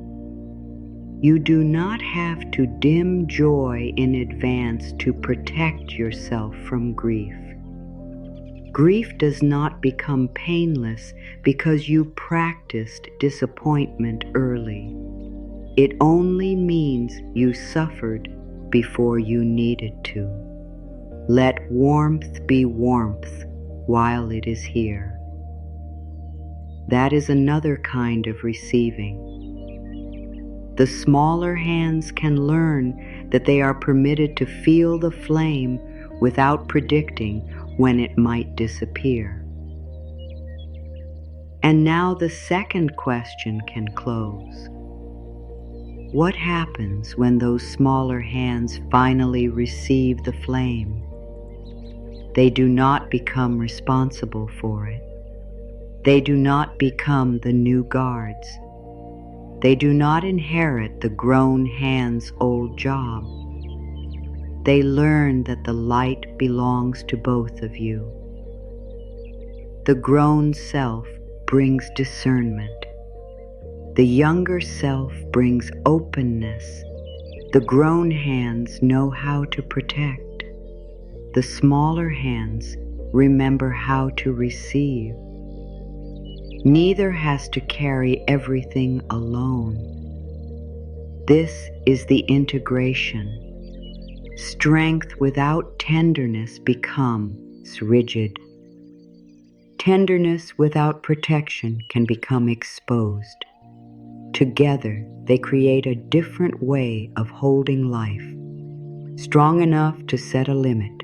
You do not have to dim joy in advance to protect yourself from grief. Grief does not become painless because you practiced disappointment early. It only means you suffered before you needed to. Let warmth be warmth while it is here. That is another kind of receiving. The smaller hands can learn that they are permitted to feel the flame without predicting when it might disappear. And now the second question can close. What happens when those smaller hands finally receive the flame? They do not become responsible for it. They do not become the new guards. They do not inherit the grown hand's old job. They learn that the light belongs to both of you. The grown self brings discernment. The younger self brings openness. The grown hands know how to protect. The smaller hands remember how to receive. Neither has to carry everything alone. This is the integration. Strength without tenderness becomes rigid. Tenderness without protection can become exposed. Together, they create a different way of holding life, strong enough to set a limit,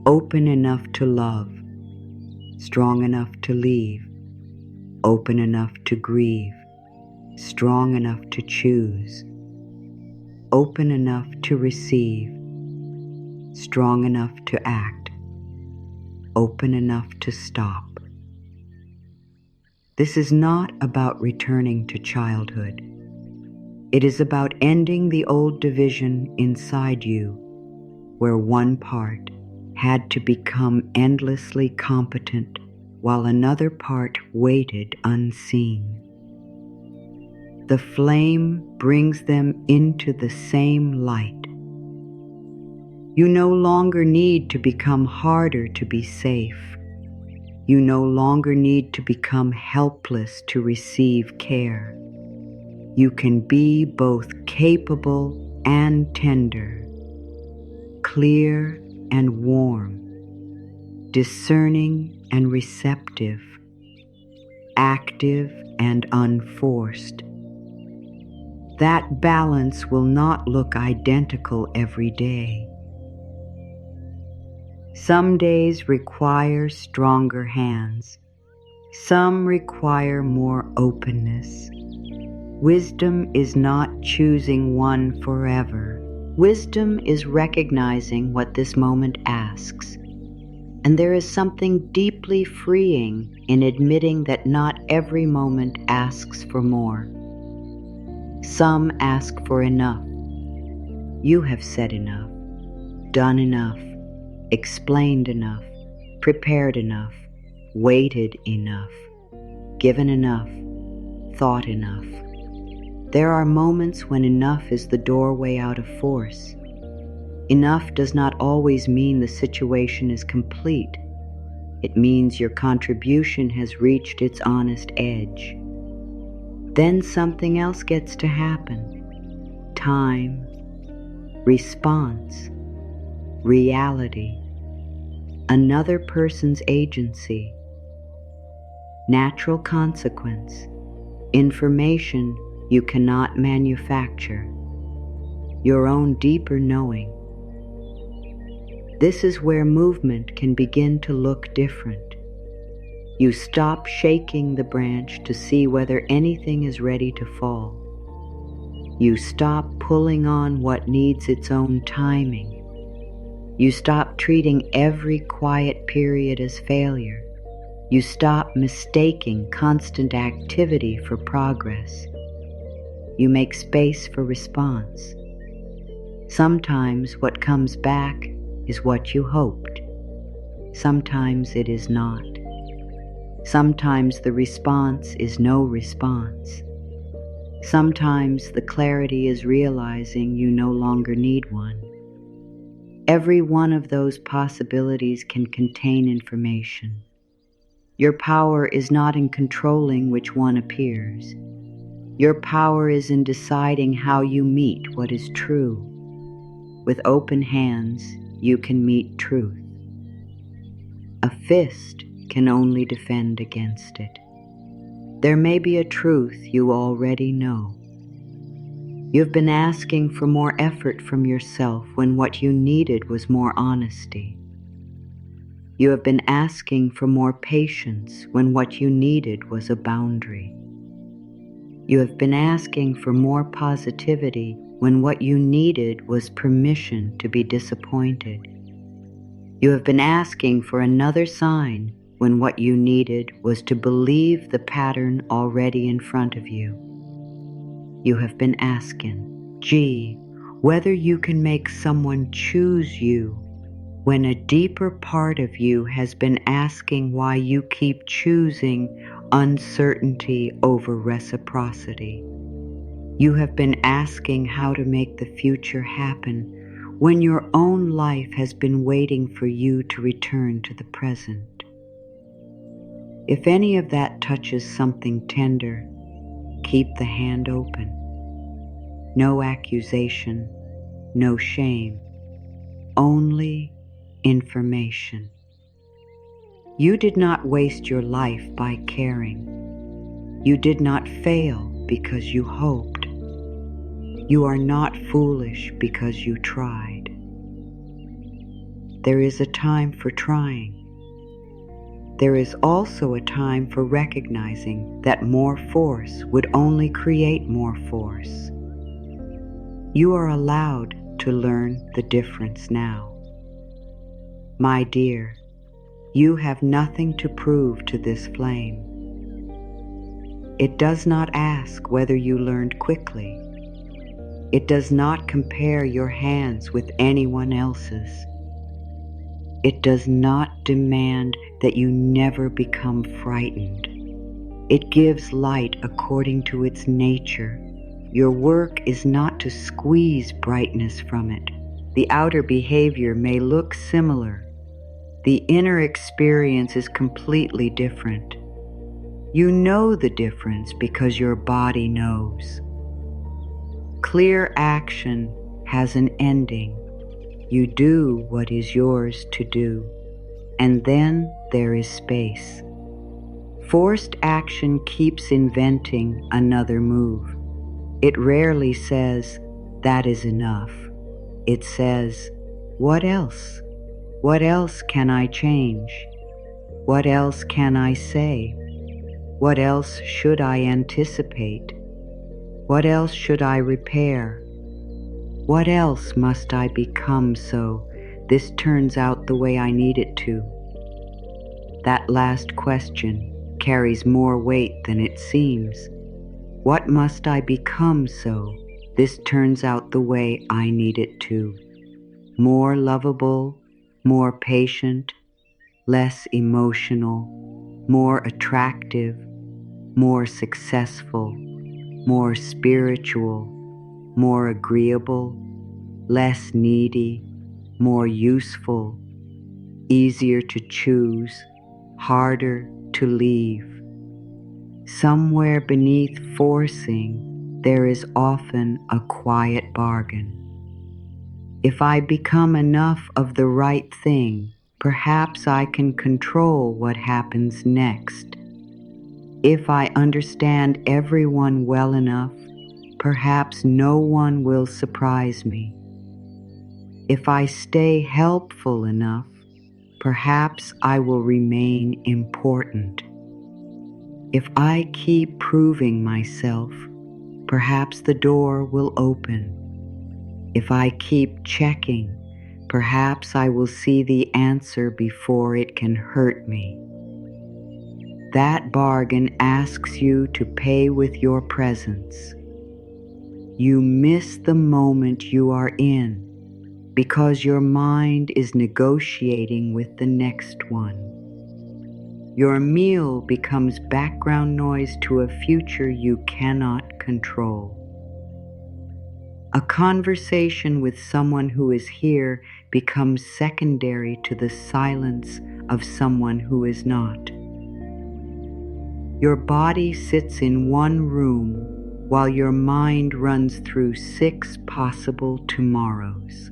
open enough to love, strong enough to leave, open enough to grieve, strong enough to choose, open enough to receive, strong enough to act, open enough to stop. This is not about returning to childhood. It is about ending the old division inside you, where one part had to become endlessly competent while another part waited unseen. The flame brings them into the same light. You no longer need to become harder to be safe. You no longer need to become helpless to receive care. You can be both capable and tender, clear and warm, discerning and receptive, active and unforced. That balance will not look identical every day. Some days require stronger hands. Some require more openness. Wisdom is not choosing one forever. Wisdom is recognizing what this moment asks. And there is something deeply freeing in admitting that not every moment asks for more. Some ask for enough. You have said enough, done enough, explained enough, prepared enough, waited enough, given enough, thought enough. There are moments when enough is the doorway out of force. Enough does not always mean the situation is complete. It means your contribution has reached its honest edge. Then something else gets to happen. Time, response, reality, another person's agency, natural consequence, information you cannot manufacture, your own deeper knowing. This is where movement can begin to look different. You stop shaking the branch to see whether anything is ready to fall. You stop pulling on what needs its own timing. You stop treating every quiet period as failure. You stop mistaking constant activity for progress. You make space for response. Sometimes what comes back is what you hoped. Sometimes it is not. Sometimes the response is no response. Sometimes the clarity is realizing you no longer need one. Every one of those possibilities can contain information. Your power is not in controlling which one appears. Your power is in deciding how you meet what is true. With open hands, you can meet truth. A fist can only defend against it. There may be a truth you already know. You've been asking for more effort from yourself when what you needed was more honesty. You have been asking for more patience when what you needed was a boundary. You have been asking for more positivity when what you needed was permission to be disappointed. You have been asking for another sign when what you needed was to believe the pattern already in front of you. You have been asking, gee, whether you can make someone choose you, when a deeper part of you has been asking why you keep choosing uncertainty over reciprocity. You have been asking how to make the future happen when your own life has been waiting for you to return to the present. If any of that touches something tender, keep the hand open. No accusation, no shame, only information. You did not waste your life by caring. You did not fail because you hoped. You are not foolish because you tried. There is a time for trying. There is also a time for recognizing that more force would only create more force. You are allowed to learn the difference now. My dear, you have nothing to prove to this flame. It does not ask whether you learned quickly. It does not compare your hands with anyone else's. It does not demand that you never become frightened. It gives light according to its nature. Your work is not to squeeze brightness from it. The outer behavior may look similar. The inner experience is completely different. You know the difference because your body knows. Clear action has an ending. You do what is yours to do, and then there is space. Forced action keeps inventing another move. It rarely says, "That is enough." It says, "What else? What else can I change? What else can I say? What else should I anticipate? What else should I repair? What else must I become so this turns out the way I need it to?" That last question carries more weight than it seems. What must I become so this turns out the way I need it to? More lovable, more patient, less emotional, more attractive, more successful, more spiritual, more agreeable, less needy, more useful, easier to choose, harder to leave. Somewhere beneath forcing, there is often a quiet bargain. If I become enough of the right thing, perhaps I can control what happens next. If I understand everyone well enough, perhaps no one will surprise me. If I stay helpful enough, perhaps I will remain important. If I keep proving myself, perhaps the door will open. If I keep checking, perhaps I will see the answer before it can hurt me. That bargain asks you to pay with your presence. You miss the moment you are in because your mind is negotiating with the next one. Your meal becomes background noise to a future you cannot control. A conversation with someone who is here becomes secondary to the silence of someone who is not. Your body sits in one room while your mind runs through 6 possible tomorrows.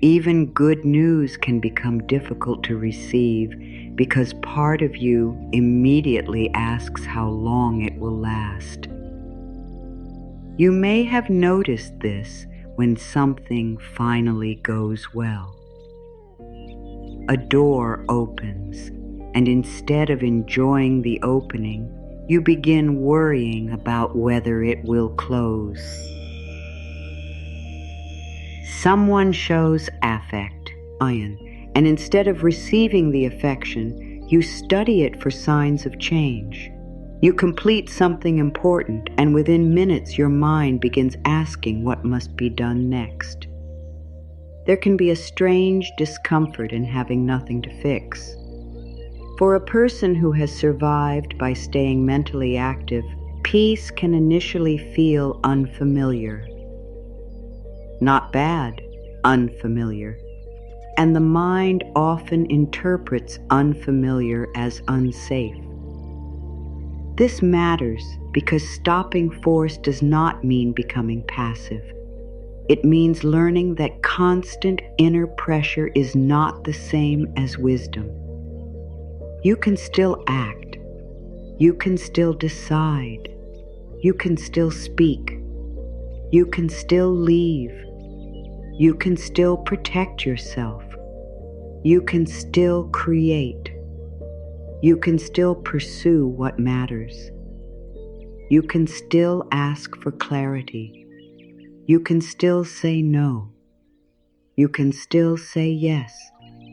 Even good news can become difficult to receive because part of you immediately asks how long it will last. You may have noticed this when something finally goes well. A door opens, and instead of enjoying the opening, you begin worrying about whether it will close. Someone shows affect, and instead of receiving the affection, you study it for signs of change. You complete something important, and within minutes your mind begins asking what must be done next. There can be a strange discomfort in having nothing to fix. For a person who has survived by staying mentally active, peace can initially feel unfamiliar. Not bad, unfamiliar. And the mind often interprets unfamiliar as unsafe. This matters because stopping force does not mean becoming passive. It means learning that constant inner pressure is not the same as wisdom. You can still act. You can still decide. You can still speak. You can still leave. You can still protect yourself. You can still create. You can still pursue what matters. You can still ask for clarity. You can still say no. You can still say yes.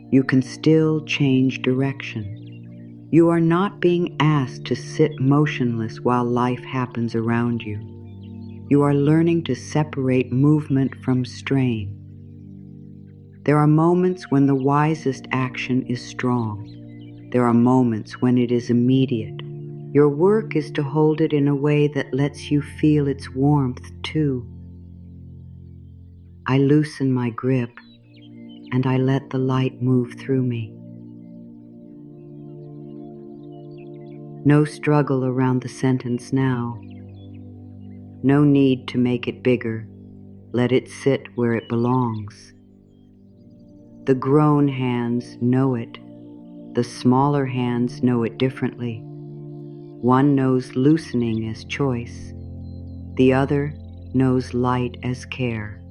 You can still change direction. You are not being asked to sit motionless while life happens around you. You are learning to separate movement from strain. There are moments when the wisest action is strong. There are moments when it is immediate. Your work is to hold it in a way that lets you feel its warmth too. I loosen my grip, and I let the light move through me. No struggle around the sentence now. No need to make it bigger. Let it sit where it belongs. The grown hands know it. The smaller hands know it differently. One knows loosening as choice. The other knows light as care.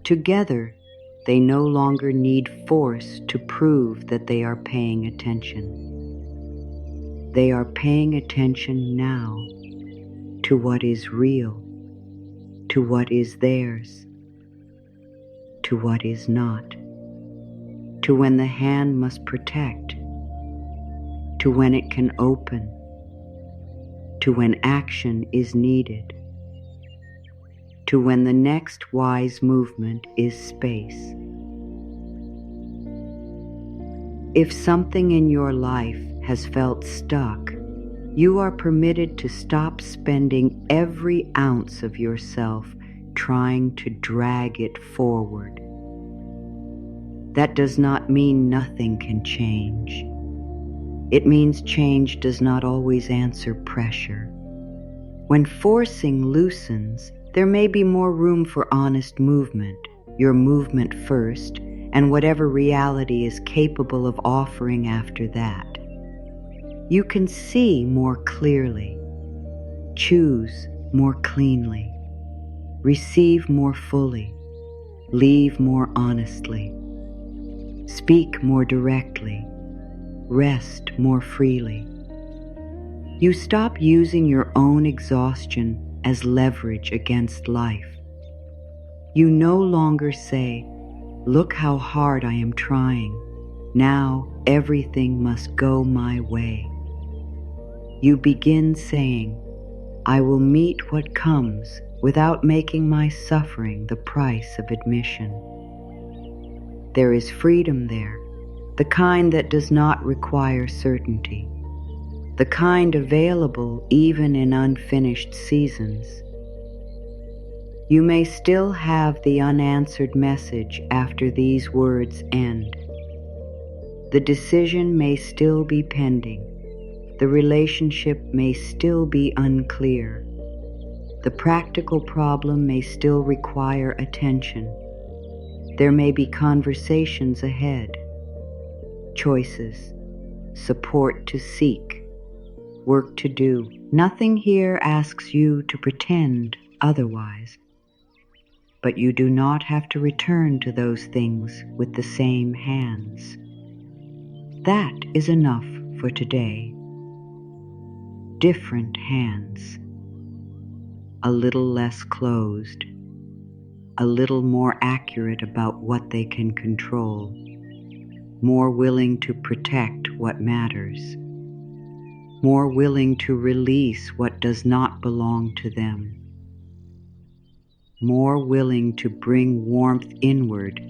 Together, they no longer need force to prove that they are paying attention. They are paying attention now to what is real, to what is theirs, to what is not, to when the hand must protect, to when it can open, to when action is needed, to when the next wise movement is space. If something in your life has felt stuck, you are permitted to stop spending every ounce of yourself trying to drag it forward. That does not mean nothing can change. It means change does not always answer pressure. When forcing loosens, there may be more room for honest movement, your movement first, and whatever reality is capable of offering after that. You can see more clearly, choose more cleanly, receive more fully, leave more honestly, speak more directly, rest more freely. You stop using your own exhaustion as leverage against life. You no longer say, "Look how hard I am trying. Now everything must go my way." You begin saying, "I will meet what comes without making my suffering the price of admission." There is freedom there, the kind that does not require certainty, the kind available even in unfinished seasons. You may still have the unanswered message after these words end. The decision may still be pending. The relationship may still be unclear. The practical problem may still require attention. There may be conversations ahead, choices, support to seek, work to do. Nothing here asks you to pretend otherwise. But you do not have to return to those things with the same hands. That is enough for today. Different hands, a little less closed, a little more accurate about what they can control, more willing to protect what matters, more willing to release what does not belong to them, more willing to bring warmth inward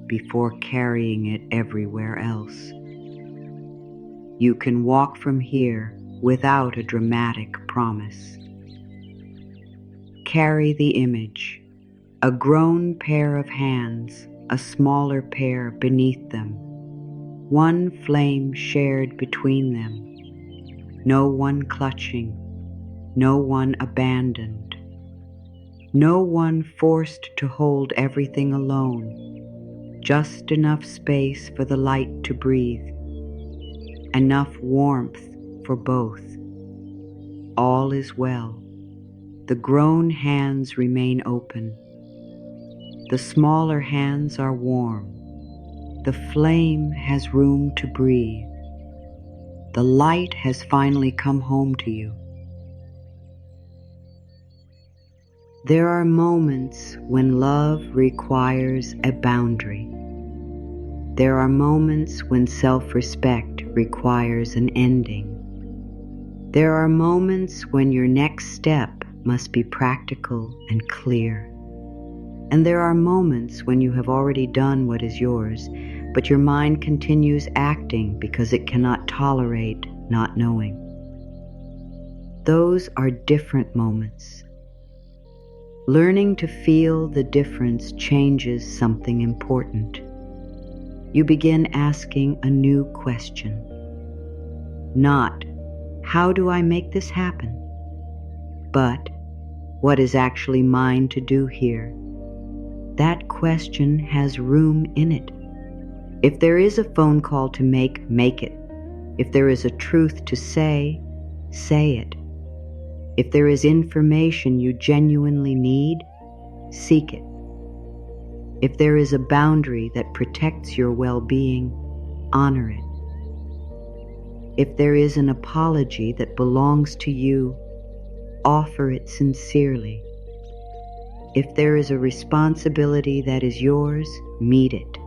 before carrying it everywhere else. You can walk from here without a dramatic promise. Carry the image, a grown pair of hands, a smaller pair beneath them, one flame shared between them, no one clutching, no one abandoned, no one forced to hold everything alone, just enough space for the light to breathe, enough warmth for both. All is well. The grown hands remain open. The smaller hands are warm. The flame has room to breathe. The light has finally come home to you. There are moments when love requires a boundary. There are moments when self-respect requires an ending. There are moments when your next step must be practical and clear. And there are moments when you have already done what is yours, but your mind continues acting because it cannot tolerate not knowing. Those are different moments. Learning to feel the difference changes something important. You begin asking a new question. Not, how do I make this happen? But, what is actually mine to do here? That question has room in it. If there is a phone call to make it. If there is a truth to say it. If there is information you genuinely need, seek it. If there is a boundary that protects your well-being, honor it. If there is an apology that belongs to you, offer it sincerely. If there is a responsibility that is yours, meet it.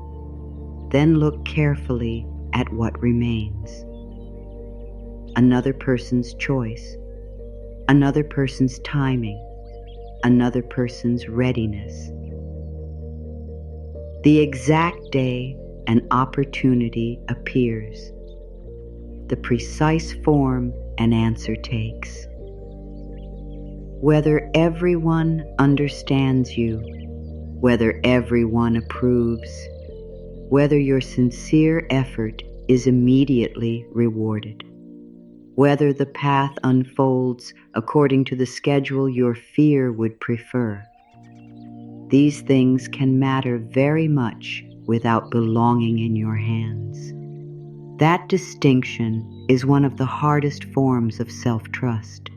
Then look carefully at what remains. Another person's choice, another person's timing, another person's readiness. The exact day an opportunity appears, the precise form an answer takes. Whether everyone understands you, whether everyone approves, whether your sincere effort is immediately rewarded, whether the path unfolds according to the schedule your fear would prefer. These things can matter very much without belonging in your hands. That distinction is one of the hardest forms of self-trust.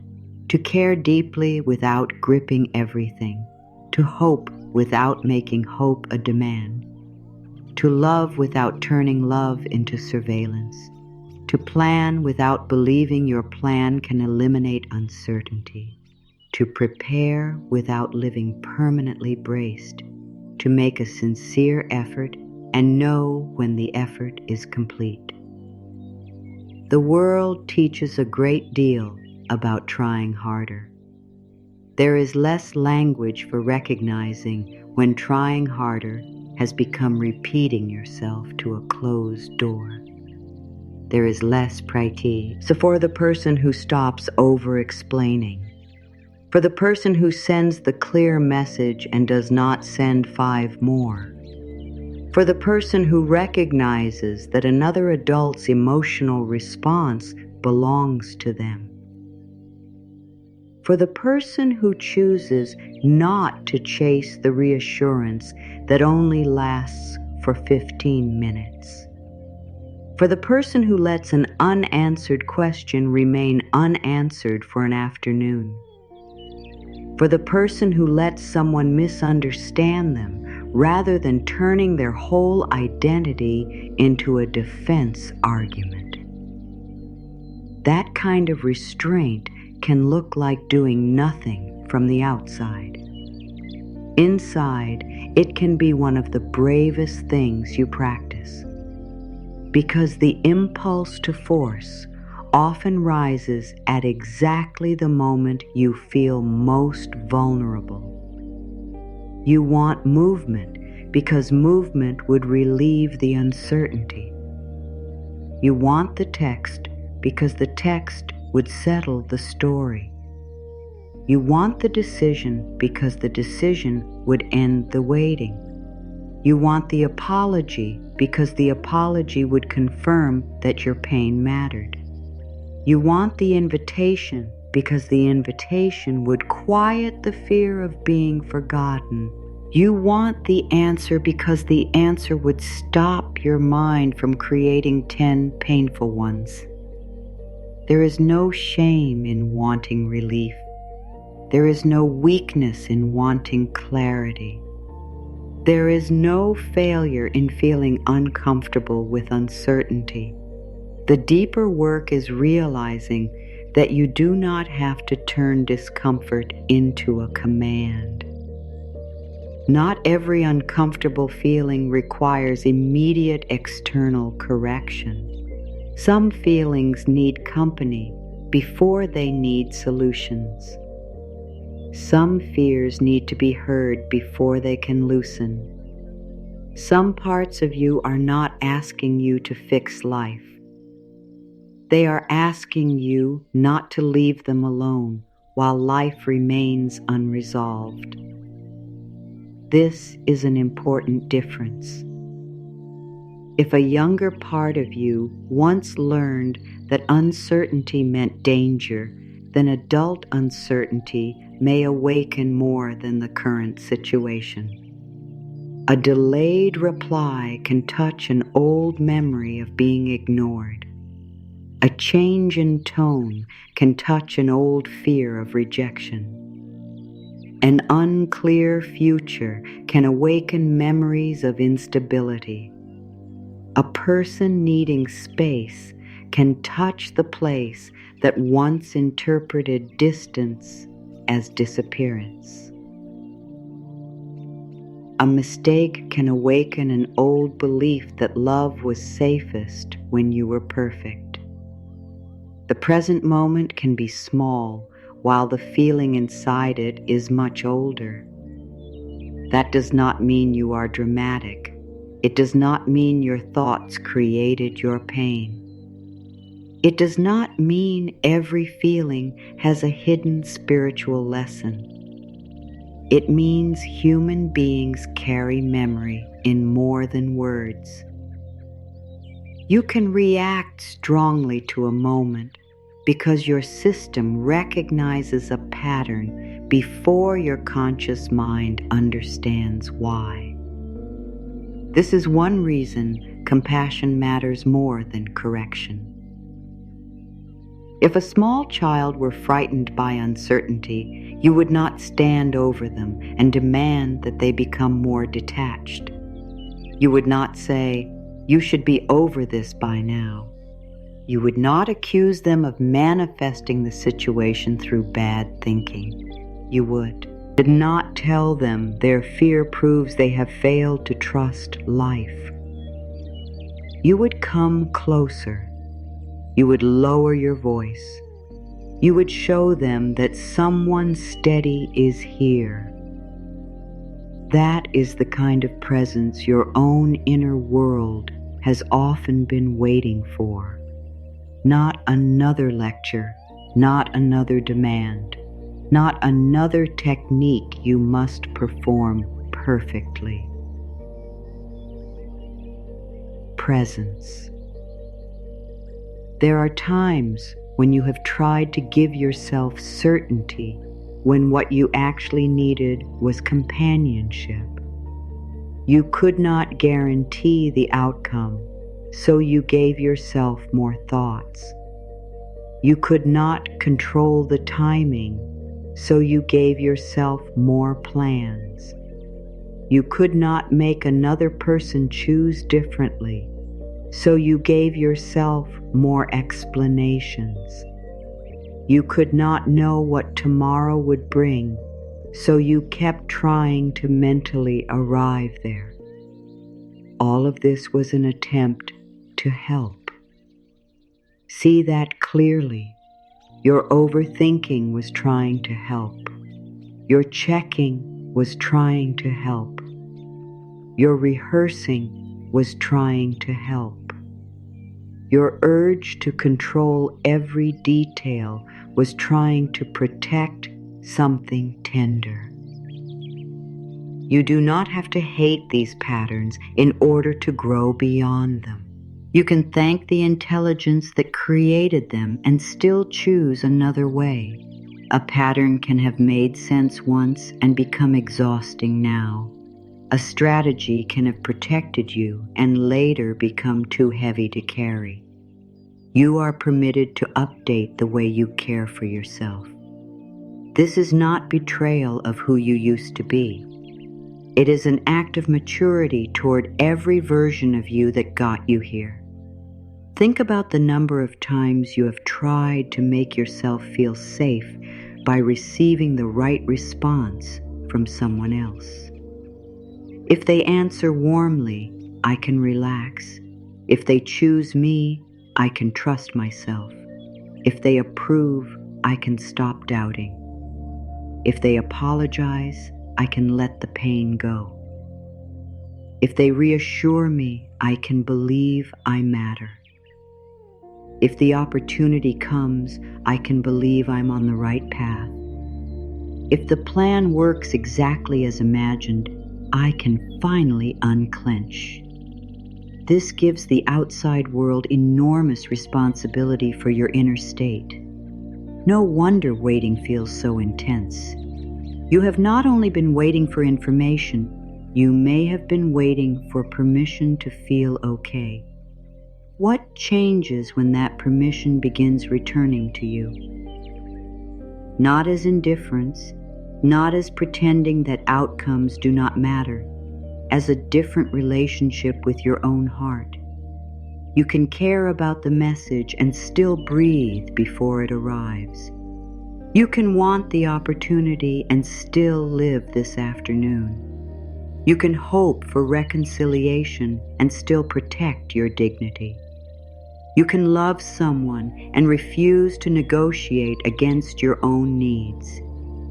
To care deeply without gripping everything, to hope without making hope a demand, to love without turning love into surveillance, to plan without believing your plan can eliminate uncertainty, to prepare without living permanently braced, to make a sincere effort and know when the effort is complete. The world teaches a great deal about trying harder. There is less language for recognizing when trying harder has become repeating yourself to a closed door. There is less pratique. So for the person who stops over-explaining, for the person who sends the clear message and does not send 5 more, for the person who recognizes that another adult's emotional response belongs to them, for the person who chooses not to chase the reassurance that only lasts for 15 minutes, for the person who lets an unanswered question remain unanswered for an afternoon, for the person who lets someone misunderstand them rather than turning their whole identity into a defense argument. That kind of restraint can look like doing nothing from the outside. Inside, it can be one of the bravest things you practice, because the impulse to force often rises at exactly the moment you feel most vulnerable. You want movement because movement would relieve the uncertainty. You want the text because the text would settle the story. You want the decision because the decision would end the waiting. You want the apology because the apology would confirm that your pain mattered. You want the invitation because the invitation would quiet the fear of being forgotten. You want the answer because the answer would stop your mind from creating 10 painful ones. There is no shame in wanting relief. There is no weakness in wanting clarity. There is no failure in feeling uncomfortable with uncertainty. The deeper work is realizing that you do not have to turn discomfort into a command. Not every uncomfortable feeling requires immediate external correction. Some feelings need company before they need solutions. Some fears need to be heard before they can loosen. Some parts of you are not asking you to fix life. They are asking you not to leave them alone while life remains unresolved. This is an important difference. If a younger part of you once learned that uncertainty meant danger, then adult uncertainty may awaken more than the current situation. A delayed reply can touch an old memory of being ignored. A change in tone can touch an old fear of rejection. An unclear future can awaken memories of instability. A person needing space can touch the place that once interpreted distance as disappearance. A mistake can awaken an old belief that love was safest when you were perfect. The present moment can be small, while the feeling inside it is much older. That does not mean you are dramatic. It does not mean your thoughts created your pain. It does not mean every feeling has a hidden spiritual lesson. It means human beings carry memory in more than words. You can react strongly to a moment because your system recognizes a pattern before your conscious mind understands why. This is one reason compassion matters more than correction. If a small child were frightened by uncertainty, you would not stand over them and demand that they become more detached. You would not say, "You should be over this by now." You would not accuse them of manifesting the situation through bad thinking. You would not tell them their fear proves they have failed to trust life. You would come closer. You would lower your voice. You would show them that someone steady is here. That is the kind of presence your own inner world has often been waiting for. Not another lecture, not another demand, not another technique you must perform perfectly. Presence. There are times when you have tried to give yourself certainty when what you actually needed was companionship. You could not guarantee the outcome, so you gave yourself more thoughts. You could not control the timing, so you gave yourself more plans. You could not make another person choose differently, so you gave yourself more explanations. You could not know what tomorrow would bring, so you kept trying to mentally arrive there. All of this was an attempt to help. See that clearly. Your overthinking was trying to help. Your checking was trying to help. Your rehearsing was trying to help. Your urge to control every detail was trying to protect something tender. You do not have to hate these patterns in order to grow beyond them. You can thank the intelligence that created them and still choose another way. A pattern can have made sense once and become exhausting now. A strategy can have protected you and later become too heavy to carry. You are permitted to update the way you care for yourself. This is not betrayal of who you used to be. It is an act of maturity toward every version of you that got you here. Think about the number of times you have tried to make yourself feel safe by receiving the right response from someone else. If they answer warmly, I can relax. If they choose me, I can trust myself. If they approve, I can stop doubting. If they apologize, I can let the pain go. If they reassure me, I can believe I matter. If the opportunity comes, I can believe I'm on the right path. If the plan works exactly as imagined, I can finally unclench. This gives the outside world enormous responsibility for your inner state. No wonder waiting feels so intense. You have not only been waiting for information, you may have been waiting for permission to feel okay. What changes when that permission begins returning to you? Not as indifference, not as pretending that outcomes do not matter, as a different relationship with your own heart. You can care about the message and still breathe before it arrives. You can want the opportunity and still live this afternoon. You can hope for reconciliation and still protect your dignity. You can love someone and refuse to negotiate against your own needs.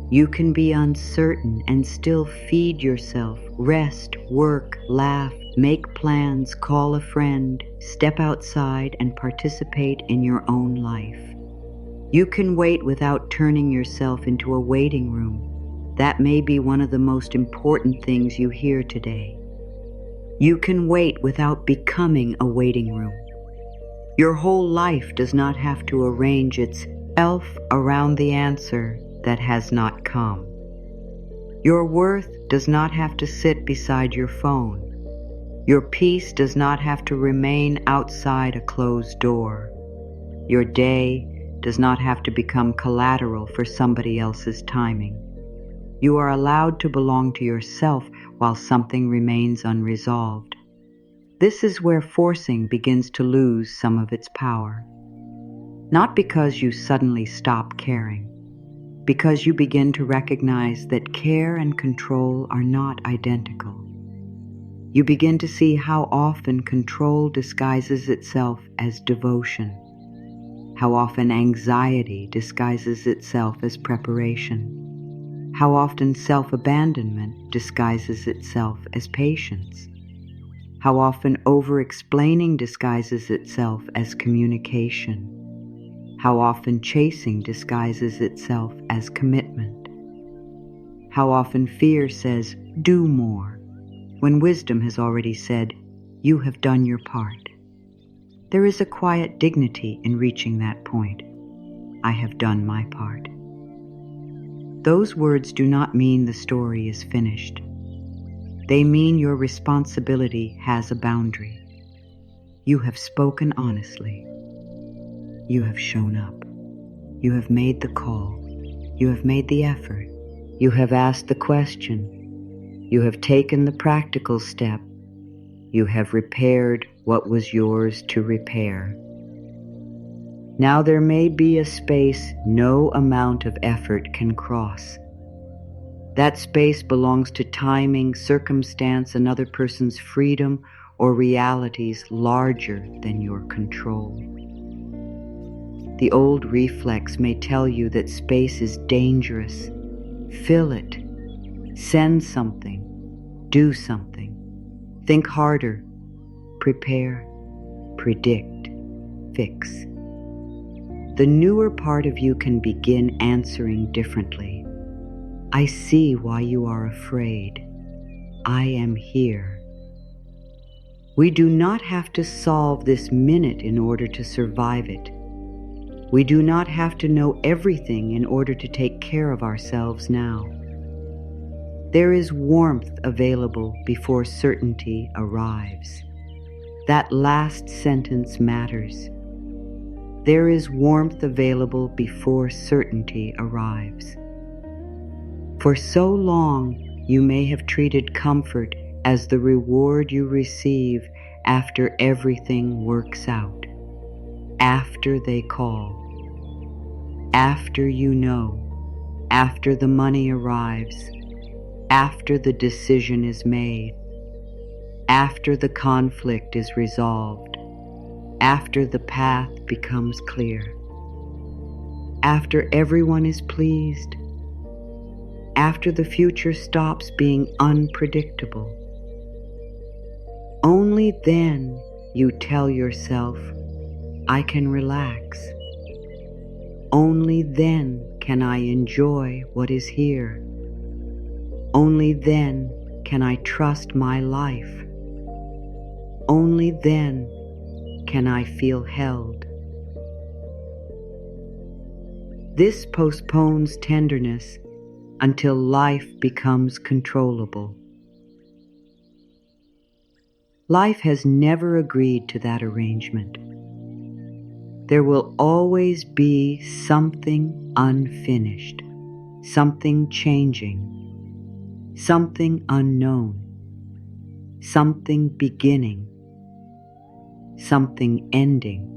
You can be uncertain and still feed yourself, rest, work, laugh, make plans, call a friend, step outside and participate in your own life. You can wait without turning yourself into a waiting room. That may be one of the most important things you hear today. You can wait without becoming a waiting room. Your whole life does not have to arrange itself around the answer that has not come. Your worth does not have to sit beside your phone. Your peace does not have to remain outside a closed door. Your day does not have to become collateral for somebody else's timing. You are allowed to belong to yourself while something remains unresolved. This is where forcing begins to lose some of its power. Not because you suddenly stop caring, because you begin to recognize that care and control are not identical. You begin to see how often control disguises itself as devotion, how often anxiety disguises itself as preparation, how often self-abandonment disguises itself as patience, how often over-explaining disguises itself as communication, how often chasing disguises itself as commitment, how often fear says, do more, when wisdom has already said, you have done your part. There is a quiet dignity in reaching that point. I have done my part. Those words do not mean the story is finished. They mean your responsibility has a boundary. You have spoken honestly. You have shown up. You have made the call. You have made the effort. You have asked the question. You have taken the practical step. You have repaired what was yours to repair. Now there may be a space no amount of effort can cross. That space belongs to timing, circumstance, another person's freedom, or realities larger than your control. The old reflex may tell you that space is dangerous. Fill it. Send something. Do something. Think harder. Prepare. Predict. Fix. The newer part of you can begin answering differently. I see why you are afraid. I am here. We do not have to solve this minute in order to survive it. We do not have to know everything in order to take care of ourselves now. There is warmth available before certainty arrives. That last sentence matters. There is warmth available before certainty arrives. For so long, you may have treated comfort as the reward you receive after everything works out, after they call, after you know, after the money arrives, after the decision is made, after the conflict is resolved, after the path becomes clear, after everyone is pleased, after the future stops being unpredictable. Only then you tell yourself, I can relax. Only then can I enjoy what is here. Only then can I trust my life. Only then can I feel held. This postpones tenderness until life becomes controllable. Life has never agreed to that arrangement. There will always be something unfinished, something changing, something unknown, something beginning, something ending,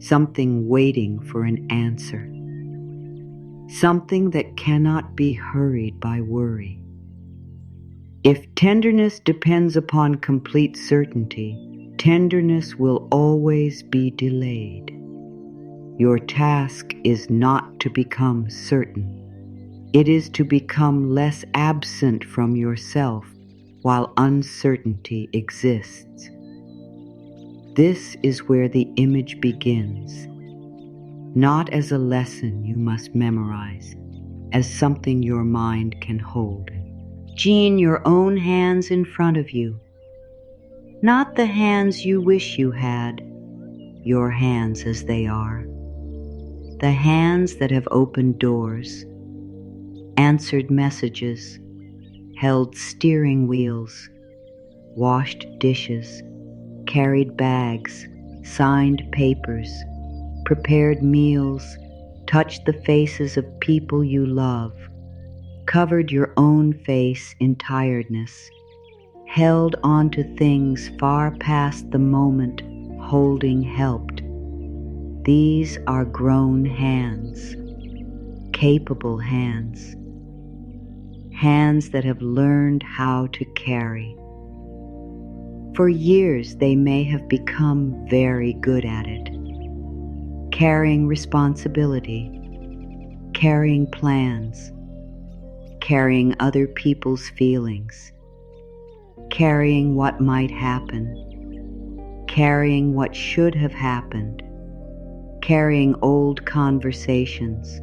something waiting for an answer, something that cannot be hurried by worry. If tenderness depends upon complete certainty, tenderness will always be delayed. Your task is not to become certain. It is to become less absent from yourself while uncertainty exists. This is where the image begins, not as a lesson you must memorize, as something your mind can hold. Gene your own hands in front of you, not the hands you wish you had, your hands as they are, the hands that have opened doors, answered messages, held steering wheels, washed dishes, carried bags, signed papers, prepared meals, touched the faces of people you love, covered your own face in tiredness, held onto things far past the moment holding helped. These are grown hands, capable hands, hands that have learned how to carry. For years they may have become very good at it, carrying responsibility, carrying plans, carrying other people's feelings, carrying what might happen, carrying what should have happened, carrying old conversations,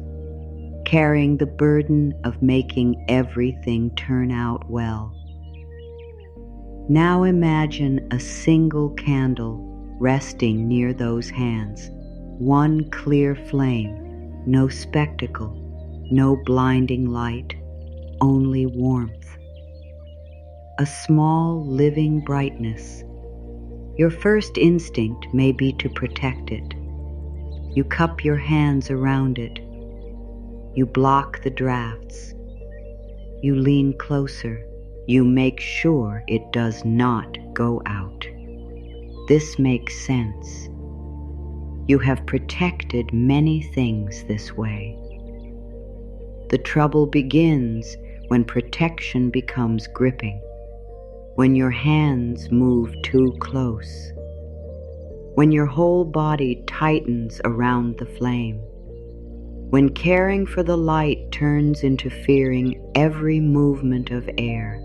carrying the burden of making everything turn out well. Now imagine a single candle resting near those hands, one clear flame, no spectacle, no blinding light, only warmth. A small living brightness. Your first instinct may be to protect it. You cup your hands around it. You block the drafts. You lean closer. You make sure it does not go out. This makes sense. You have protected many things this way. The trouble begins when protection becomes gripping, when your hands move too close, when your whole body tightens around the flame, when caring for the light turns into fearing every movement of air.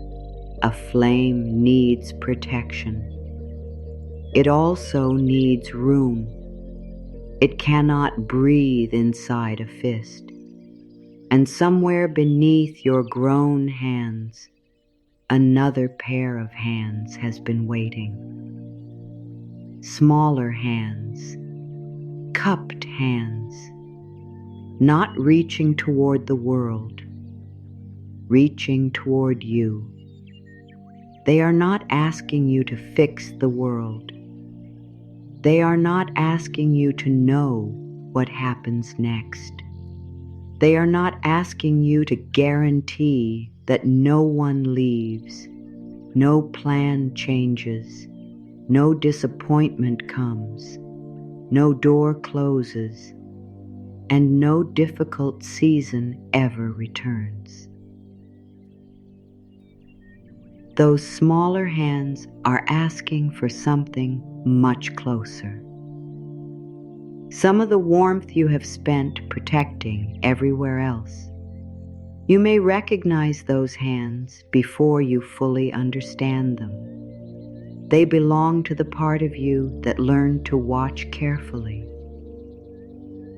A flame needs protection. It also needs room. It cannot breathe inside a fist. And somewhere beneath your grown hands, another pair of hands has been waiting. Smaller hands, cupped hands, not reaching toward the world, reaching toward you. They are not asking you to fix the world. They are not asking you to know what happens next. They are not asking you to guarantee that no one leaves, no plan changes, no disappointment comes, no door closes, and no difficult season ever returns. Those smaller hands are asking for something much closer. Some of the warmth you have spent protecting everywhere else. You may recognize those hands before you fully understand them. They belong to the part of you that learned to watch carefully,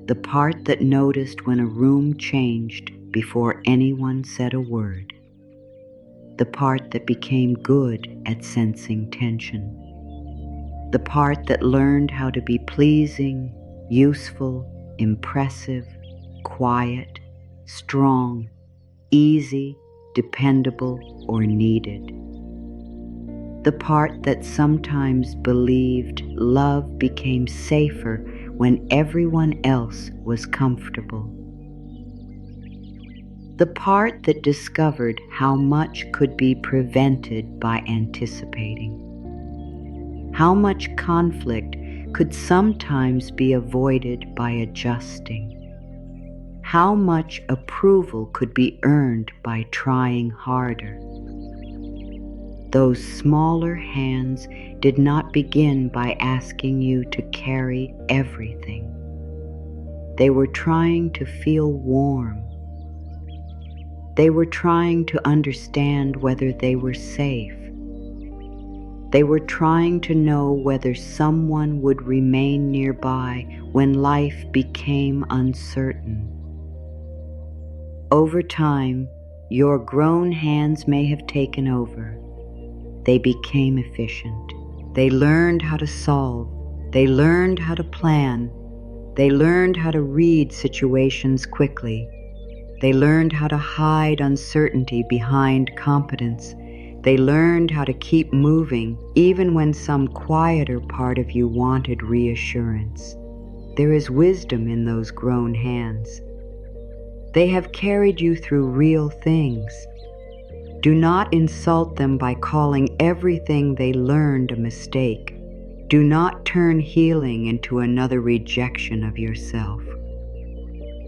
the part that noticed when a room changed before anyone said a word, the part that became good at sensing tension, the part that learned how to be pleasing, useful, impressive, quiet, strong, easy, dependable, or needed. the part that sometimes believed love became safer when everyone else was comfortable. The part that discovered how much could be prevented by anticipating. How much conflict could sometimes be avoided by adjusting. How much approval could be earned by trying harder. Those smaller hands did not begin by asking you to carry everything. They were trying to feel warm. They were trying to understand whether they were safe. They were trying to know whether someone would remain nearby when life became uncertain. Over time, your grown hands may have taken over. They became efficient. They learned how to solve. They learned how to plan. They learned how to read situations quickly. They learned how to hide uncertainty behind competence. They learned how to keep moving even when some quieter part of you wanted reassurance. There is wisdom in those grown hands. They have carried you through real things. Do not insult them by calling everything they learned a mistake. Do not turn healing into another rejection of yourself.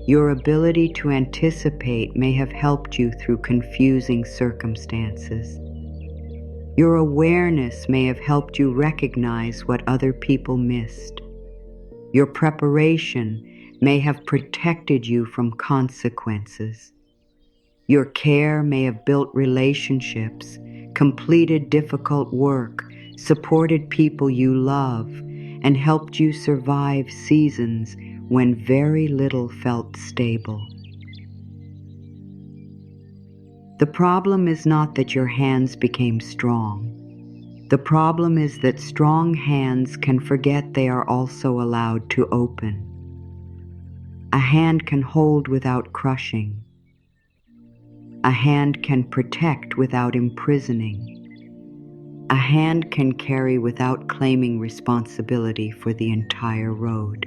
Your ability to anticipate may have helped you through confusing circumstances. Your awareness may have helped you recognize what other people missed. Your preparation may have protected you from consequences. Your care may have built relationships, completed difficult work, supported people you love, and helped you survive seasons when very little felt stable. The problem is not that your hands became strong. The problem is that strong hands can forget they are also allowed to open. A hand can hold without crushing. A hand can protect without imprisoning. A hand can carry without claiming responsibility for the entire road.